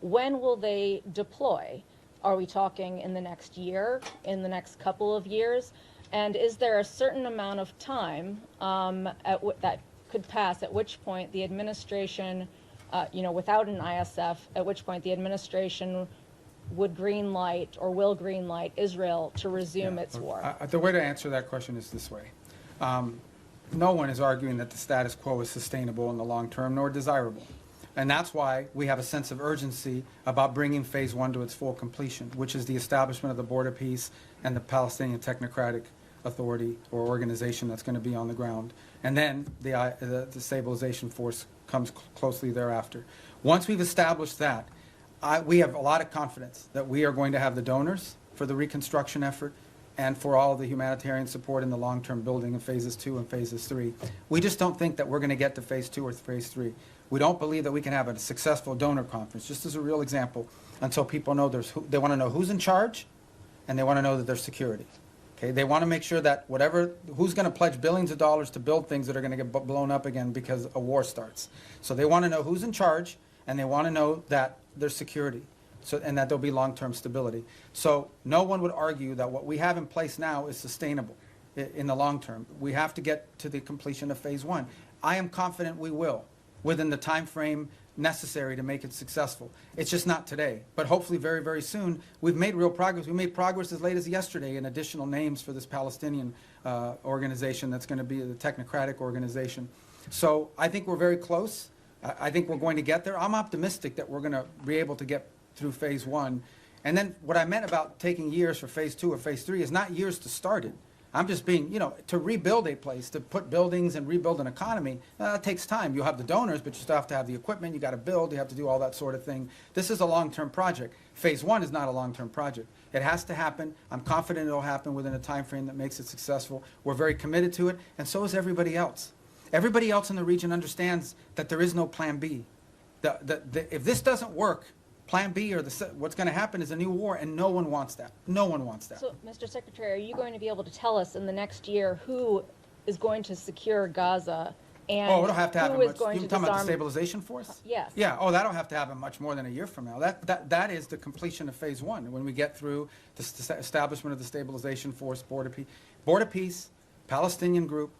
When will they deploy? Are we talking in the next year, in the next couple of years? And is there a certain amount of time that could pass at which point the administration, without an ISF, at which point the administration would green light or will green light Israel to resume its war? The way to answer that question is this way. No one is arguing that the status quo is sustainable in the long term, nor desirable. And that's why we have a sense of urgency about bringing phase 1 to its full completion, which is the establishment of the Board of Peace and the Palestinian Technocratic Authority or organization that's going to be on the ground. And then the stabilization force comes closely thereafter. Once we've established that, we have a lot of confidence that we are going to have the donors for the reconstruction effort and for all of the humanitarian support in the long-term building of phases 2 and phases 3. We just don't think that we're going to get to phase 2 or phase 3. We don't believe that we can have a successful donor conference, just as a real example, until people know they want to know who's in charge, and they want to know that there's security. Okay, they want to make sure that who's going to pledge billions of dollars to build things that are going to get blown up again because a war starts. So they want to know who's in charge, and they want to know that there's security, and that there'll be long-term stability. So no one would argue that what we have in place now is sustainable in the long term. We have to get to the completion of phase 1. I am confident we will, within the time frame necessary to make it successful. It's just not today, but hopefully very, very soon. We've made real progress. We made progress as late as yesterday in additional names for this Palestinian organization that's going to be the technocratic organization. So I think we're very close. I think we're going to get there. I'm optimistic that we're going to be able to get through phase 1. And then what I meant about taking years for phase 2 or phase 3 is not years to start it. I'm just being, to rebuild a place, to put buildings and rebuild an economy, that takes time. You'll have the donors, but you still have to have the equipment. You got to build. You have to do all that sort of thing. This is a long-term project. Phase 1 is not a long-term project. It has to happen. I'm confident it'll happen within a time frame that makes it successful. We're very committed to it, and so is everybody else. Everybody else in the region understands that there is no plan B. If this doesn't work, plan B or what's going to happen is a new war, and no one wants that. No one wants that. So, Mr. Secretary, are you going to be able to tell us in the next year who is going to secure Gaza and it'll have to happen who is much. going You're to talking about the disarm? stabilization force? Yes. Yeah. Oh, that'll have to happen much more than a year from now. That is the completion of phase one. When we get through the establishment of the stabilization force, Board of Peace, Palestinian group,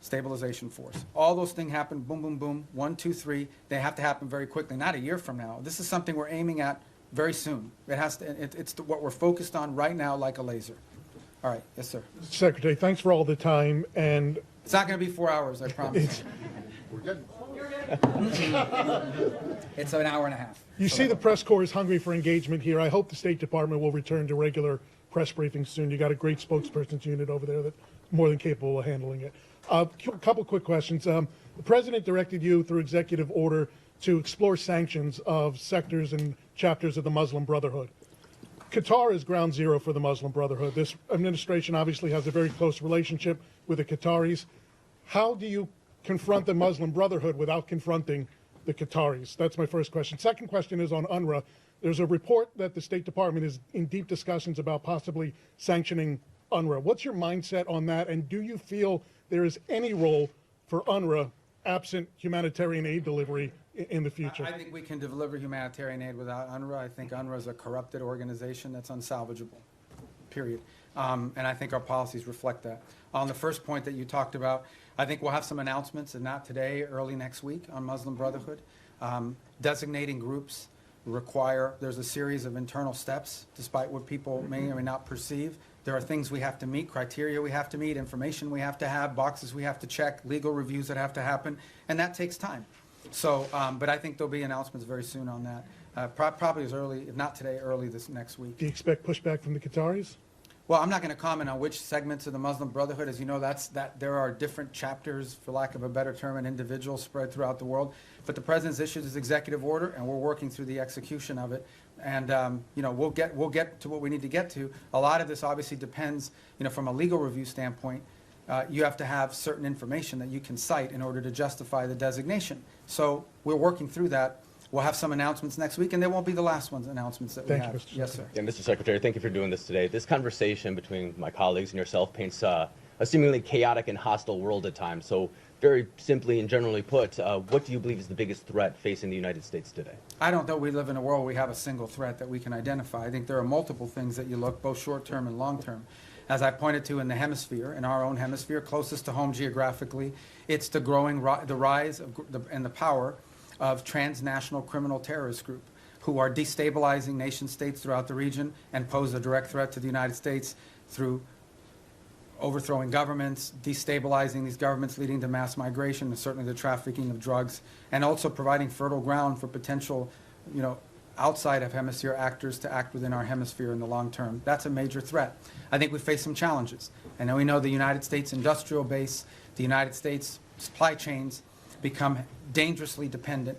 stabilization force. All those things happen, boom, boom, boom, 1, 2, 3. They have to happen very quickly, not a year from now. This is something we're aiming at very soon. It has to. It's what we're focused on right now, like a laser. All right. Yes, sir. Secretary, thanks for all the time. And it's not going to be 4 hours, I promise. We're good. It's an hour and a half. You see the press corps is hungry for engagement here. I hope the State Department will return to regular press briefings soon. You got a great spokesperson's unit over there that's more than capable of handling it. A couple quick questions. The President directed you through executive order to explore sanctions of sectors and chapters of the Muslim Brotherhood. Qatar is ground zero for the Muslim Brotherhood. This administration obviously has a very close relationship with the Qataris. How do you confront the Muslim Brotherhood without confronting the Qataris? That's my first question. Second question is on UNRWA. There's a report that the State Department is in deep discussions about possibly sanctioning UNRWA. What's your mindset on that, and do you feel there is any role for UNRWA absent humanitarian aid delivery in the future? I think we can deliver humanitarian aid without UNRWA. I think UNRWA is a corrupted organization that's unsalvageable, period. And I think our policies reflect that. On the first point that you talked about, I think we'll have some announcements, and not today, early next week, on Muslim Brotherhood. Designating groups there's a series of internal steps, despite what people may or may not perceive. There are things we have to meet, criteria we have to meet, information we have to have, boxes we have to check, legal reviews that have to happen, and that takes time. So, but I think there'll be announcements very soon on that, probably as early, if not today, early this next week. Do you expect pushback from the Qataris? Well, I'm not going to comment on which segments of the Muslim Brotherhood. As you know, there are different chapters, for lack of a better term, and individuals spread throughout the world. But the President's issued his executive order, and we're working through the execution of it. And we'll get to what we need to get to. A lot of this obviously depends, from a legal review standpoint. You have to have certain information that you can cite in order to justify the designation. So we're working through that. We'll have some announcements next week, and they won't be the last announcements that we have. Thank you, Yes, sir. Yeah, Mr. Secretary, thank you for doing this today. This conversation between my colleagues and yourself paints a seemingly chaotic and hostile world at times. So very simply and generally put, what do you believe is the biggest threat facing the United States today? I don't know we live in a world where we have a single threat that we can identify. I think there are multiple things that you look, both short-term and long-term. As I pointed to in the hemisphere, in our own hemisphere, closest to home geographically, it's the rise and the power of transnational criminal terrorist group who are destabilizing nation states throughout the region and pose a direct threat to the United States through overthrowing governments, destabilizing these governments, leading to mass migration, and certainly the trafficking of drugs, and also providing fertile ground for potential, outside of hemisphere actors to act within our hemisphere in the long term. That's a major threat. I think we face some challenges. And we know the United States industrial base, the United States supply chains become dangerously dependent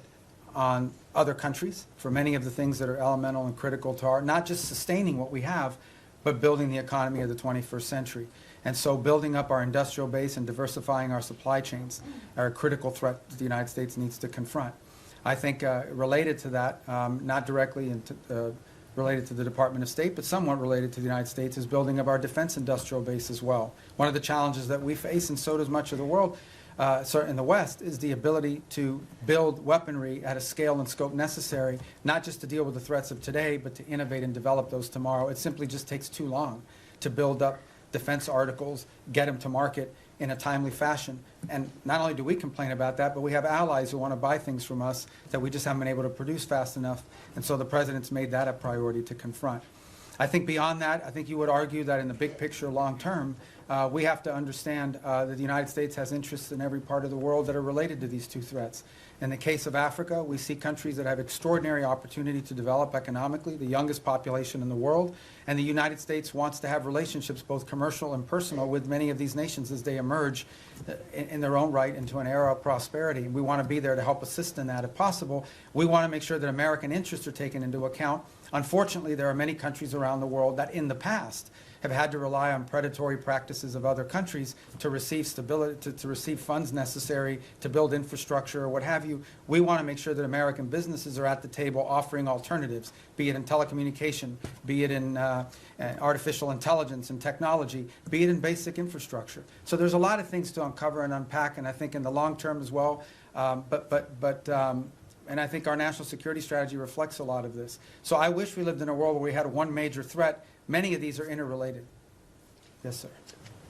on other countries for many of the things that are elemental and critical to our, not just sustaining what we have, but building the economy of the 21st century. And so building up our industrial base and diversifying our supply chains are a critical threat that the United States needs to confront. I think related to that, not directly related to the Department of State, but somewhat related to the United States, is building up our defense industrial base as well. One of the challenges that we face, and so does much of the world, in the West, is the ability to build weaponry at a scale and scope necessary, not just to deal with the threats of today, but to innovate and develop those tomorrow. It simply just takes too long to build up defense articles, get them to market in a timely fashion. And not only do we complain about that, but we have allies who want to buy things from us that we just haven't been able to produce fast enough. And so the President's made that a priority to confront. I think beyond that, I think you would argue that in the big picture, long term, we have to understand that the United States has interests in every part of the world that are related to these two threats. In the case of Africa, we see countries that have extraordinary opportunity to develop economically, the youngest population in the world, and the United States wants to have relationships, both commercial and personal, with many of these nations as they emerge in their own right into an era of prosperity. We want to be there to help assist in that if possible. We want to make sure that American interests are taken into account. Unfortunately, there are many countries around the world that in the past have had to rely on predatory practices of other countries to receive stability, to receive funds necessary to build infrastructure or what have you. We want to make sure that American businesses are at the table offering alternatives, be it in telecommunication, be it in artificial intelligence and technology, be it in basic infrastructure. So there's a lot of things to uncover and unpack, and I think in the long term as well. And I think our national security strategy reflects a lot of this. So I wish we lived in a world where we had one major threat. Many of these are interrelated. Yes, sir.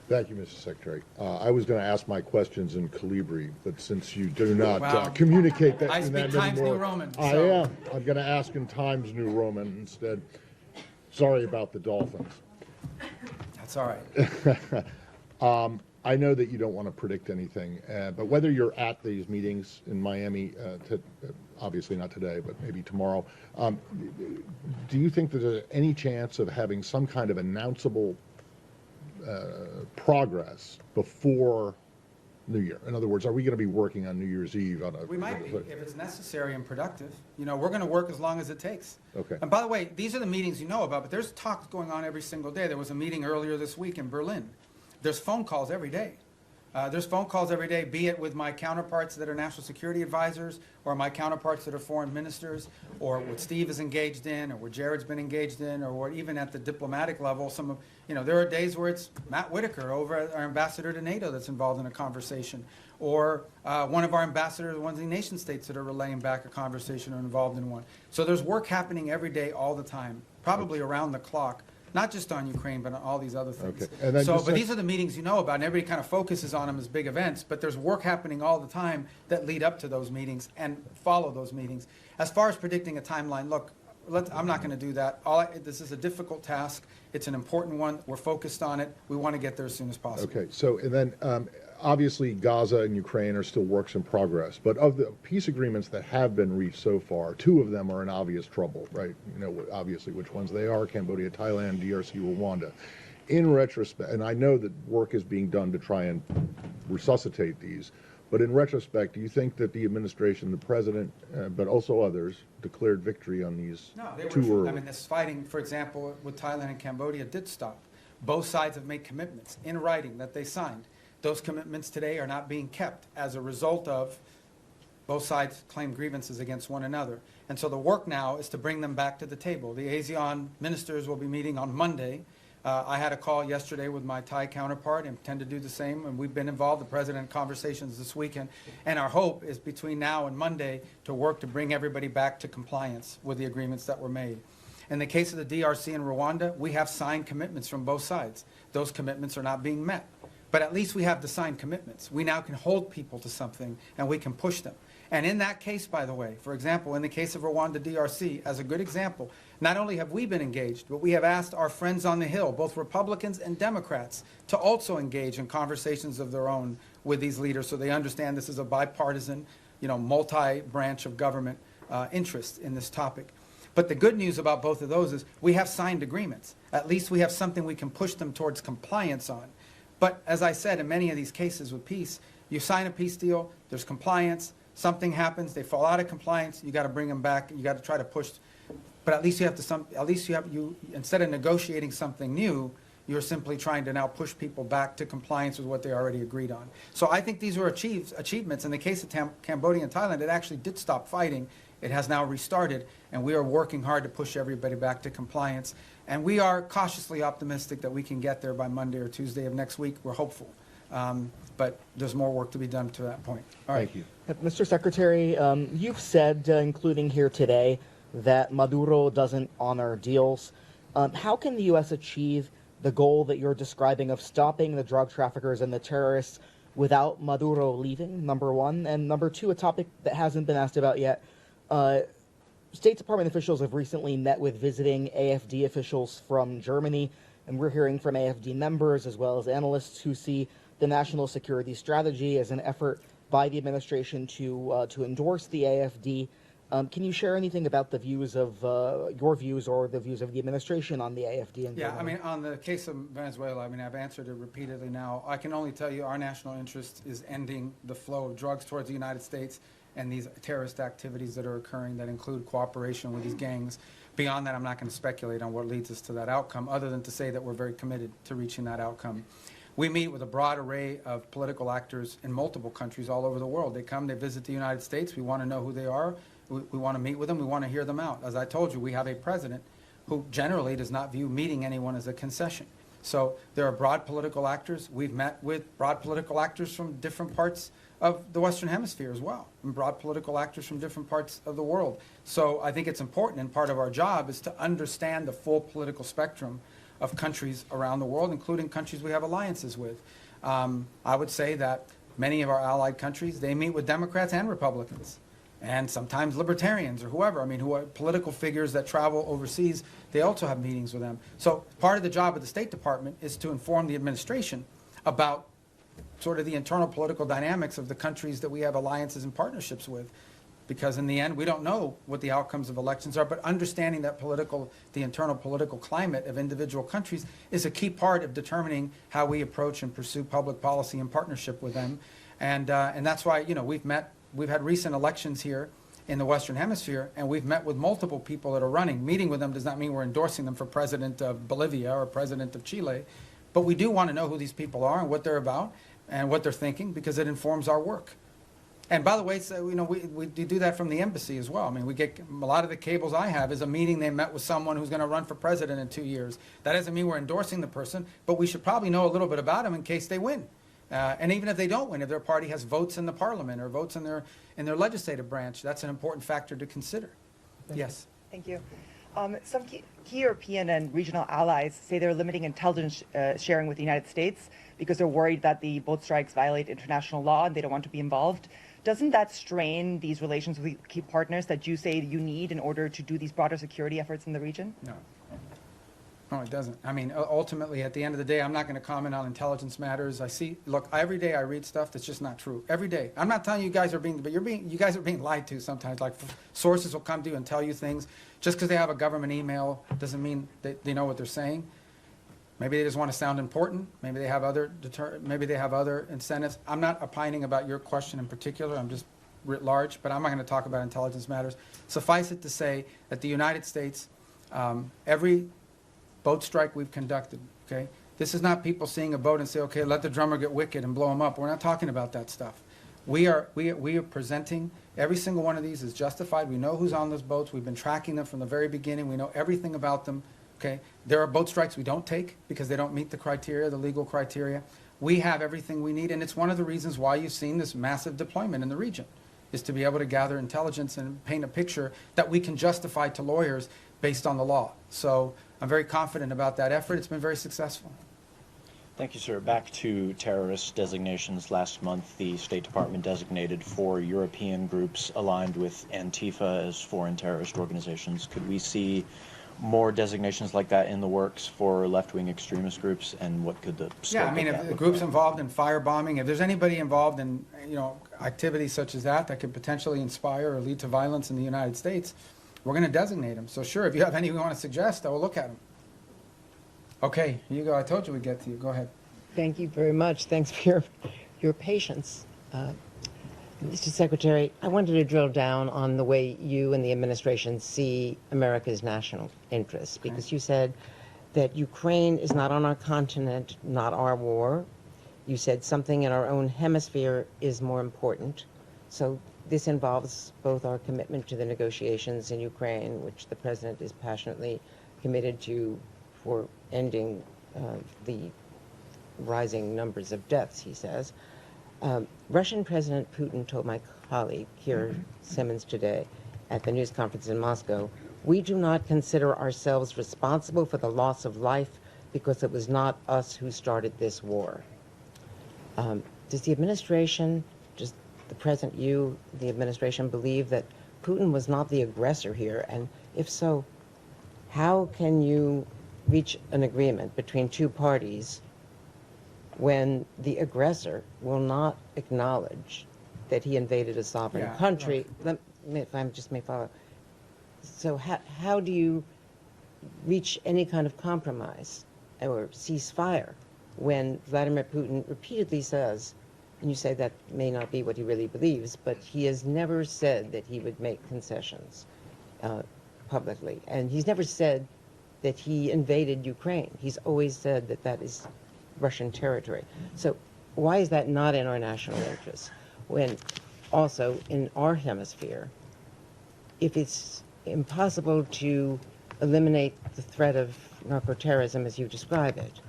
Thank you, Mr. Secretary. I was going to ask my questions in Calibri, but since you do not Wow. communicate that I in speak that Times anymore, New Roman. I So. am. I'm going to ask in Times New Roman instead. Sorry about the Dolphins. That's all right. I know that you don't want to predict anything, but whether you're at these meetings in Miami, obviously not today, but maybe tomorrow, do you think that there's any chance of having some kind of announceable progress before New Year? In other words, are we going to be working on New Year's Eve? We might be, if it's necessary and productive. You know, we're going to work as long as it takes. Okay. And by the way, these are the meetings you know about, but there's talks going on every single day. There was a meeting earlier this week in Berlin. There's phone calls every day. There's phone calls every day, be it with my counterparts that are national security advisors, or my counterparts that are foreign ministers, or what Steve is engaged in, or what Jared's been engaged in, or what even at the diplomatic level, some of, you know, there are days where it's Matt Whitaker, over our ambassador to NATO, that's involved in a conversation, or one of our ambassadors, one of the nation states that are relaying back a conversation or involved in one. So there's work happening every day, all the time, probably around the clock. Not just on Ukraine, but on all these other things. Okay. And then So, just but these are the meetings you know about, and everybody kind of focuses on them as big events, but there's work happening all the time that lead up to those meetings and follow those meetings. As far as predicting a timeline, look, I'm not going to do that. This is a difficult task. It's an important one. We're focused on it. We want to get there as soon as possible. Okay, so and then obviously Gaza and Ukraine are still works in progress, but of the peace agreements that have been reached so far, 2 of them are in obvious trouble, right? You know, obviously which ones they are: Cambodia, Thailand, DRC, Rwanda. In retrospect, and I know that work is being done to try and resuscitate these, but in retrospect, do you think that the administration, the president, but also others, declared victory on these No, they too were. early? I mean, this fighting, for example, with Thailand and Cambodia did stop. Both sides have made commitments in writing that they signed. Those commitments today are not being kept as a result of both sides claim grievances against one another. And so the work now is to bring them back to the table. The ASEAN ministers will be meeting on Monday. I had a call yesterday with my Thai counterpart and intend to do the same, and we've been involved, the president, in conversations this weekend. And our hope is between now and Monday to work to bring everybody back to compliance with the agreements that were made. In the case of the DRC and Rwanda, we have signed commitments from both sides. Those commitments are not being met. But at least we have the signed commitments. We now can hold people to something, and we can push them. And in that case, by the way, for example, in the case of Rwanda DRC, as a good example, not only have we been engaged, but we have asked our friends on the Hill, both Republicans and Democrats, to also engage in conversations of their own with these leaders so they understand this is a bipartisan, multi-branch of government interest in this topic. But the good news about both of those is we have signed agreements. At least we have something we can push them towards compliance on. But as I said, in many of these cases with peace, you sign a peace deal, there's compliance, something happens, they fall out of compliance, you got to bring them back, you got to try to push. But at least instead of negotiating something new, you're simply trying to now push people back to compliance with what they already agreed on. So I think these were achievements. In the case of Cambodia and Thailand, it actually did stop fighting. It has now restarted, and we are working hard to push everybody back to compliance. And we are cautiously optimistic that we can get there by Monday or Tuesday of next week. We're hopeful. But there's more work to be done to that point. All right. Thank you. Mr. Secretary, you've said, including here today, that Maduro doesn't honor deals. How can the U.S. achieve the goal that you're describing of stopping the drug traffickers and the terrorists without Maduro leaving, number one? And number two, a topic that hasn't been asked about yet, State Department officials have recently met with visiting AFD officials from Germany, and we're hearing from AFD members as well as analysts who see the national security strategy as an effort by the administration to endorse the AFD. Can you share anything about the views of your views or the views of the administration on the AFD? And Yeah, I mean, on the case of Venezuela, I mean, I've answered it repeatedly now. I can only tell you our national interest is ending the flow of drugs towards the United States and these terrorist activities that are occurring that include cooperation with these gangs. Beyond that, I'm not going to speculate on what leads us to that outcome, other than to say that we're very committed to reaching that outcome. We meet with a broad array of political actors in multiple countries all over the world. They come, they visit the United States. We want to know who they are. We want to meet with them. We want to hear them out. As I told you, we have a president who generally does not view meeting anyone as a concession. So there are broad political actors. We've met with broad political actors from different parts of the Western Hemisphere as well, and broad political actors from different parts of the world. So I think it's important, and part of our job is to understand the full political spectrum of countries around the world, including countries we have alliances with. I would say that many of our allied countries, they meet with Democrats and Republicans, and sometimes libertarians or whoever. I mean, who are political figures that travel overseas, they also have meetings with them. So part of the job of the State Department is to inform the administration about sort of the internal political dynamics of the countries that we have alliances and partnerships with. Because in the end, we don't know what the outcomes of elections are, but understanding that the internal political climate of individual countries is a key part of determining how we approach and pursue public policy in partnership with them. And that's why, you know, we've had recent elections here in the Western Hemisphere, and we've met with multiple people that are running. Meeting with them does not mean we're endorsing them for president of Bolivia or president of Chile, but we do want to know who these people are and what they're about and what they're thinking, because it informs our work. And by the way, so, you know, we do that from the embassy as well. I mean, we get a lot of the cables I have is a meeting they met with someone who's going to run for president in 2 years. That doesn't mean we're endorsing the person, but we should probably know a little bit about them in case they win. And even if they don't win, if their party has votes in the parliament or votes in their legislative branch, that's an important factor to consider. Yes. Thank you. Some key European and regional allies say they're limiting intelligence sharing with the United States because they're worried that the boat strikes violate international law and they don't want to be involved. Doesn't that strain these relations with key partners that you say you need in order to do these broader security efforts in the region? No. No, it doesn't. I mean, ultimately, at the end of the day, I'm not going to comment on intelligence matters. Look, every day I read stuff that's just not true. Every day. I'm not telling you guys are being, but you guys are being lied to sometimes. Like, sources will come to you and tell you things. Just because they have a government email doesn't mean that they know what they're saying. Maybe they just want to sound important. Maybe they have other incentives. I'm not opining about your question in particular. I'm just writ large, but I'm not going to talk about intelligence matters. Suffice it to say that the United States, every boat strike we've conducted, okay? This is not people seeing a boat and say, okay, let the drummer get wicked and blow him up. We're not talking about that stuff. We are presenting every single one of these is justified. We know who's on those boats. We've been tracking them from the very beginning. We know everything about them. Okay, there are boat strikes we don't take because they don't meet the criteria, the legal criteria. We have everything we need, and it's one of the reasons why you've seen this massive deployment in the region, is to be able to gather intelligence and paint a picture that we can justify to lawyers based on the law. So I'm very confident about that effort. It's been very successful. Thank you, sir. Back to terrorist designations. Last month, the State Department designated 4 European groups aligned with Antifa as foreign terrorist organizations. Could we see more designations like that in the works for left-wing extremist groups, and what could the scope I mean, of if that the look groups like? involved in firebombing, if there's anybody involved in, you know, activities such as that could potentially inspire or lead to violence in the United States, we're going to designate them. So sure, if you have any we want to suggest, I will look at them. Okay, here you go. I told you we'd get to you. Go ahead. Thank you very much. Thanks for your patience. Mr. Secretary, I wanted to drill down on the way you and the administration see America's national interests, because you said that Ukraine is not on our continent, not our war. You said something in our own hemisphere is more important. So this involves both our commitment to the negotiations in Ukraine, which the President is passionately committed to for ending the rising numbers of deaths, he says. Russian President Putin told my colleague here, Simmons, today at the news conference in Moscow, we do not consider ourselves responsible for the loss of life because it was not us who started this war. Does the administration, does the President, you, the administration, believe that Putin was not the aggressor here? And if so, how can you reach an agreement between two parties when the aggressor will not acknowledge that he invaded a sovereign Yeah, country. If I just may follow. So how do you reach any kind of compromise or ceasefire when Vladimir Putin repeatedly says, and you say that may not be what he really believes, but he has never said that he would make concessions publicly. And he's never said that he invaded Ukraine. He's always said that that is Russian territory. So why is that not in our national interest? When also in our hemisphere, if it's impossible to eliminate the threat of narco-terrorism as you describe it,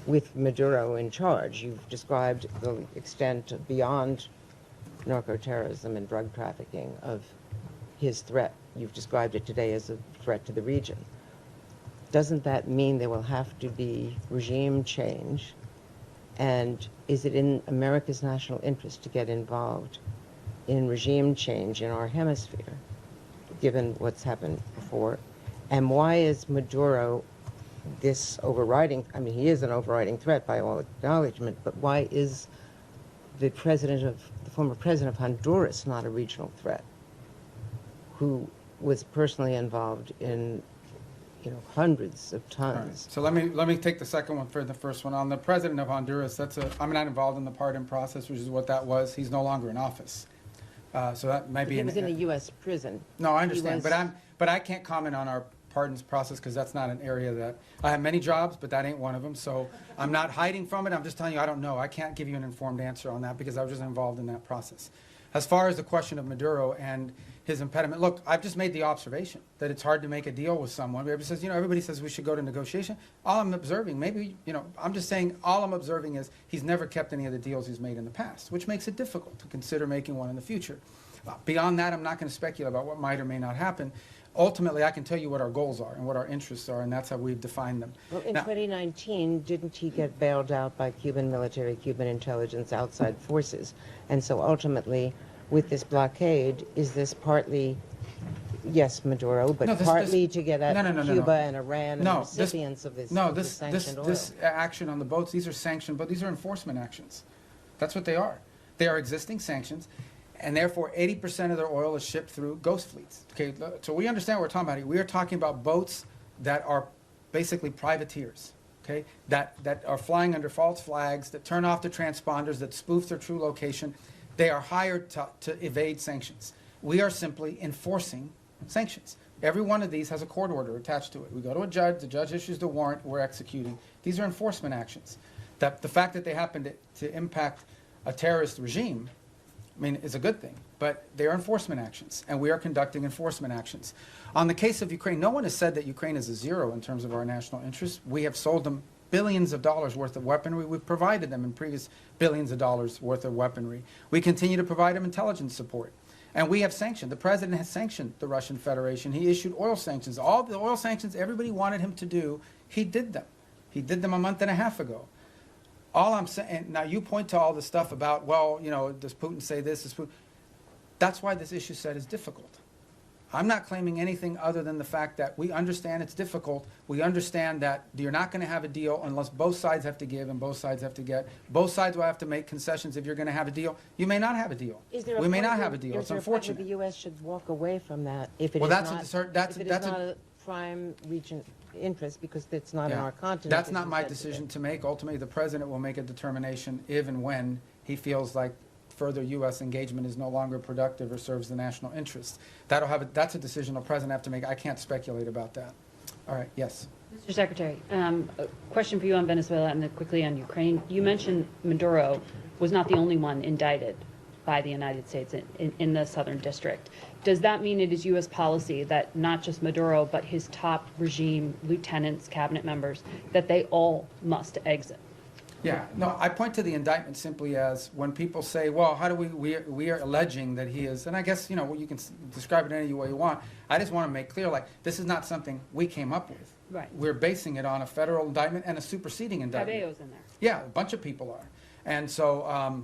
with Maduro in charge, you've described the extent beyond narco-terrorism and drug trafficking of his threat. You've described it today as a threat to the region. Doesn't that mean there will have to be regime change? And is it in America's national interest to get involved in regime change in our hemisphere, given what's happened before? And why is Maduro this overriding, I mean, he is an overriding threat by all acknowledgement, but why is the former president of Honduras not a regional threat, who was personally involved in, hundreds of tons? So let me take the second one for the first one. On the president of Honduras, I'm not involved in the pardon process, which is what that was. He's no longer in office. So that might be. He was in a U.S. prison. No, I understand, but I can't comment on our pardons process because that's not an area that I have many jobs, but that ain't one of them. So I'm not hiding from it. I'm just telling you I don't know. I can't give you an informed answer on that because I was just involved in that process. As far as the question of Maduro and his impediment, look, I've just made the observation that it's hard to make a deal with someone. Everybody says, everybody says we should go to negotiation. All I'm observing, maybe, I'm just saying all I'm observing is he's never kept any of the deals he's made in the past, which makes it difficult to consider making one in the future. Beyond that, I'm not going to speculate about what might or may not happen. Ultimately, I can tell you what our goals are and what our interests are, and that's how we've defined them. Well, in 2019, didn't he get bailed out by Cuban military, Cuban intelligence, outside forces? And so ultimately, with this blockade, is this partly, yes, Maduro, but partly to get at Cuba and Iran and the recipients of this sanctioned oil? This action on the boats, these are sanctioned, but these are enforcement actions. That's what they are. They are existing sanctions. And therefore, 80% of their oil is shipped through ghost fleets. Okay, so we understand what we're talking about here. We are talking about boats that are basically privateers, okay, that are flying under false flags, that turn off the transponders, that spoof their true location. They are hired to evade sanctions. We are simply enforcing sanctions. Every one of these has a court order attached to it. We go to a judge, the judge issues the warrant, we're executing. These are enforcement actions. The fact that they happen to impact a terrorist regime, is a good thing, but they are enforcement actions, and we are conducting enforcement actions. On the case of Ukraine, no one has said that Ukraine is a zero in terms of our national interests. We have sold them billions of dollars worth of weaponry. We've provided them in previous billions of dollars worth of weaponry. We continue to provide them intelligence support. And we have sanctioned. The president has sanctioned the Russian Federation. He issued oil sanctions. All the oil sanctions everybody wanted him to do, he did them. He did them a month and a half ago. All I'm saying, now you point to all the stuff about, does Putin say this? Does Putin? That's why this issue set is difficult. I'm not claiming anything other than the fact that we understand it's difficult. We understand that you're not going to have a deal unless both sides have to give and both sides have to get. Both sides will have to make concessions if you're going to have a deal. You may not have a deal. We may not have a deal. It's unfortunate. The U.S. should walk away from that if it is not a prime region interest, because it's not in our continent. That's not my decision to make. Ultimately, the president will make a determination if and when he feels like further U.S. engagement is no longer productive or serves the national interest. That's a decision the president have to make. I can't speculate about that. All right, yes. Mr. Secretary, a question for you on Venezuela and then quickly on Ukraine. You mentioned Maduro was not the only one indicted by the United States in the Southern District. Does that mean it is U.S. policy that not just Maduro, but his top regime lieutenants, cabinet members, that they all must exit? Yeah, no, I point to the indictment simply as when people say, well, how do we are alleging that he is, and I guess, you can describe it any way you want. I just want to make clear, this is not something we came up with. Right. We're basing it on a federal indictment and a superseding indictment. Cabello's in there. Yeah, a bunch of people are. And so,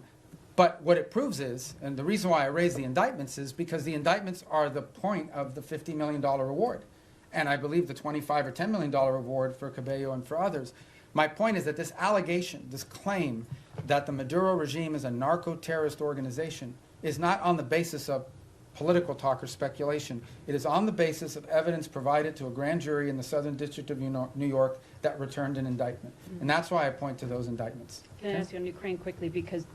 but what it proves is, and the reason why I raise the indictments is because the indictments are the point of the $50 million reward. And I believe the $25 or $10 million reward for Cabello and for others. My point is that this allegation, this claim that the Maduro regime is a narco-terrorist organization is not on the basis of political talk or speculation. It is on the basis of evidence provided to a grand jury in the Southern District of New York that returned an indictment. And that's why I point to those indictments. Can I ask you on Ukraine quickly, because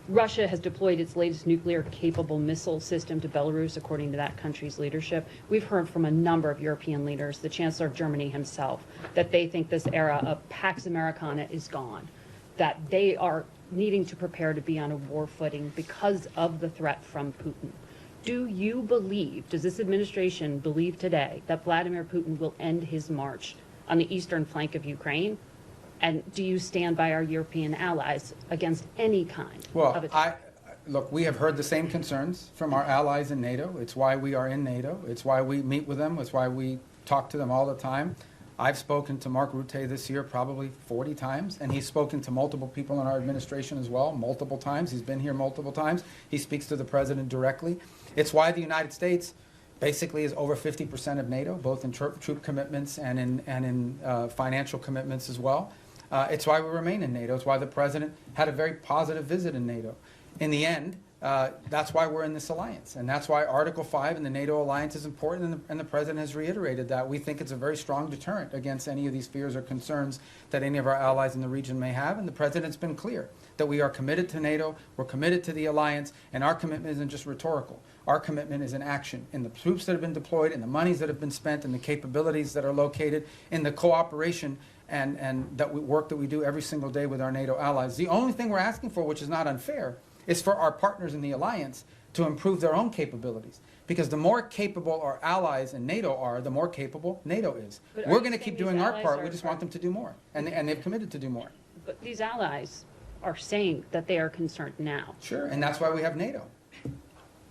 Russia has deployed its latest nuclear-capable missile system to Belarus, according to that country's leadership. We've heard from a number of European leaders, the Chancellor of Germany himself, that they think this era of Pax Americana is gone, that they are needing to prepare to be on a war footing because of the threat from Putin. Do you believe, does this administration believe today, that Vladimir Putin will end his march on the eastern flank of Ukraine? And do you stand by our European allies against any kind of attack? Look, we have heard the same concerns from our allies in NATO. It's why we are in NATO. It's why we meet with them. It's why we talk to them all the time. I've spoken to Mark Rutte this year probably 40 times, and he's spoken to multiple people in our administration as well, multiple times. He's been here multiple times. He speaks to the president directly. It's why the United States basically is over 50% of NATO, both in troop commitments and in financial commitments as well. It's why we remain in NATO. It's why the president had a very positive visit in NATO. In the end, that's why we're in this alliance. And that's why Article 5 in the NATO alliance is important, and the president has reiterated that. We think it's a very strong deterrent against any of these fears or concerns that any of our allies in the region may have. And the president's been clear that we are committed to NATO, we're committed to the alliance, and our commitment isn't just rhetorical. Our commitment is in action, in the troops that have been deployed, in the monies that have been spent, in the capabilities that are located, in the cooperation and work that we do every single day with our NATO allies. The only thing we're asking for, which is not unfair, is for our partners in the alliance to improve their own capabilities. Because the more capable our allies in NATO are, the more capable NATO is. But We're going to keep doing our part. We just want them to do more. And they've committed to do more. But these allies are saying that they are concerned now. Sure, and that's why we have NATO.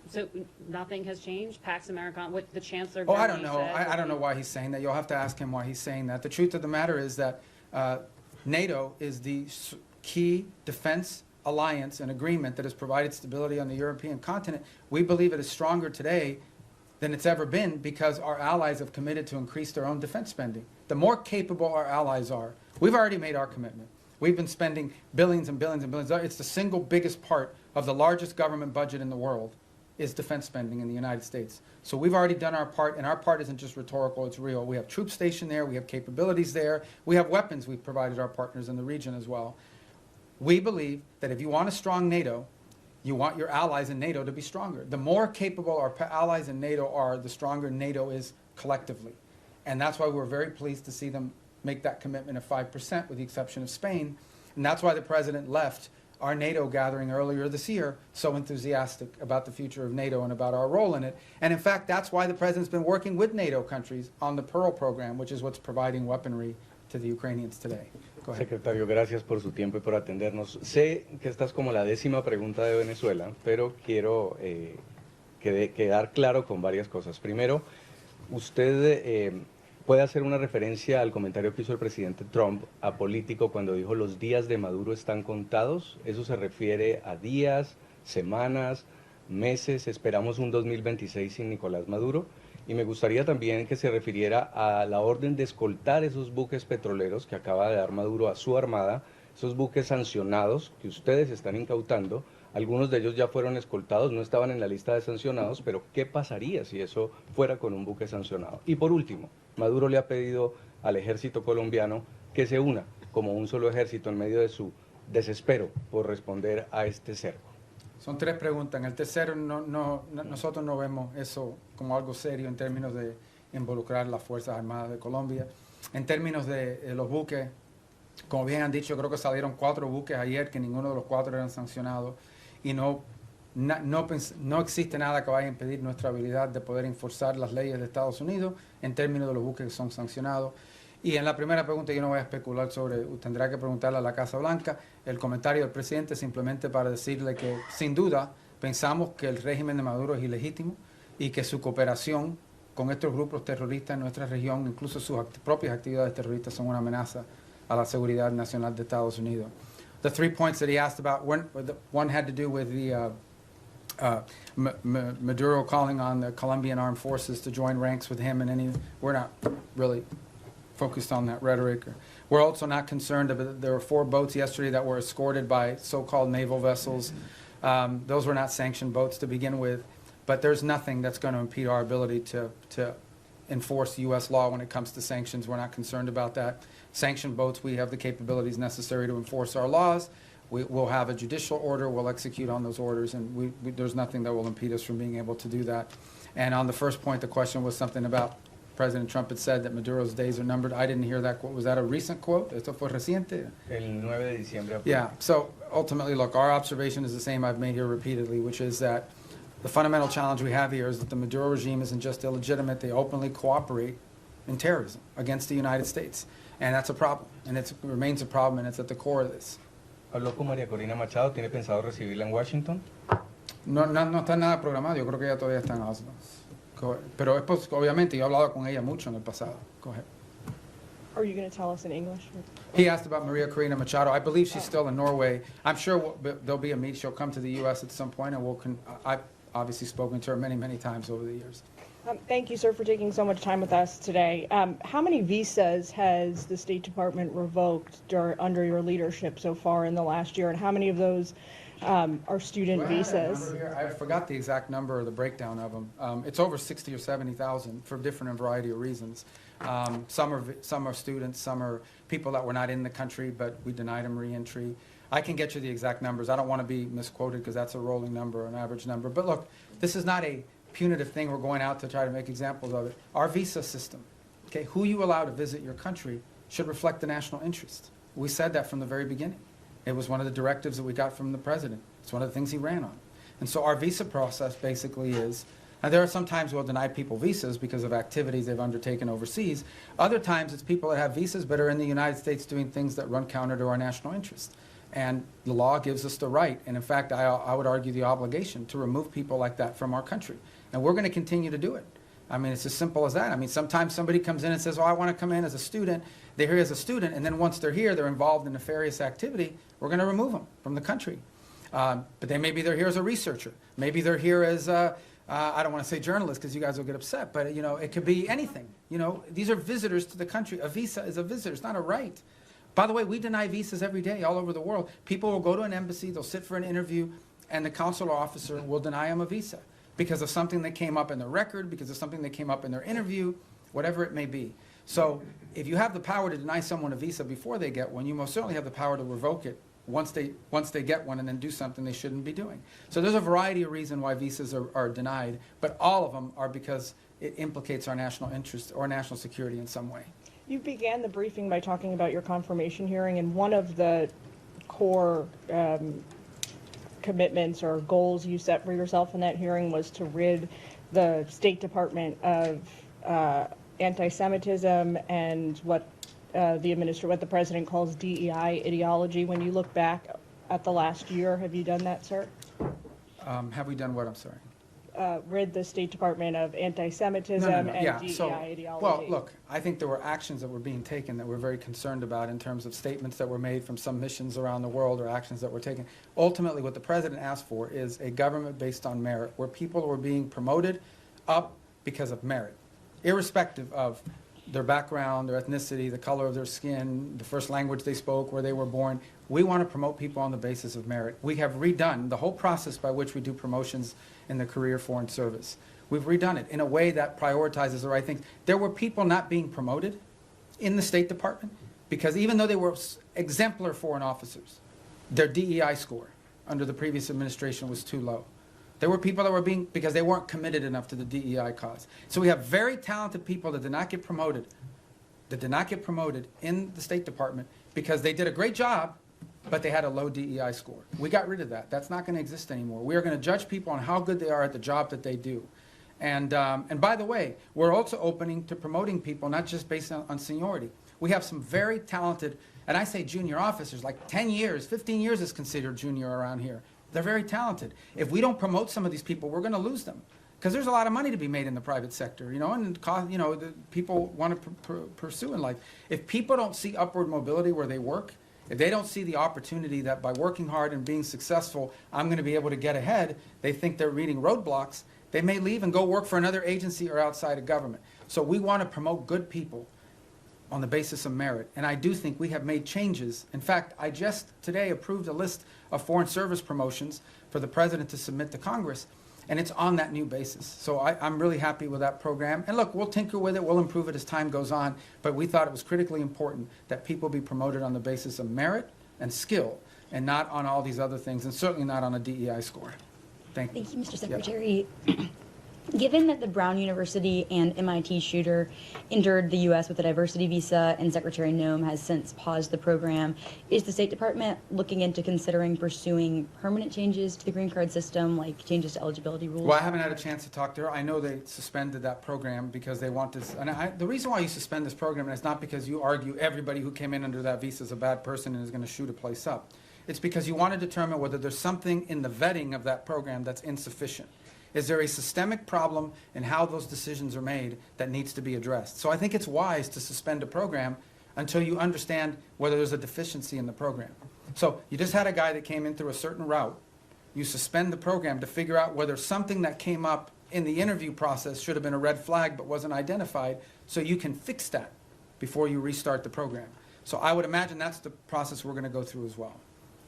So nothing has changed? Pax Americana, what the Chancellor of Oh, I Germany don't know. said? I don't know why he's saying that. You'll have to ask him why he's saying that. The truth of the matter is that NATO is the key defense alliance and agreement that has provided stability on the European continent. We believe it is stronger today than it's ever been because our allies have committed to increase their own defense spending. The more capable our allies are, we've already made our commitment. We've been spending billions and billions and billions. It's the single biggest part of the largest government budget in the world is defense spending in the United States. So we've already done our part, and our part isn't just rhetorical, it's real. We have troops stationed there, we have capabilities there, we have weapons we've provided our partners in the region as well. We believe that if you want a strong NATO, you want your allies in NATO to be stronger. The more capable our allies in NATO are, the stronger NATO is collectively. And that's why we're very pleased to see them make that commitment of 5%, with the exception of Spain. And that's why the president left our NATO gathering earlier this year so enthusiastic about the future of NATO and about our role in it. And in fact, that's why the president's been working with NATO countries on the Pearl program, which is what's providing weaponry to the Ukrainians today. Go ahead. Secretario, gracias por su tiempo y por atendernos. Sé que esta es como la 10ª pregunta de Venezuela, pero quiero quedar claro con varias cosas. Primero, usted puede hacer una referencia al comentario que hizo el presidente Trump apolítico cuando dijo los días de Maduro están contados. ¿Eso se refiere a días, semanas, meses? ¿Esperamos un 2026 sin Nicolás Maduro? Y me gustaría también que se refiriera a la orden de escoltar esos buques petroleros que acaba de dar Maduro a su armada, esos buques sancionados que ustedes están incautando. Algunos de ellos ya fueron escoltados, no estaban en la lista de sancionados, pero ¿qué pasaría si eso fuera con un buque sancionado? Y por último, Maduro le ha pedido al ejército colombiano que se una como un solo ejército en medio de su desespero por responder a este cerco. Son 3 preguntas. En el tercero, nosotros no vemos eso como algo serio en términos de involucrar las Fuerzas Armadas de Colombia. En términos de los buques, como bien han dicho, creo que salieron 4 buques ayer, que ninguno de los 4 eran sancionados. Y no existe nada que vaya a impedir nuestra habilidad de poder enforzar las leyes de Estados Unidos en términos de los buques que son sancionados. Y en la primera pregunta yo no voy a especular tendrá que preguntarle a la Casa Blanca el comentario del presidente, simplemente para decirle que sin duda pensamos que el régimen de Maduro es ilegítimo y que su cooperación con estos grupos terroristas en nuestra región, incluso sus propias actividades terroristas, son una amenaza a la seguridad nacional de Estados Unidos. The 3 points that he asked about, one had to do with the Maduro calling on the Colombian armed forces to join ranks with him, and we're not really focused on that rhetoric. We're also not concerned about, there were 4 boats yesterday that were escorted by so-called naval vessels Those were not sanctioned boats to begin with, but there's nothing that's going to impede our ability to enforce U.S. law when it comes to sanctions. We're not concerned about that. Sanctioned boats, we have the capabilities necessary to enforce our laws. We'll have a judicial order, we'll execute on those orders, and there's nothing that will impede us from being able to do that. And on the first point, the question was something about President Trump had said that Maduro's days are numbered. I didn't hear that quote. Was that a recent quote? Esto fue reciente? El 9 de diciembre. Yeah, so ultimately, look, our observation is the same I've made here repeatedly, which is that the fundamental challenge we have here is that the Maduro regime isn't just illegitimate, they openly cooperate in terrorism against the United States. And that's a problem, and it remains a problem, and it's at the core of this. Habló con María Corina Machado, ¿tiene pensado recibirla en Washington? No está nada programado, yo creo que ella todavía está en Oslo. Pero obviamente yo he hablado con ella mucho en el pasado. Go ahead. Are you going to tell us in English? He asked about Maria Corina Machado. I believe she's still in Norway. I'm sure there'll be a meet. She'll come to the U.S. at some point, and I've obviously spoken to her many, many times over the years. Thank you, sir, for taking so much time with us today. How many visas has the State Department revoked under your leadership so far in the last year, and how many of those are student visas? I forgot the exact number or the breakdown of them. It's over 60 or 70,000 for different variety of reasons. Some are students, some are people that were not in the country, but we denied them re-entry. I can get you the exact numbers. I don't want to be misquoted because that's a rolling number, an average number. But look, this is not a punitive thing we're going out to try to make examples of it. Our visa system, okay, who you allow to visit your country should reflect the national interest. We said that from the very beginning. It was one of the directives that we got from the president. It's one of the things he ran on. And so our visa process basically is, now there are some times we'll deny people visas because of activities they've undertaken overseas. Other times it's people that have visas but are in the United States doing things that run counter to our national interest. And the law gives us the right, and in fact I would argue the obligation, to remove people like that from our country. And we're going to continue to do it. I mean, it's as simple as that. I mean, sometimes somebody comes in and says, oh, I want to come in as a student. They're here as a student, and then once they're here, they're involved in nefarious activity. We're going to remove them from the country. But maybe they're here as a researcher. Maybe they're here as, I don't want to say journalists because you guys will get upset, but, you know, it could be anything. You know, these are visitors to the country. A visa is a visitor. It's not a right. By the way, we deny visas every day all over the world. People will go to an embassy, they'll sit for an interview, and the consular officer will deny them a visa because of something that came up in their record, because of something that came up in their interview, whatever it may be. So if you have the power to deny someone a visa before they get one, you most certainly have the power to revoke it once they get one and then do something they shouldn't be doing. So there's a variety of reasons why visas are denied, but all of them are because it implicates our national interest or national security in some way. You began the briefing by talking about your confirmation hearing, and one of the core commitments or goals you set for yourself in that hearing was to rid the State Department of anti-Semitism and what the president calls DEI ideology. When you look back at the last year, have you done that, sir? Have we done what? I'm sorry. Rid the State Department of anti-Semitism and DEI ideology. Well, look, I think there were actions that were being taken that we're very concerned about in terms of statements that were made from some missions around the world or actions that were taken. Ultimately, what the president asked for is a government based on merit, where people were being promoted up because of merit, irrespective of their background, their ethnicity, the color of their skin, the first language they spoke, where they were born. We want to promote people on the basis of merit. We have redone the whole process by which we do promotions in the career foreign service. We've redone it in a way that prioritizes the right things. There were people not being promoted in the State Department because even though they were exemplar foreign officers, their DEI score under the previous administration was too low. There were people that were because they weren't committed enough to the DEI cause. So we have very talented people that did not get promoted in the State Department because they did a great job, but they had a low DEI score. We got rid of that. That's not going to exist anymore. We are going to judge people on how good they are at the job that they do. And by the way, we're also opening to promoting people, not just based on seniority. We have some very talented, and I say junior officers, like 10 years, 15 years is considered junior around here. They're very talented. If we don't promote some of these people, we're going to lose them. Because there's a lot of money to be made in the private sector, you know, and the people want to pursue in life. If people don't see upward mobility where they work, if they don't see the opportunity that by working hard and being successful, I'm going to be able to get ahead, they think they're reading roadblocks, they may leave and go work for another agency or outside of government. So we want to promote good people on the basis of merit. And I do think we have made changes. In fact, I just today approved a list of foreign service promotions for the president to submit to Congress, and it's on that new basis. So I'm really happy with that program. And look, we'll tinker with it, we'll improve it as time goes on, but we thought it was critically important that people be promoted on the basis of merit and skill, and not on all these other things, and certainly not on a DEI score. Thank you. Thank you, Mr. Secretary. Given that the Brown University and MIT shooter entered the U.S. with a diversity visa and Secretary Noem has since paused the program, is the State Department looking into considering pursuing permanent changes to the green card system, like changes to eligibility rules? Well, I haven't had a chance to talk to her. I know they suspended that program because they want this. And the reason why you suspend this program is not because you argue everybody who came in under that visa is a bad person and is going to shoot a place up. It's because you want to determine whether there's something in the vetting of that program that's insufficient. Is there a systemic problem in how those decisions are made that needs to be addressed? So I think it's wise to suspend a program until you understand whether there's a deficiency in the program. So you just had a guy that came in through a certain route. You suspend the program to figure out whether something that came up in the interview process should have been a red flag but wasn't identified, so you can fix that before you restart the program. So I would imagine that's the process we're going to go through as well.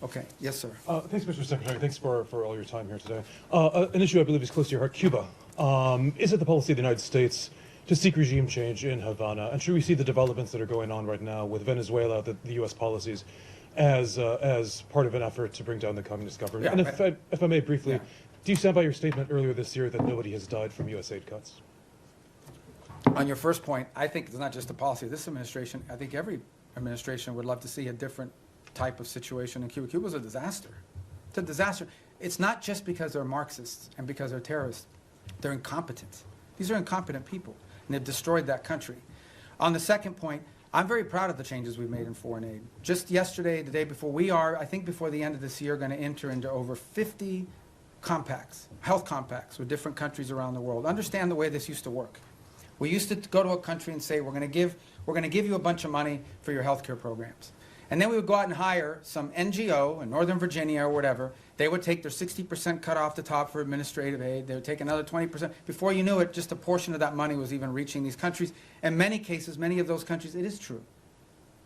Okay. Yes, sir. Thanks, Mr. Secretary. Thanks for all your time here today. An issue I believe is close to your heart, Cuba. Is it the policy of the United States to seek regime change in Havana? And should we see the developments that are going on right now with Venezuela, the U.S. policies, as part of an effort to bring down the communist government? Yeah, and if I may briefly, do you stand by your statement earlier this year that nobody has died from U.S. aid cuts? On your first point, I think it's not just the policy of this administration. I think every administration would love to see a different type of situation in Cuba. Cuba's a disaster. It's a disaster. It's not just because they're Marxists and because they're terrorists. They're incompetent. These are incompetent people, and they've destroyed that country. On the second point, I'm very proud of the changes we've made in foreign aid. Just yesterday, the day before, we are, I think before the end of this year, going to enter into over 50 compacts, health compacts with different countries around the world. Understand the way this used to work. We used to go to a country and say, we're going to give you a bunch of money for your health care programs. And then we would go out and hire some NGO in Northern Virginia or whatever. They would take their 60% cut off the top for administrative aid. They would take another 20%. Before you knew it, just a portion of that money was even reaching these countries. In many cases, many of those countries, it is true.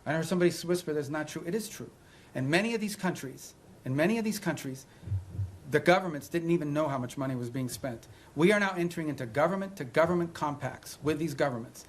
I heard somebody whisper that's not true. It is true. In many of these countries, the governments didn't even know how much money was being spent. We are now entering into government-to-government compacts with these governments.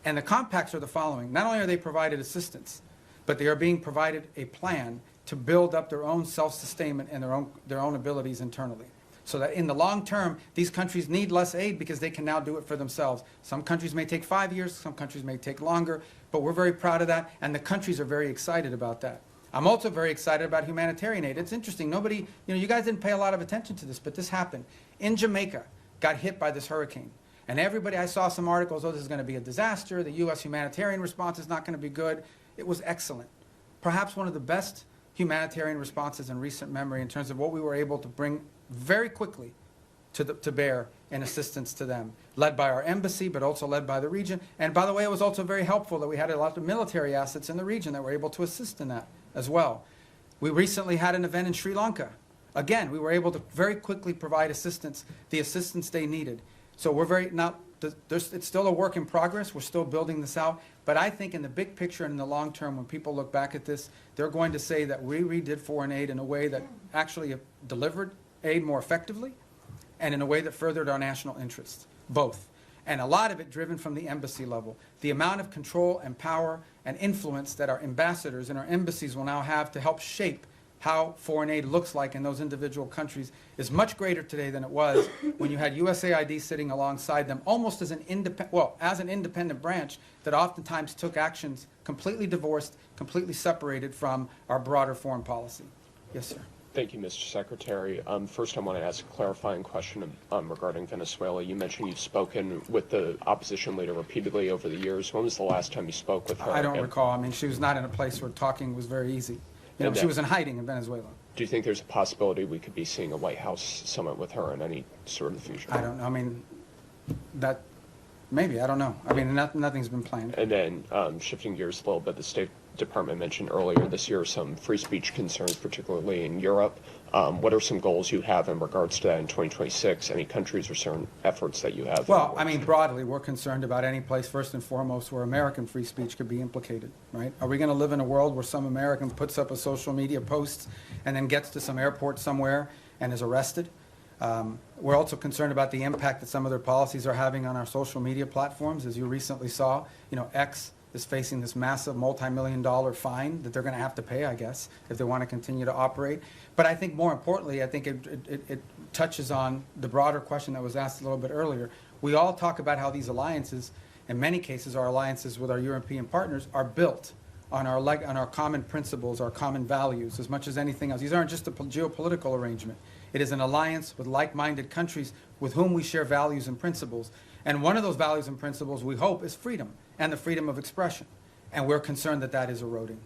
And the compacts are the following. Not only are they provided assistance, but they are being provided a plan to build up their own self-sustainment and their own abilities internally. So that in the long term, these countries need less aid because they can now do it for themselves. Some countries may take 5 years, some countries may take longer, but we're very proud of that, and the countries are very excited about that. I'm also very excited about humanitarian aid. It's interesting, nobody, you guys didn't pay a lot of attention to this, but this happened. In Jamaica, got hit by this hurricane. And everybody, I saw some articles, oh, this is going to be a disaster, the U.S. humanitarian response is not going to be good. It was excellent. Perhaps one of the best humanitarian responses in recent memory in terms of what we were able to bring very quickly to bear in assistance to them, led by our embassy, but also led by the region. And by the way, it was also very helpful that we had a lot of military assets in the region that were able to assist in that as well. We recently had an event in Sri Lanka. Again, we were able to very quickly provide assistance, the assistance they needed. So we're very, it's still a work in progress. We're still building this out. But I think in the big picture and in the long term, when people look back at this, they're going to say that we redid foreign aid in a way that actually delivered aid more effectively and in a way that furthered our national interests, both. And a lot of it driven from the embassy level. The amount of control and power and influence that our ambassadors and our embassies will now have to help shape how foreign aid looks like in those individual countries is much greater today than it was when you had USAID sitting alongside them almost as an independent branch that oftentimes took actions completely divorced, completely separated from our broader foreign policy. Yes, sir. Thank you, Mr. Secretary. First, I want to ask a clarifying question regarding Venezuela. You mentioned you've spoken with the opposition leader repeatedly over the years. When was the last time you spoke with her? I don't recall. I mean, she was not in a place where talking was very easy. She was in hiding in Venezuela. Do you think there's a possibility we could be seeing a White House summit with her in any sort of future? I don't know. I mean, that maybe. I don't know. I mean, nothing's been planned. And then shifting gears a little bit, the State Department mentioned earlier this year some free speech concerns, particularly in Europe. What are some goals you have in regards to that in 2026? Any countries or certain efforts that you have? Well, I mean, broadly, we're concerned about any place, first and foremost, where American free speech could be implicated, right? Are we going to live in a world where some American puts up a social media post and then gets to some airport somewhere and is arrested? We're also concerned about the impact that some of their policies are having on our social media platforms. As you recently saw, X is facing this massive multi-million-dollar fine that they're going to have to pay, I guess, if they want to continue to operate. But I think more importantly, I think it touches on the broader question that was asked a little bit earlier. We all talk about how these alliances, in many cases our alliances with our European partners, are built on our common principles, our common values, as much as anything else. These aren't just a geopolitical arrangement. It is an alliance with like-minded countries with whom we share values and principles. And one of those values and principles, we hope, is freedom and the freedom of expression. And we're concerned that that is eroding.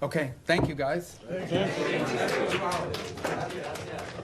Okay, thank you, guys. Thank you.